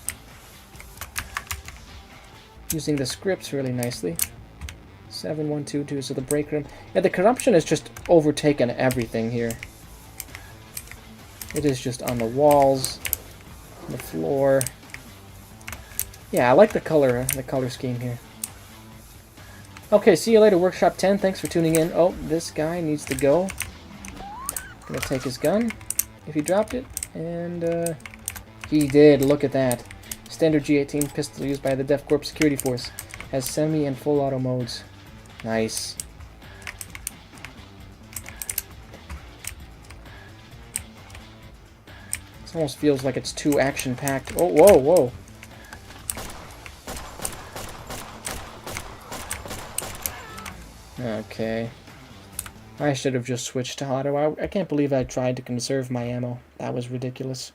scripts really nicely. 7122, so the break room. Yeah, the corruption has just overtaken everything here. It is just on the walls, on the floor. Yeah, I like the color scheme here. Okay, see you later, Workshop 10. Thanks for tuning in. Oh, this guy needs to go. Gonna take his gun, if he dropped it, and he did. Look at that. Standard G18 pistol used by the DEFCORP security force. Has semi and full auto modes. Nice. This almost feels like it's too action-packed. Oh, whoa, whoa. Okay. I should have just switched to auto. I can't believe I tried to conserve my ammo. That was ridiculous.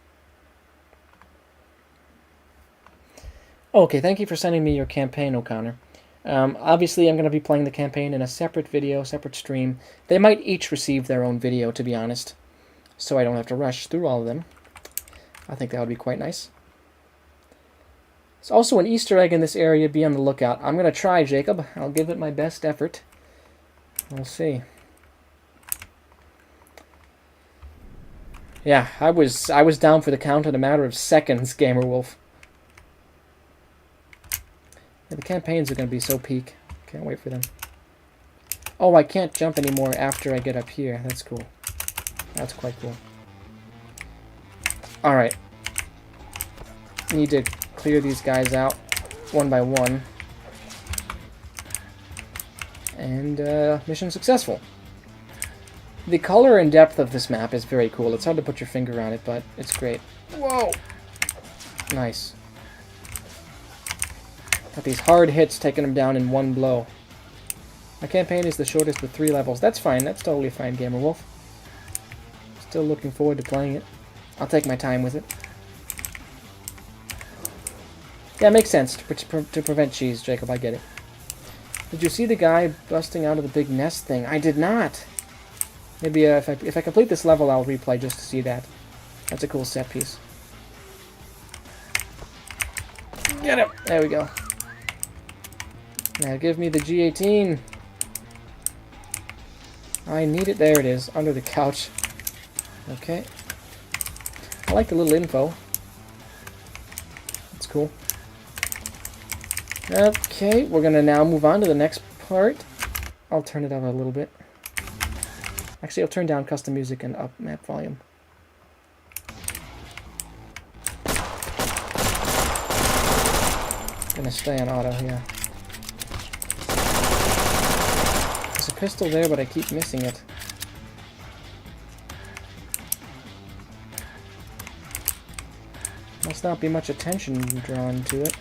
Okay, thank you for sending me your campaign, O'Connor. Obviously, I'm going to be playing the campaign in a separate video, separate stream. They might each receive their own video, to be honest, so I don't have to rush through all of them. I think that would be quite nice. There's also an Easter egg in this area. Be on the lookout. I'm going to try, Jacob. I'll give it my best effort. We'll see. Yeah, I was down for the count in a matter of seconds, Gamerwolf. Yeah, the campaigns are going to be so peak. Can't wait for them. Oh, I can't jump anymore after I get up here. That's cool. That's quite cool. Alright. Need to clear these guys out one by one. And mission successful. The color and depth of this map is very cool. It's hard to put your finger on it, but it's great. Whoa! Nice. Got these hard hits taking them down in one blow. My campaign is the shortest with 3 levels. That's fine. That's totally fine, Gamerwolf. Still looking forward to playing it. I'll take my time with it. Yeah, it makes sense to prevent cheese, Jacob. I get it. Did you see the guy busting out of the big nest thing? I did not. Maybe if I complete this level, I'll replay just to see that. That's a cool set piece. Get him! There we go. Now give me the G18. I need it. There it is, under the couch. Okay. I like the little info. That's cool. Okay, we're gonna now move on to the next part. I'll turn it up a little bit. Actually, I'll turn down custom music and up map volume. Gonna stay on auto here. There's a pistol there, but I keep missing it. Must not be much attention drawn to it.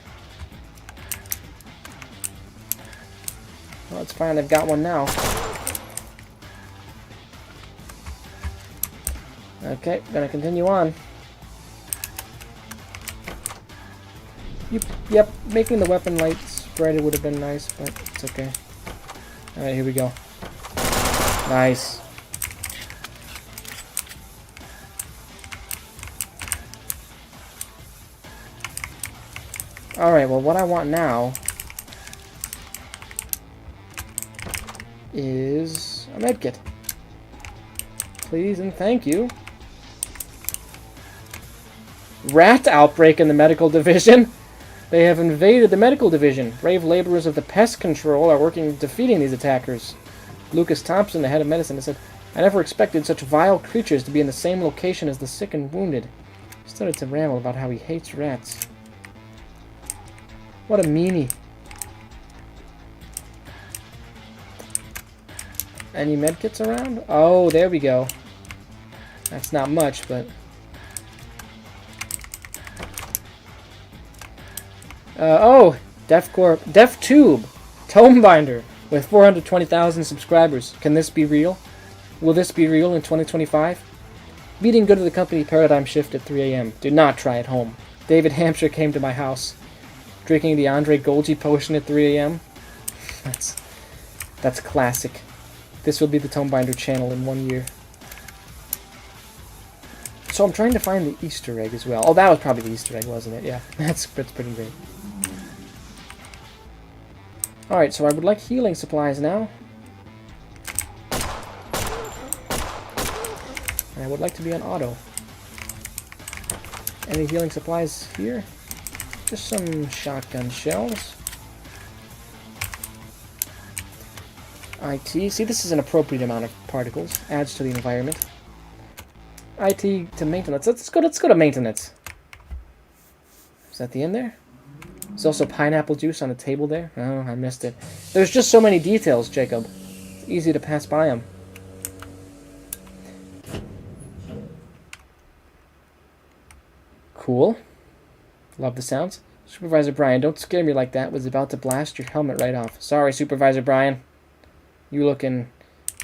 Well, it's fine, I've got one now. Okay, gonna continue on. Yep, making the weapon lights brighter would have been nice, but it's okay. Alright, here we go. Nice. Alright, well, what I want now is a medkit. Please and thank you. Rat outbreak in the medical division. They have invaded the medical division. Brave laborers of the pest control are working defeating these attackers. Lucas Thompson, the head of medicine, has said, I never expected such vile creatures to be in the same location as the sick and wounded. He started to ramble about how he hates rats. What a meanie. Any medkits around? Oh, there we go. That's not much, but... DefTube, Tome Binder, with 420,000 subscribers. Can this be real? Will this be real in 2025? Meeting good to the company paradigm shift at 3 a.m. Do not try at home. David Hampshire came to my house. Drinking the Andre Golgi potion at 3 a.m. That's classic. This will be the Tome Binder channel in 1 year. So I'm trying to find the Easter egg as well. Oh, that was probably the Easter egg, wasn't it? Yeah, that's pretty great. Alright, so I would like healing supplies now. And I would like to be on auto. Any healing supplies here? Just some shotgun shells. IT. See, this is an appropriate amount of particles. Adds to the environment. IT to maintenance. Let's go to maintenance. Is that the end there? There's also pineapple juice on the table there. Oh, I missed it. There's just so many details, Jacob. It's easy to pass by them. Cool. Love the sounds. Supervisor Brian, don't scare me like that. Was about to blast your helmet right off. Sorry, Supervisor Brian. You look in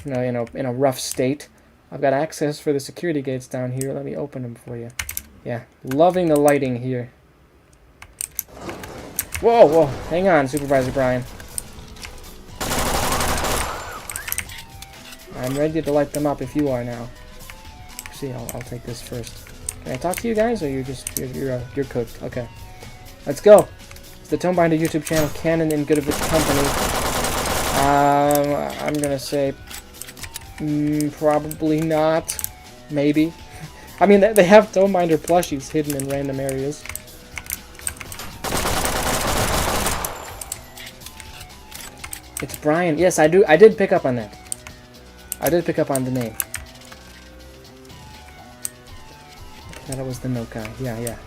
a rough state. I've got access for the security gates down here. Let me open them for you. Yeah, loving the lighting here. Whoa, whoa. Hang on, Supervisor Brian. I'm ready to light them up if you are now. See, I'll take this first. Can I talk to you guys, or you're cooked? Okay. Let's go. It's the Tome Binder YouTube channel, canon in good of its company. I'm gonna say probably not. Maybe. I mean, they have Tome Binder plushies hidden in random areas. It's Brian. Yes, I do. I did pick up on that. I did pick up on the name. I thought it was the milk guy. Yeah, yeah.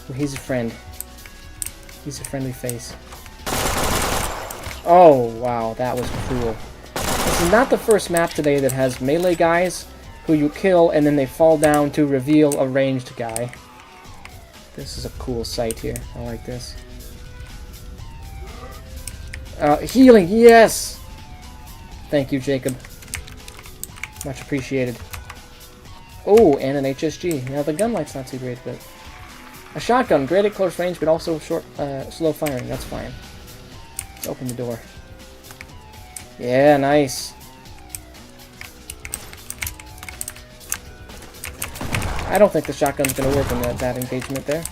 Well, he's a friend. He's a friendly face. Oh, wow. That was cool. This is not the first map today that has melee guys who you kill and then they fall down to reveal a ranged guy. This is a cool sight here. I like this. Healing, yes! Thank you, Jacob. Much appreciated. Oh, and an HSG. Now, the gun light's not too great, but A shotgun, great at close range, but also slow firing. That's fine. Let's open the door. Yeah, nice. I don't think the shotgun's going to work in that engagement there.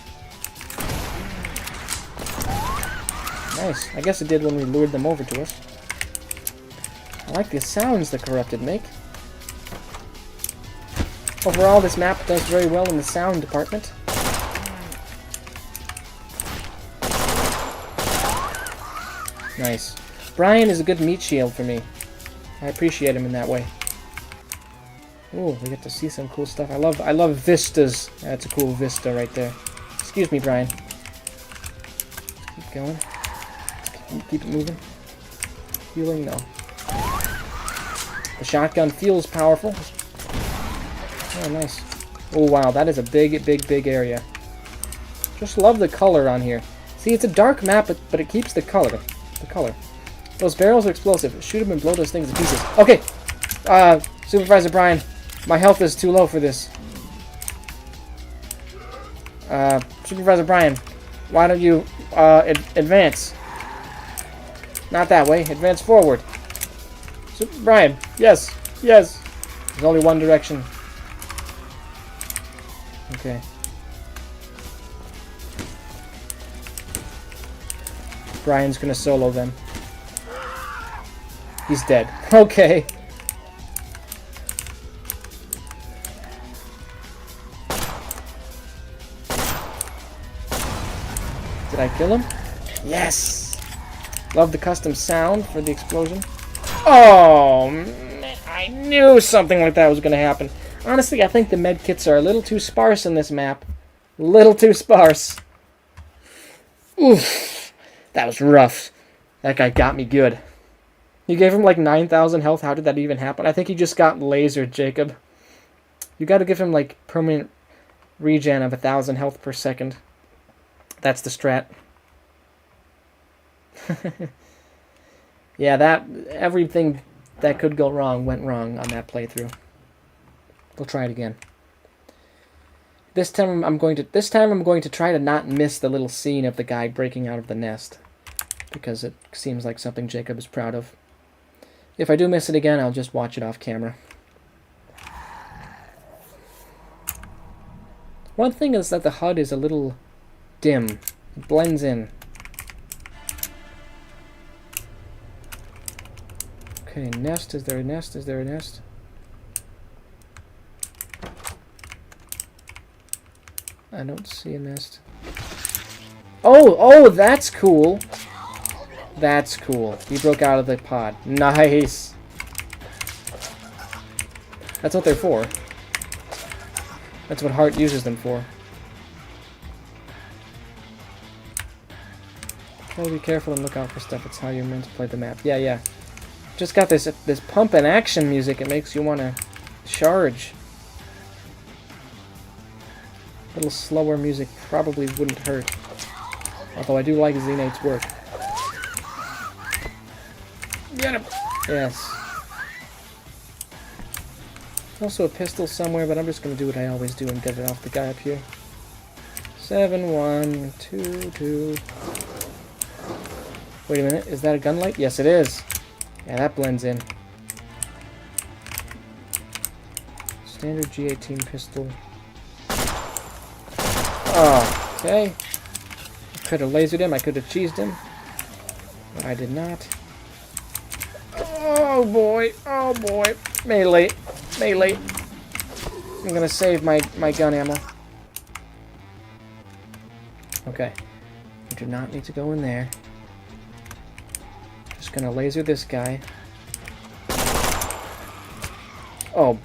Nice. I guess it did when we lured them over to us. I like the sounds the Corrupted make. Overall, this map does very well in the sound department. Nice. Brian is a good meat shield for me. I appreciate him in that way. Ooh, we get to see some cool stuff. I love vistas. That's a cool vista right there. Excuse me, Brian. Keep going. Keep it moving. Healing? No. The shotgun feels powerful. Oh, nice. Oh, wow. That is a big, big, big area. Just love the color on here. See, it's a dark map, but it keeps the color. Those barrels are explosive. Shoot them and blow those things to pieces. Okay. Supervisor Brian, my health is too low for this. Supervisor Brian, why don't you advance? Not that way. Advance forward. Brian, yes. Yes. There's only one direction. Okay. Brian's gonna solo them. He's dead. Okay. Did I kill him? Yes! Love the custom sound for the explosion. Oh, man, I knew something like that was gonna happen. Honestly, I think the medkits are a little too sparse in this map. Little too sparse. Oof. That was rough. That guy got me good. You gave him like 9,000 health. How did that even happen? I think he just got lasered, Jacob. You gotta give him like permanent regen of 1,000 health per second. That's the strat. Yeah, everything that could go wrong went wrong on that playthrough. We'll try it again. This time I'm going to try to not miss the little scene of the guy breaking out of the nest, because it seems like something Jacob is proud of. If I do miss it again, I'll just watch it off camera. One thing is that the HUD is a little dim. It blends in. Okay, nest. Is there a nest? Is there a nest? I don't see a nest. Oh, that's cool. That's cool. He broke out of the pod. Nice. That's what they're for. That's what Heart uses them for. Try to be careful and look out for stuff. It's how you're meant to play the map. Yeah. Just got this pump and action music. It makes you want to charge. A little slower music probably wouldn't hurt. Although I do like Xenate's work. Get him! Yes. Also a pistol somewhere, but I'm just going to do what I always do and get it off the guy up here. 7-1-2-2. Wait a minute, is that a gun light? Yes, it is. Yeah, that blends in. Standard G18 pistol. Oh, okay. I could have lasered him, I could have cheesed him. But I did not. Oh boy, oh boy. Melee. I'm gonna save my gun ammo. Okay. We do not need to go in there. Just gonna laser this guy. Oh,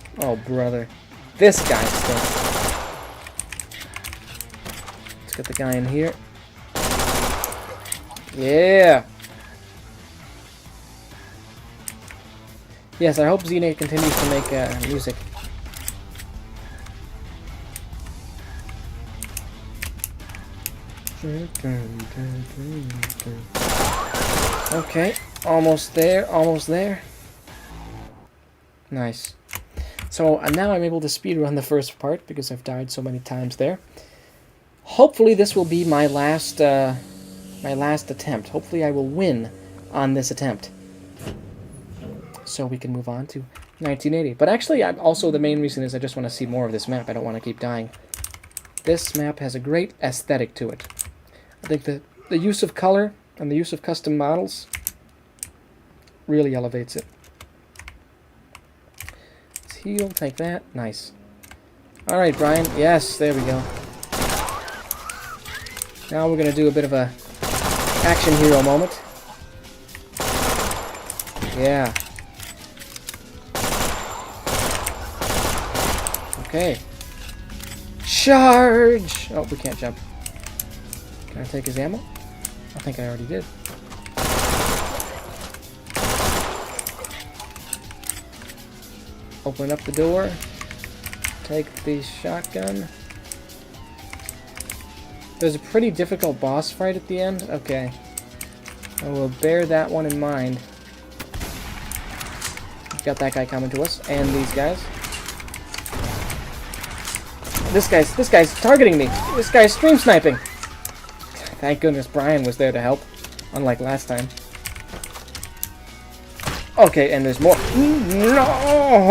brother. This guy stinks. Let's get the guy in here. Yeah! Yes, I hope Xenate continues to make music. Okay, almost there. Nice. So now I'm able to speedrun the first part because I've died so many times there. hopefully this will be my last attempt. Hopefully I will win on this attempt. So we can move on to 1980. But actually, also the main reason is I just want to see more of this map. I don't want to keep dying. This map has a great aesthetic to it. I think the use of color and the use of custom models really elevates it. Let's heal, take that. Nice. Alright, Brian. Yes, there we go. Now we're going to do a bit of a action hero moment. Yeah. Okay. Charge! Oh, we can't jump. Can I take his ammo? I think I already did. Open up the door. Take the shotgun. There's a pretty difficult boss fight at the end. Okay. I will bear that one in mind. We've got that guy coming to us, and these guys. This guy's targeting me. This guy's stream sniping. Thank goodness Brian was there to help, unlike last time. Okay, and there's more. No!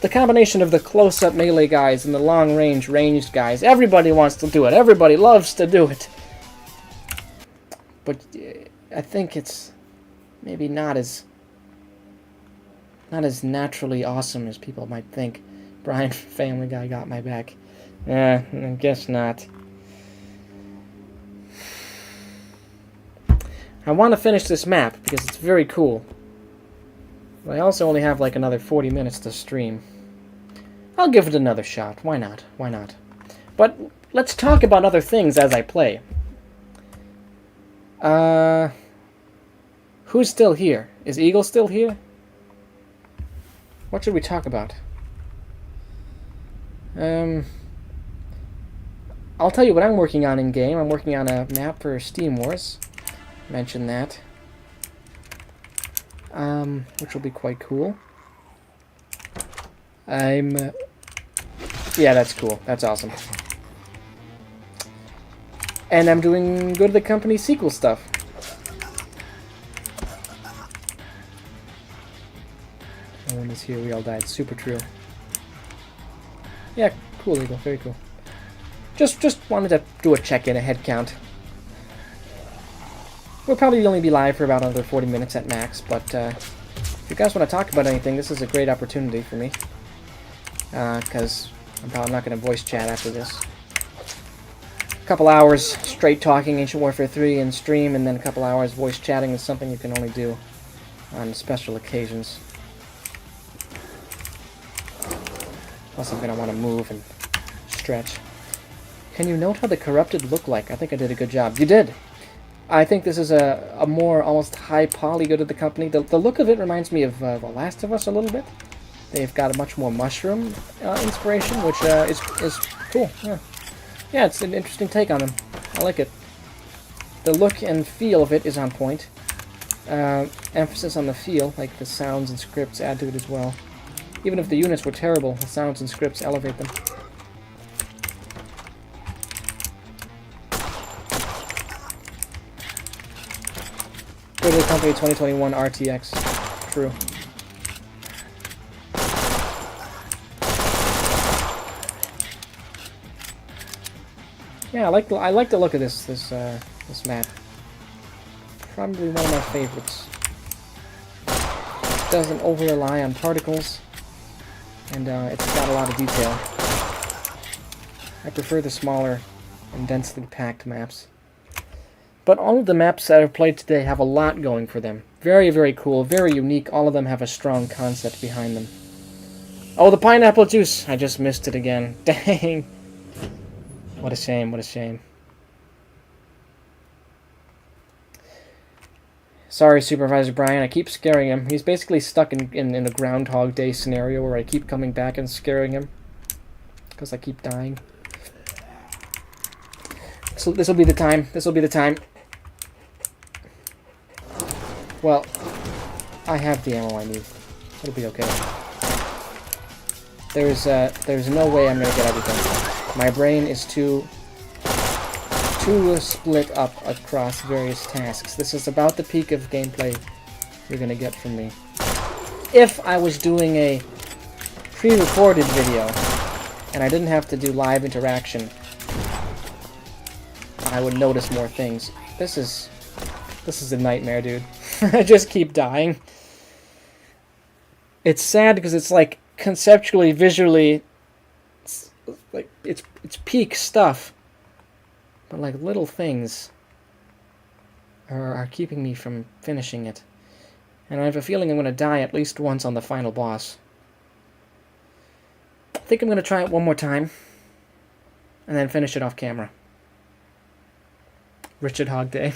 The combination of the close-up melee guys and the long-range ranged guys. Everybody wants to do it. Everybody loves to do it. But I think it's maybe not as naturally awesome as people might think. Brian, Family Guy, got my back. I guess not. I want to finish this map because it's very cool. But I also only have like another 40 minutes to stream. I'll give it another shot. Why not? Why not? But let's talk about other things as I play. Who's still here? Is Eagle still here? What should we talk about? I'll tell you what I'm working on in-game. I'm working on a map for Steam Wars. Mention that. Which will be quite cool. Yeah, that's cool. That's awesome. And I'm doing Good to the Company sequel stuff. No one is here. We all died. Super true. Yeah, cool, Eagle. Very cool. Just wanted to do a check-in, a head count. We'll probably only be live for about another 40 minutes at max, but if you guys want to talk about anything, this is a great opportunity for me. Because I'm probably not going to voice chat after this. A couple hours straight talking Ancient Warfare 3 in stream, and then a couple hours voice chatting is something you can only do on special occasions. Plus I'm going to want to move and stretch. Can you note how the corrupted look like? I think I did a good job. You did! I think this is a more almost high poly Good to the Company. The look of it reminds me of The Last of Us a little bit. They've got a much more mushroom inspiration, which is cool. Yeah, it's an interesting take on them. I like it. The look and feel of it is on point. Emphasis on the feel, like the sounds and scripts add to it as well. Even if the units were terrible, the sounds and scripts elevate them. Good to the Company 2021 RTX. True. Yeah, I like the look of this map. Probably one of my favorites. It doesn't over rely on particles, and it's got a lot of detail. I prefer the smaller and densely packed maps. But all of the maps that I've played today have a lot going for them. Very, very cool, very unique. All of them have a strong concept behind them. Oh, the pineapple juice! I just missed it again. Dang! What a shame, what a shame. Sorry, Supervisor Brian, I keep scaring him. He's basically stuck in a Groundhog Day scenario where I keep coming back and scaring him. Because I keep dying. So this'll be the time. This'll be the time. Well, I have the ammo I need. It'll be okay. There's no way I'm gonna get everything. My brain is too split up across various tasks. This is about the peak of gameplay you're gonna get from me. If I was doing a pre-recorded video and I didn't have to do live interaction, I would notice more things. This is a nightmare, dude. I just keep dying. It's sad because it's like conceptually, visually, it's peak stuff, but like little things are keeping me from finishing it. And I have a feeling I'm going to die at least once on the final boss. I think I'm going to try it one more time and then finish it off camera. Richard Hog Day.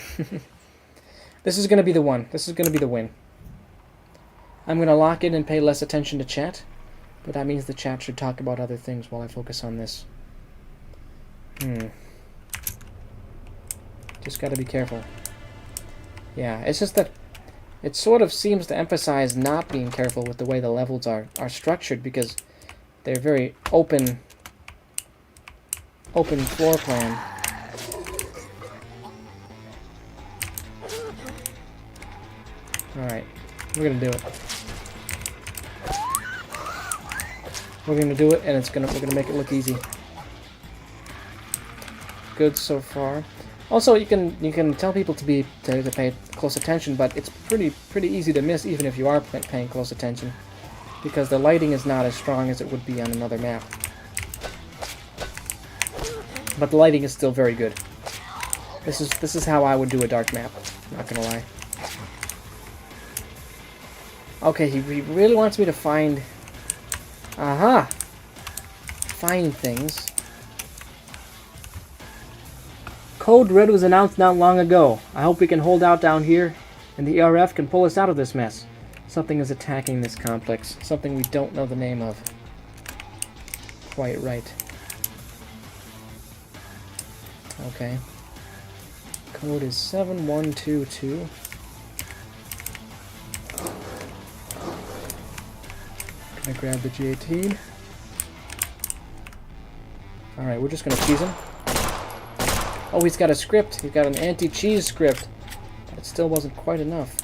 This is going to be the one. This is going to be the win. I'm going to lock in and pay less attention to chat, but that means the chat should talk about other things while I focus on this. Just got to be careful. Yeah, it's just that it sort of seems to emphasize not being careful with the way the levels are structured, because they're very open floor plan. Alright, we're gonna do it. We're gonna do it, and we're gonna make it look easy. Good so far. Also, you can tell people to pay close attention, but it's pretty easy to miss even if you are paying close attention, because the lighting is not as strong as it would be on another map. But the lighting is still very good. This is how I would do a dark map. Not gonna lie. Okay, he really wants me to find... Aha! Find things. Code Red was announced not long ago. I hope we can hold out down here, and the ERF can pull us out of this mess. Something is attacking this complex. Something we don't know the name of. Quite right. Okay. Code is 7122. Gonna grab the G18. Alright, we're just gonna cheese him. Oh, he's got a script. He's got an anti-cheese script. That still wasn't quite enough.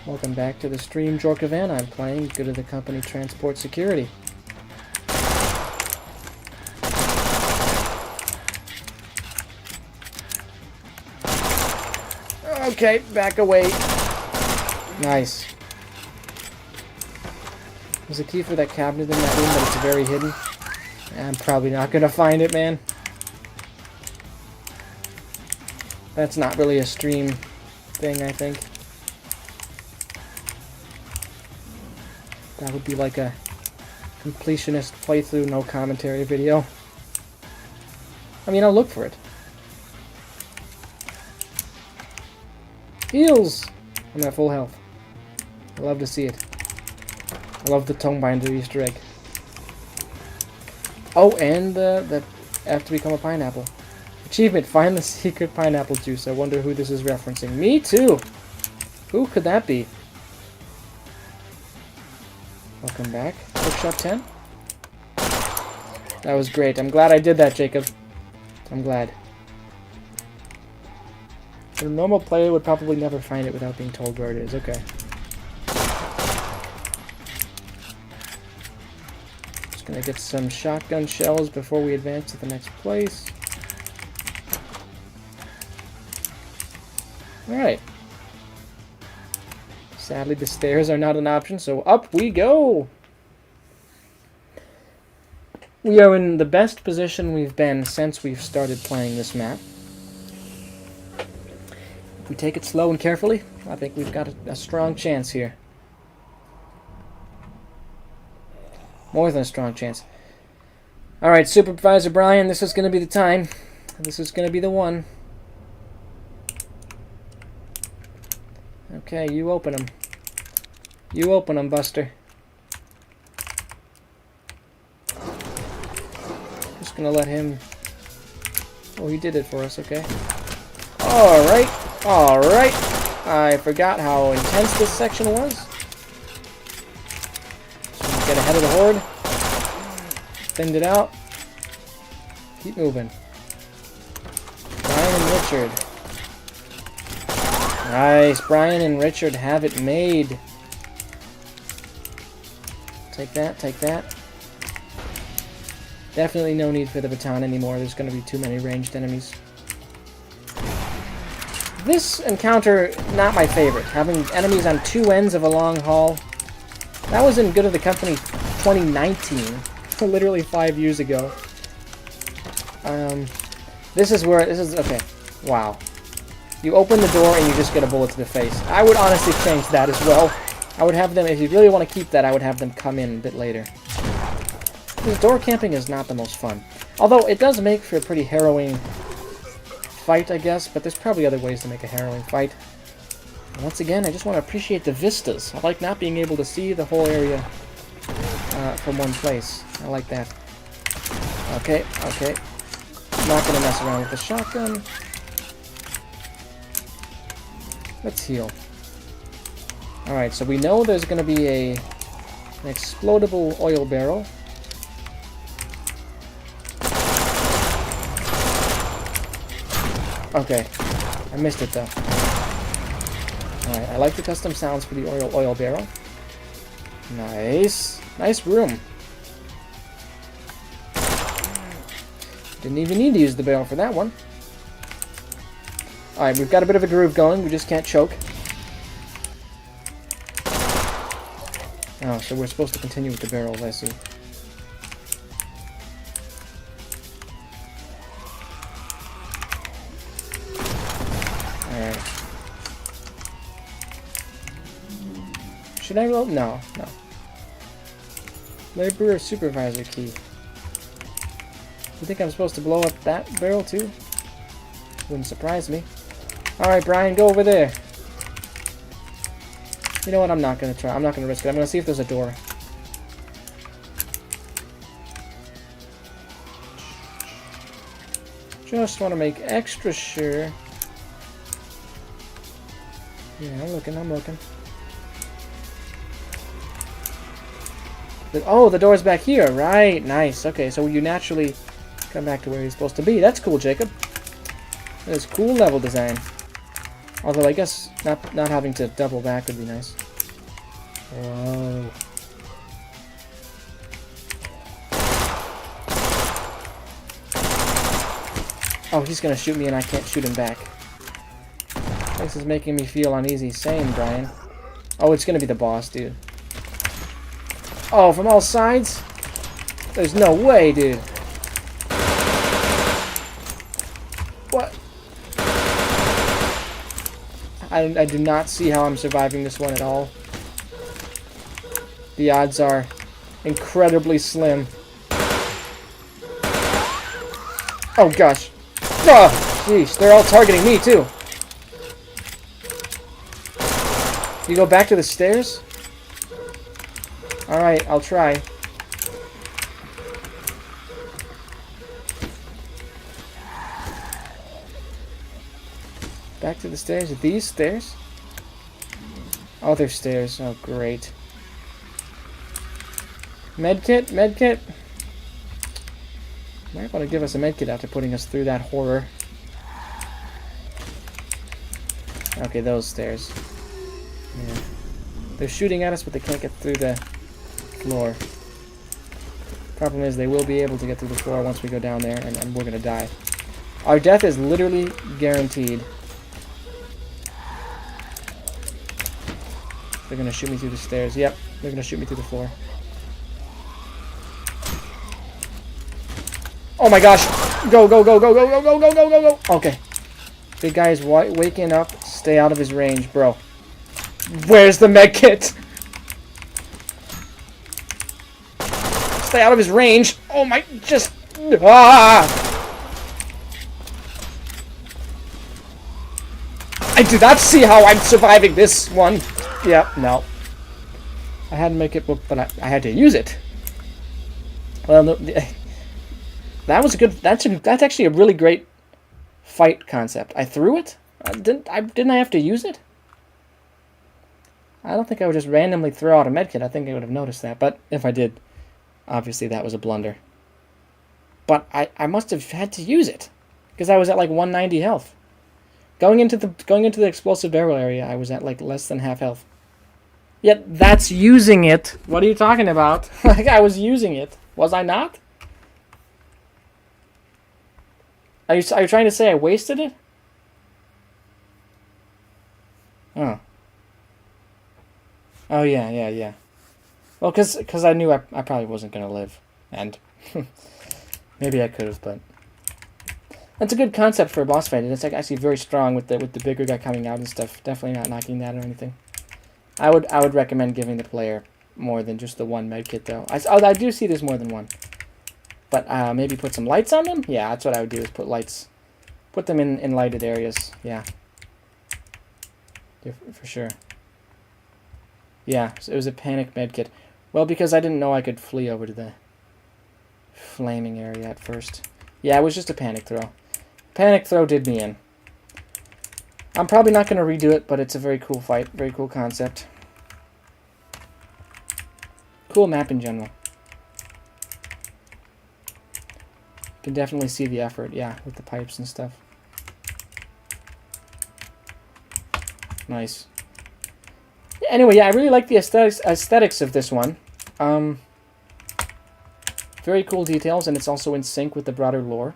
Welcome back to the stream, Jorkavan. I'm playing Good of the Company Transport Security. Okay, back away. Nice. There's a key for that cabinet in that room, but it's very hidden. I'm probably not gonna find it, man. That's not really a stream thing, I think. That would be like a completionist playthrough, no commentary video. I mean, I'll look for it. Heals! I'm at full health. I love to see it. I love the tongue binder Easter egg. Oh, and that I have to become a pineapple. Achievement, find the secret pineapple juice. I wonder who this is referencing. Me too! Who could that be? Welcome back. Quick shot 10. That was great. I'm glad I did that, Jacob. I'm glad. A normal player would probably never find it without being told where it is. Okay. Just gonna get some shotgun shells before we advance to the next place. Alright. Sadly, the stairs are not an option, so up we go! We are in the best position we've been since we've started playing this map. If we take it slow and carefully, I think we've got a strong chance here. More than a strong chance. Alright, Supervisor Brian, this is going to be the time. This is going to be the one. Okay, you open them. You open them, Buster. Just gonna let him... Oh, he did it for us, okay. Alright, alright. I forgot how intense this section was. Just gonna get ahead of the horde. thinned it out. Keep moving. Brian and Richard. Nice. Brian and Richard have it made. Take that, take that. Definitely no need for the baton anymore. There's going to be too many ranged enemies. This encounter, not my favorite. Having enemies on two ends of a long hall. That was in Good of the Company 2019. Literally 5 years ago. This is okay. Wow. You open the door and you just get a bullet to the face. I would honestly change that as well. I would have them, if you really want to keep that, I would have them come in a bit later. This door camping is not the most fun. Although it does make for a pretty harrowing fight, I guess, but there's probably other ways to make a harrowing fight. And once again, I just want to appreciate the vistas. I like not being able to see the whole area from one place. I like that. Okay, okay. I'm not going to mess around with the shotgun. Let's heal. Alright, so we know there's going to be an explodable oil barrel. Okay, I missed it though. Alright, I like the custom sounds for the oil barrel. Nice. Nice room. Didn't even need to use the barrel for that one. Alright, we've got a bit of a groove going. We just can't choke. Oh, so we're supposed to continue with the barrels, I see. Alright. Should I roll? No, no. Laborer supervisor key. You think I'm supposed to blow up that barrel too? Wouldn't surprise me. Alright, Brian, go over there. You know what? I'm not going to try. I'm not going to risk it. I'm going to see if there's a door. Just want to make extra sure. Yeah, I'm looking. I'm looking. Oh, the door's back here. Right. Nice. Okay, so you naturally come back to where you're supposed to be. That's cool, Jacob. That's cool level design. Although I guess not having to double back would be nice. Whoa. Oh, he's gonna shoot me and I can't shoot him back. This is making me feel uneasy. Same, Brian. Oh, it's gonna be the boss, dude. Oh, from all sides? There's no way, dude. What? I do not see how I'm surviving this one at all. The odds are incredibly slim. Oh, gosh. Oh, jeez. They're all targeting me, too. You go back to the stairs? Alright, I'll try. Back to the stairs? These stairs? Other stairs. Oh, great. Medkit? Medkit? Might want to give us a medkit after putting us through that horror. Okay, those stairs. Yeah. They're shooting at us, but they can't get through the floor. Problem is, they will be able to get through the floor once we go down there, and we're gonna die. Our death is literally guaranteed. They're gonna shoot me through the stairs. Yep, they're gonna shoot me through the floor. Oh my gosh! Go, go, go, go, go, go, go, go, go, go, go! Okay. Big guy is waking up. Stay out of his range, bro. Where's the medkit? Stay out of his range. Oh my, just... Ah! I do not see how I'm surviving this one. Yeah, no. I had to make it, but I had to use it. Well, no, that was a good... That's actually a really great fight concept. I threw it? Didn't I have to use it? I don't think I would just randomly throw out a medkit. I think I would have noticed that. But if I did, obviously that was a blunder. but I must have had to use it because I was at like 190 health. Going into the explosive barrel area, I was at like less than half health. Yet that's using it. What are you talking about? Like I was using it. Was I not? Are you trying to say I wasted it? Oh. Oh yeah. Well, cause I knew I probably wasn't gonna live, and maybe I could have, but that's a good concept for a boss fight. It's like actually very strong with the bigger guy coming out and stuff. Definitely not knocking that or anything. I would recommend giving the player more than just the one medkit though. I do see there's more than one, but maybe put some lights on them. Yeah, that's what I would do is put lights, put them in lighted areas. Yeah, for sure. Yeah, so it was a panic medkit. Well, because I didn't know I could flee over to the flaming area at first. Yeah, it was just a panic throw. Panic throw did me in. I'm probably not going to redo it, but it's a very cool fight. Very cool concept. Cool map in general. You can definitely see the effort, yeah, with the pipes and stuff. Nice. Anyway, yeah, I really like the aesthetics of this one. Very cool details, and it's also in sync with the broader lore.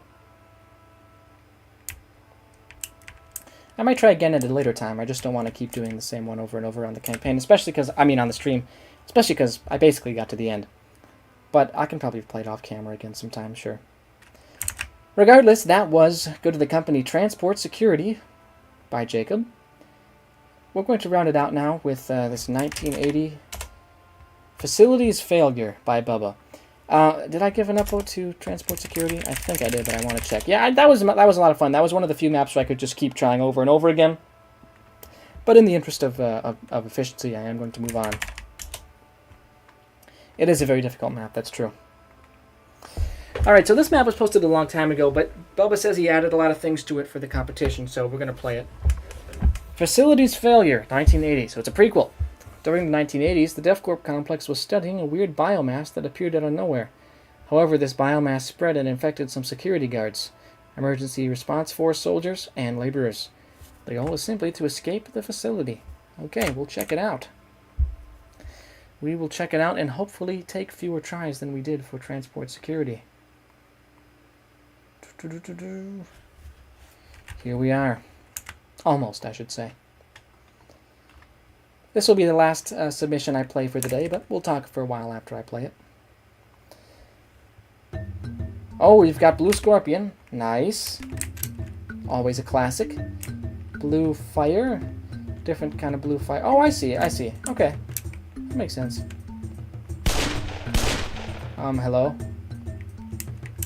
I might try again at a later time. I just don't want to keep doing the same one over and over on the campaign, especially because, I mean on the stream, especially because I basically got to the end. But I can probably play it off camera again sometime, sure. Regardless, that was Go to the Company Transport Security by Jacob. We're going to round it out now with this 1980 Facilities Failure by Bubba. Did I give an upvote to Transport Security? I think I did, but I want to check. Yeah, that was a lot of fun. That was one of the few maps where I could just keep trying over and over again. But in the interest of efficiency, I am going to move on. It is a very difficult map, that's true. Alright, so this map was posted a long time ago, but Bubba says he added a lot of things to it for the competition, so we're going to play it. Facilities Failure, 1980. So it's a prequel. During the 1980s, the DevCorp complex was studying a weird biomass that appeared out of nowhere. However, this biomass spread and infected some security guards, emergency response force soldiers, and laborers. The goal is simply to escape the facility. Okay, we'll check it out. We will check it out and hopefully take fewer tries than we did for Transport Security. Here we are. Almost, I should say. This will be the last submission I play for the day, but we'll talk for a while after I play it. Oh, we've got Blue Scorpion. Nice. Always a classic. Blue Fire. Different kind of blue fire. Oh, I see. Okay. That makes sense. Hello?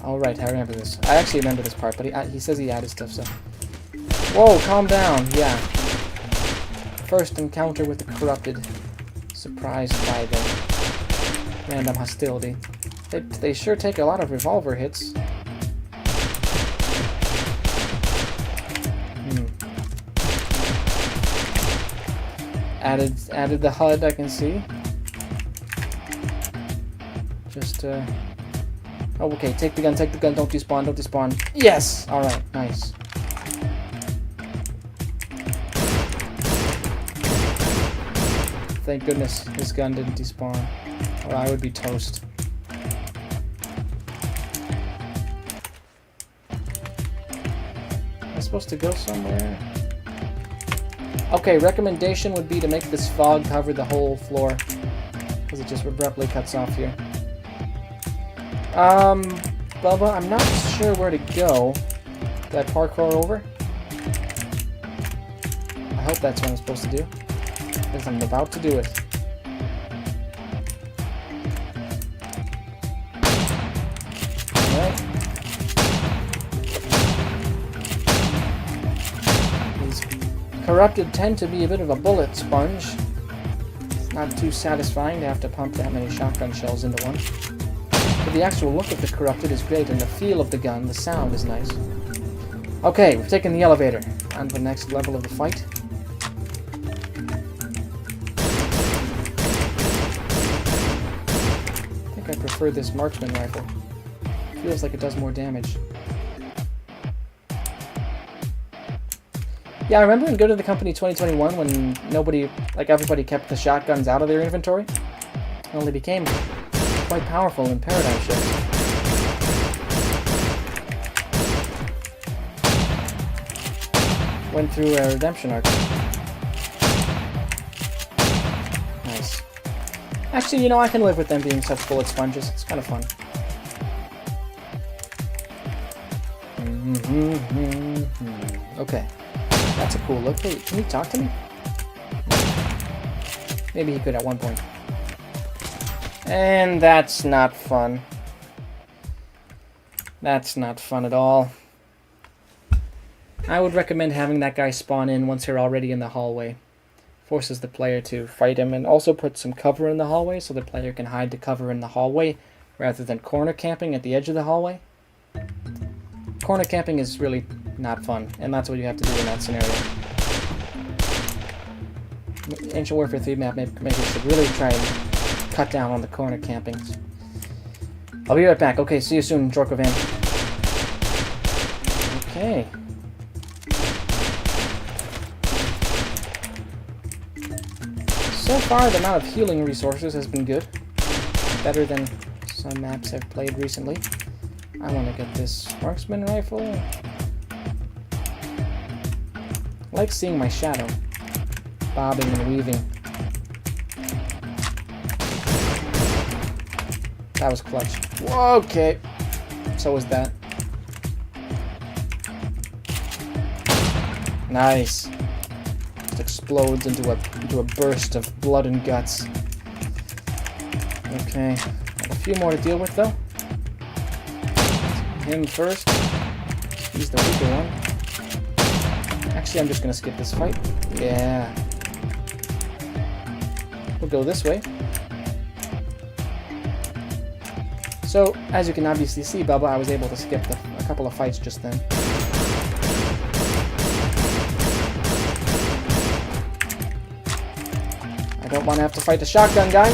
Alright, I remember this. I actually remember this part, but he says he added stuff, so... Whoa, calm down. Yeah. First encounter with the corrupted. Surprised by the random hostility. They sure take a lot of revolver hits. Added the HUD, I can see. Just, oh, okay, take the gun, don't despawn. Yes! Alright, nice. Thank goodness this gun didn't despawn, or I would be toast. Am I supposed to go somewhere? Okay, recommendation would be to make this fog cover the whole floor, because it just abruptly cuts off here. Bubba, I'm not sure where to go. Did I parkour over? I hope that's what I'm supposed to do, because I'm about to do it. Alright. These corrupted tend to be a bit of a bullet sponge. It's not too satisfying to have to pump that many shotgun shells into one. But the actual look of the corrupted is great, and the feel of the gun, the sound is nice. Okay, we've taken the elevator. On to the next level of the fight. I think I prefer this marksman rifle. Feels like it does more damage. Yeah, I remember in Go to the Company 2021 when everybody kept the shotguns out of their inventory. It only became quite powerful in Paradigm Shift. Went through a redemption arc. Nice. Actually, you know, I can live with them being such bullet sponges. It's kind of fun. Okay. That's a cool look. Hey, can you talk to me? Maybe he could at one point. And that's not fun. That's not fun at all. I would recommend having that guy spawn in once you're already in the hallway. Forces the player to fight him, and also put some cover in the hallway so the player can hide to cover in the hallway rather than corner camping at the edge of the hallway. Corner camping is really not fun, and that's what you have to do in that scenario. Ancient Warfare 3 map maybe should really try and cut down on the corner camping. I'll be right back. Okay, see you soon, Jorkovan. Okay. So far, the amount of healing resources has been good. Better than some maps I've played recently. I want to get this marksman rifle. I like seeing my shadow bobbing and weaving. That was clutch. Whoa, okay. So was that. Nice. Just explodes into a burst of blood and guts. Okay. Got a few more to deal with though. Him first. He's the weaker one. Actually, I'm just gonna skip this fight. Yeah. We'll go this way. So, as you can obviously see, Bubba, I was able to skip a couple of fights just then. I don't want to have to fight the shotgun guy.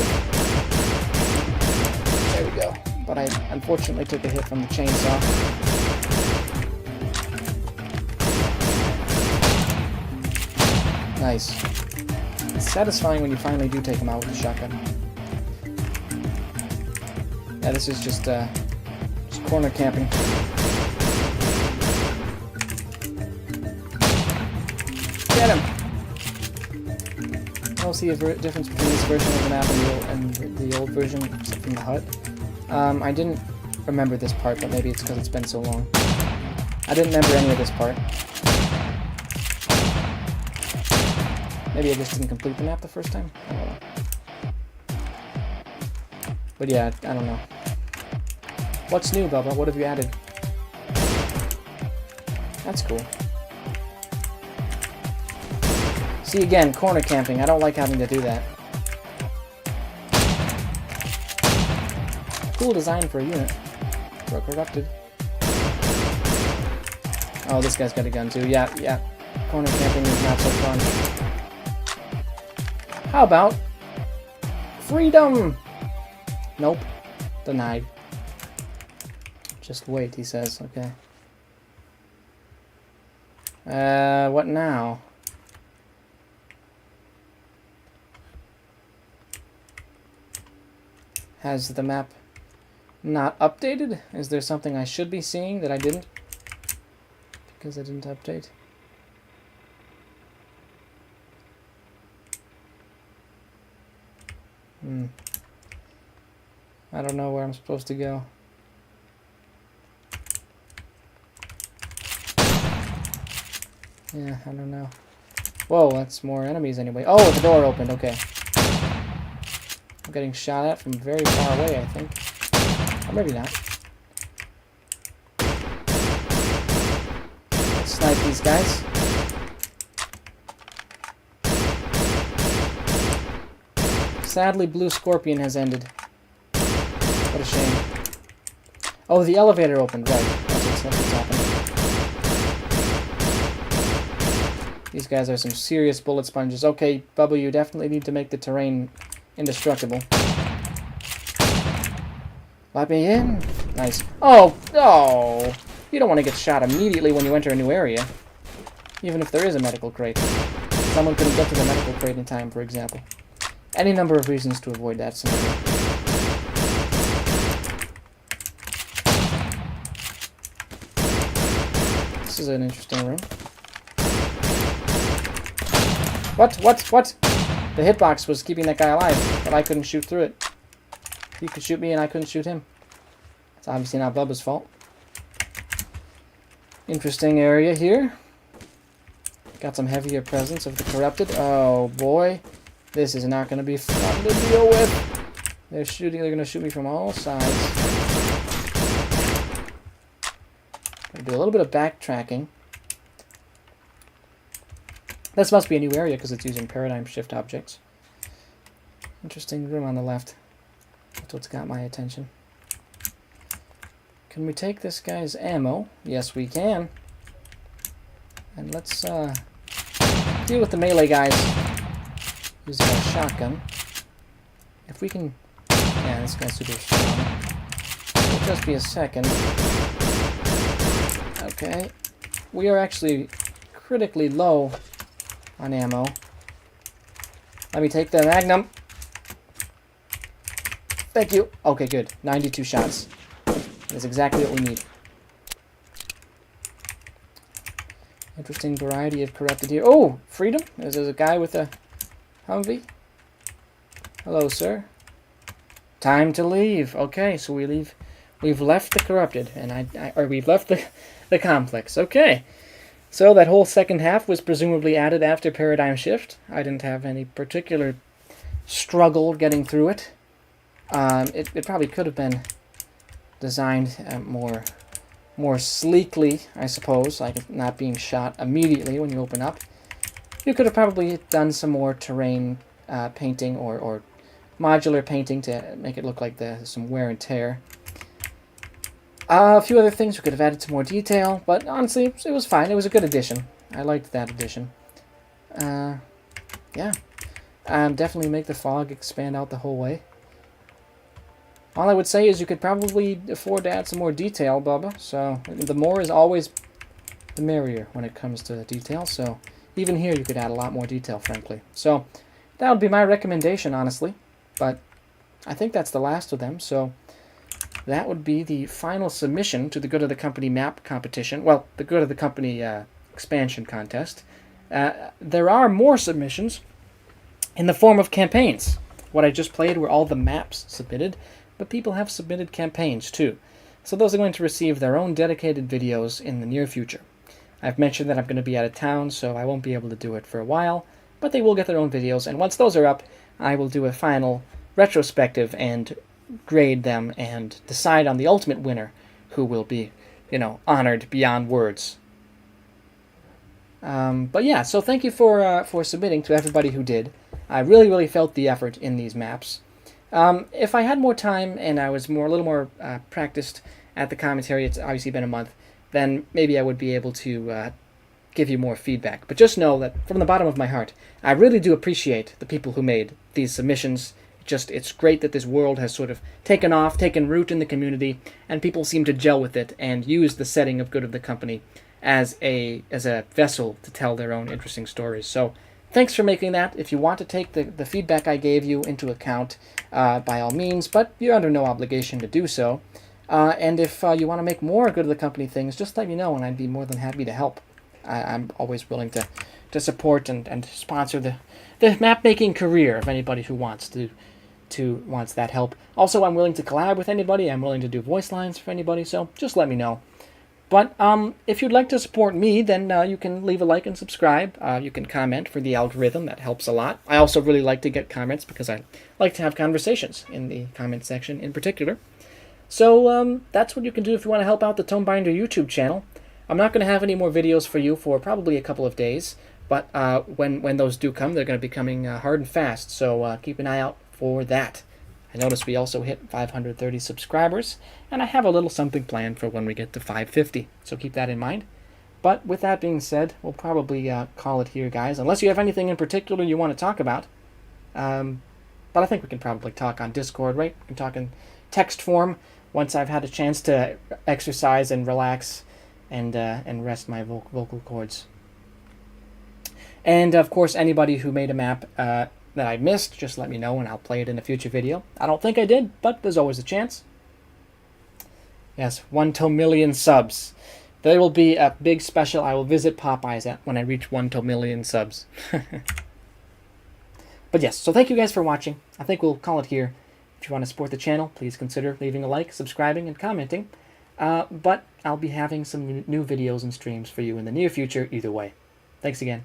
There we go. But I unfortunately took a hit from the chainsaw. Nice. It's satisfying when you finally do take him out with the shotgun. Yeah, this is just corner camping. Get him! I don't see a difference between this version of the map and the old version, except from the hut. I didn't remember this part, but maybe it's because it's been so long. I didn't remember any of this part. Maybe I just didn't complete the map the first time? I don't know. But yeah, I don't know. What's new, Bubba? What have you added? That's cool. See, again, corner camping. I don't like having to do that. Cool design for a unit. Or corrupted. Oh, this guy's got a gun too. Yeah, yeah. Corner camping is not so fun. How about freedom? Nope. Denied. Just wait, he says. Okay. What now? Has the map not updated? Is there something I should be seeing that I didn't? Because I didn't update. I don't know where I'm supposed to go. Yeah, I don't know. Whoa, that's more enemies anyway. Oh, the door opened. Okay. I'm getting shot at from very far away, I think. Or maybe not. Let's snipe these guys. Sadly, Blue Scorpion has ended. What a shame. Oh, the elevator opened. Right. That's what's happening. These guys are some serious bullet sponges. Okay, Bubba, you definitely need to make the terrain indestructible. Let me in. Nice. Oh, no! You don't want to get shot immediately when you enter a new area. Even if there is a medical crate. Someone couldn't get to the medical crate in time, for example. Any number of reasons to avoid that scenario. This is an interesting room. What? The hitbox was keeping that guy alive, but I couldn't shoot through it. He could shoot me and I couldn't shoot him. It's obviously not Bubba's fault. Interesting area here. Got some heavier presence of the corrupted. Oh boy. This is not going to be fun to deal with. They're going to shoot me from all sides. Gonna do a little bit of backtracking. This must be a new area because it's using paradigm shift objects. Interesting room on the left. That's what's got my attention. Can we take this guy's ammo? Yes, we can. And let's deal with the melee guys using a shotgun. If we can... Yeah, this guy's super strong. It'll just be a second. Okay. We are actually critically low on ammo. Let me take the Magnum. Thank you. Okay, good. 92 shots. That's exactly what we need. Interesting variety of corrupted here. Oh, freedom. There's a guy with a Humvee. Hello, sir. Time to leave. Okay, so we leave. We've left the corrupted, and or we've left the complex. Okay. So that whole second half was presumably added after paradigm shift. I didn't have any particular struggle getting through it. It probably could have been designed more sleekly, I suppose, like not being shot immediately when you open up. You could have probably done some more terrain painting or modular painting to make it look like there's some wear and tear. A few other things we could have added some more detail, but honestly, it was fine. It was a good addition. I liked that addition. Yeah. Definitely make the fog expand out the whole way. All I would say is you could probably afford to add some more detail, Bubba. So the more is always the merrier when it comes to detail. So even here you could add a lot more detail, frankly. So that would be my recommendation, honestly. But I think that's the last of them. So that would be the final submission to the Good of the Company map competition. Well, the Good of the Company expansion contest. There are more submissions in the form of campaigns. What I just played were all the maps submitted. But people have submitted campaigns too. So those are going to receive their own dedicated videos in the near future. I've mentioned that I'm going to be out of town, so I won't be able to do it for a while, but they will get their own videos, and once those are up, I will do a final retrospective and grade them and decide on the ultimate winner, who will be, honored beyond words. But yeah, so thank you for submitting to everybody who did. I really, really felt the effort in these maps. If I had more time and I was a little more practiced at the commentary, it's obviously been a month, then maybe I would be able to give you more feedback. But just know that from the bottom of my heart, I really do appreciate the people who made these submissions. It's great that this world has sort of taken off, taken root in the community, and people seem to gel with it and use the setting of Good of the Company as a vessel to tell their own interesting stories. So thanks for making that. If you want to take the feedback I gave you into account, by all means, but you're under no obligation to do so. And if you want to make more Good of the Company things, just let me know, and I'd be more than happy to help. I'm always willing to support and sponsor the map-making career of anybody who wants that help. Also, I'm willing to collab with anybody. I'm willing to do voice lines for anybody, so just let me know. But if you'd like to support me, then you can leave a like and subscribe. You can comment for the algorithm. That helps a lot. I also really like to get comments because I like to have conversations in the comment section in particular. So that's what you can do if you want to help out the Tonebinder YouTube channel. I'm not going to have any more videos for you for probably a couple of days, but when those do come, they're going to be coming hard and fast, so keep an eye out for that. I noticed we also hit 530 subscribers, and I have a little something planned for when we get to 550, so keep that in mind. But with that being said, we'll probably call it here, guys, unless you have anything in particular you want to talk about. But I think we can probably talk on Discord, right? We can talk in text form once I've had a chance to exercise and relax and rest my vocal cords. And of course, anybody who made a map that I missed, just let me know and I'll play it in a future video. I don't think I did, but there's always a chance. Yes, 1 to million subs. There will be a big special I will visit Popeyes at when I reach 1 to million subs. But yes, so thank you guys for watching. I think we'll call it here. If you want to support the channel, please consider leaving a like, subscribing, and commenting. But I'll be having some new videos and streams for you in the near future either way. Thanks again.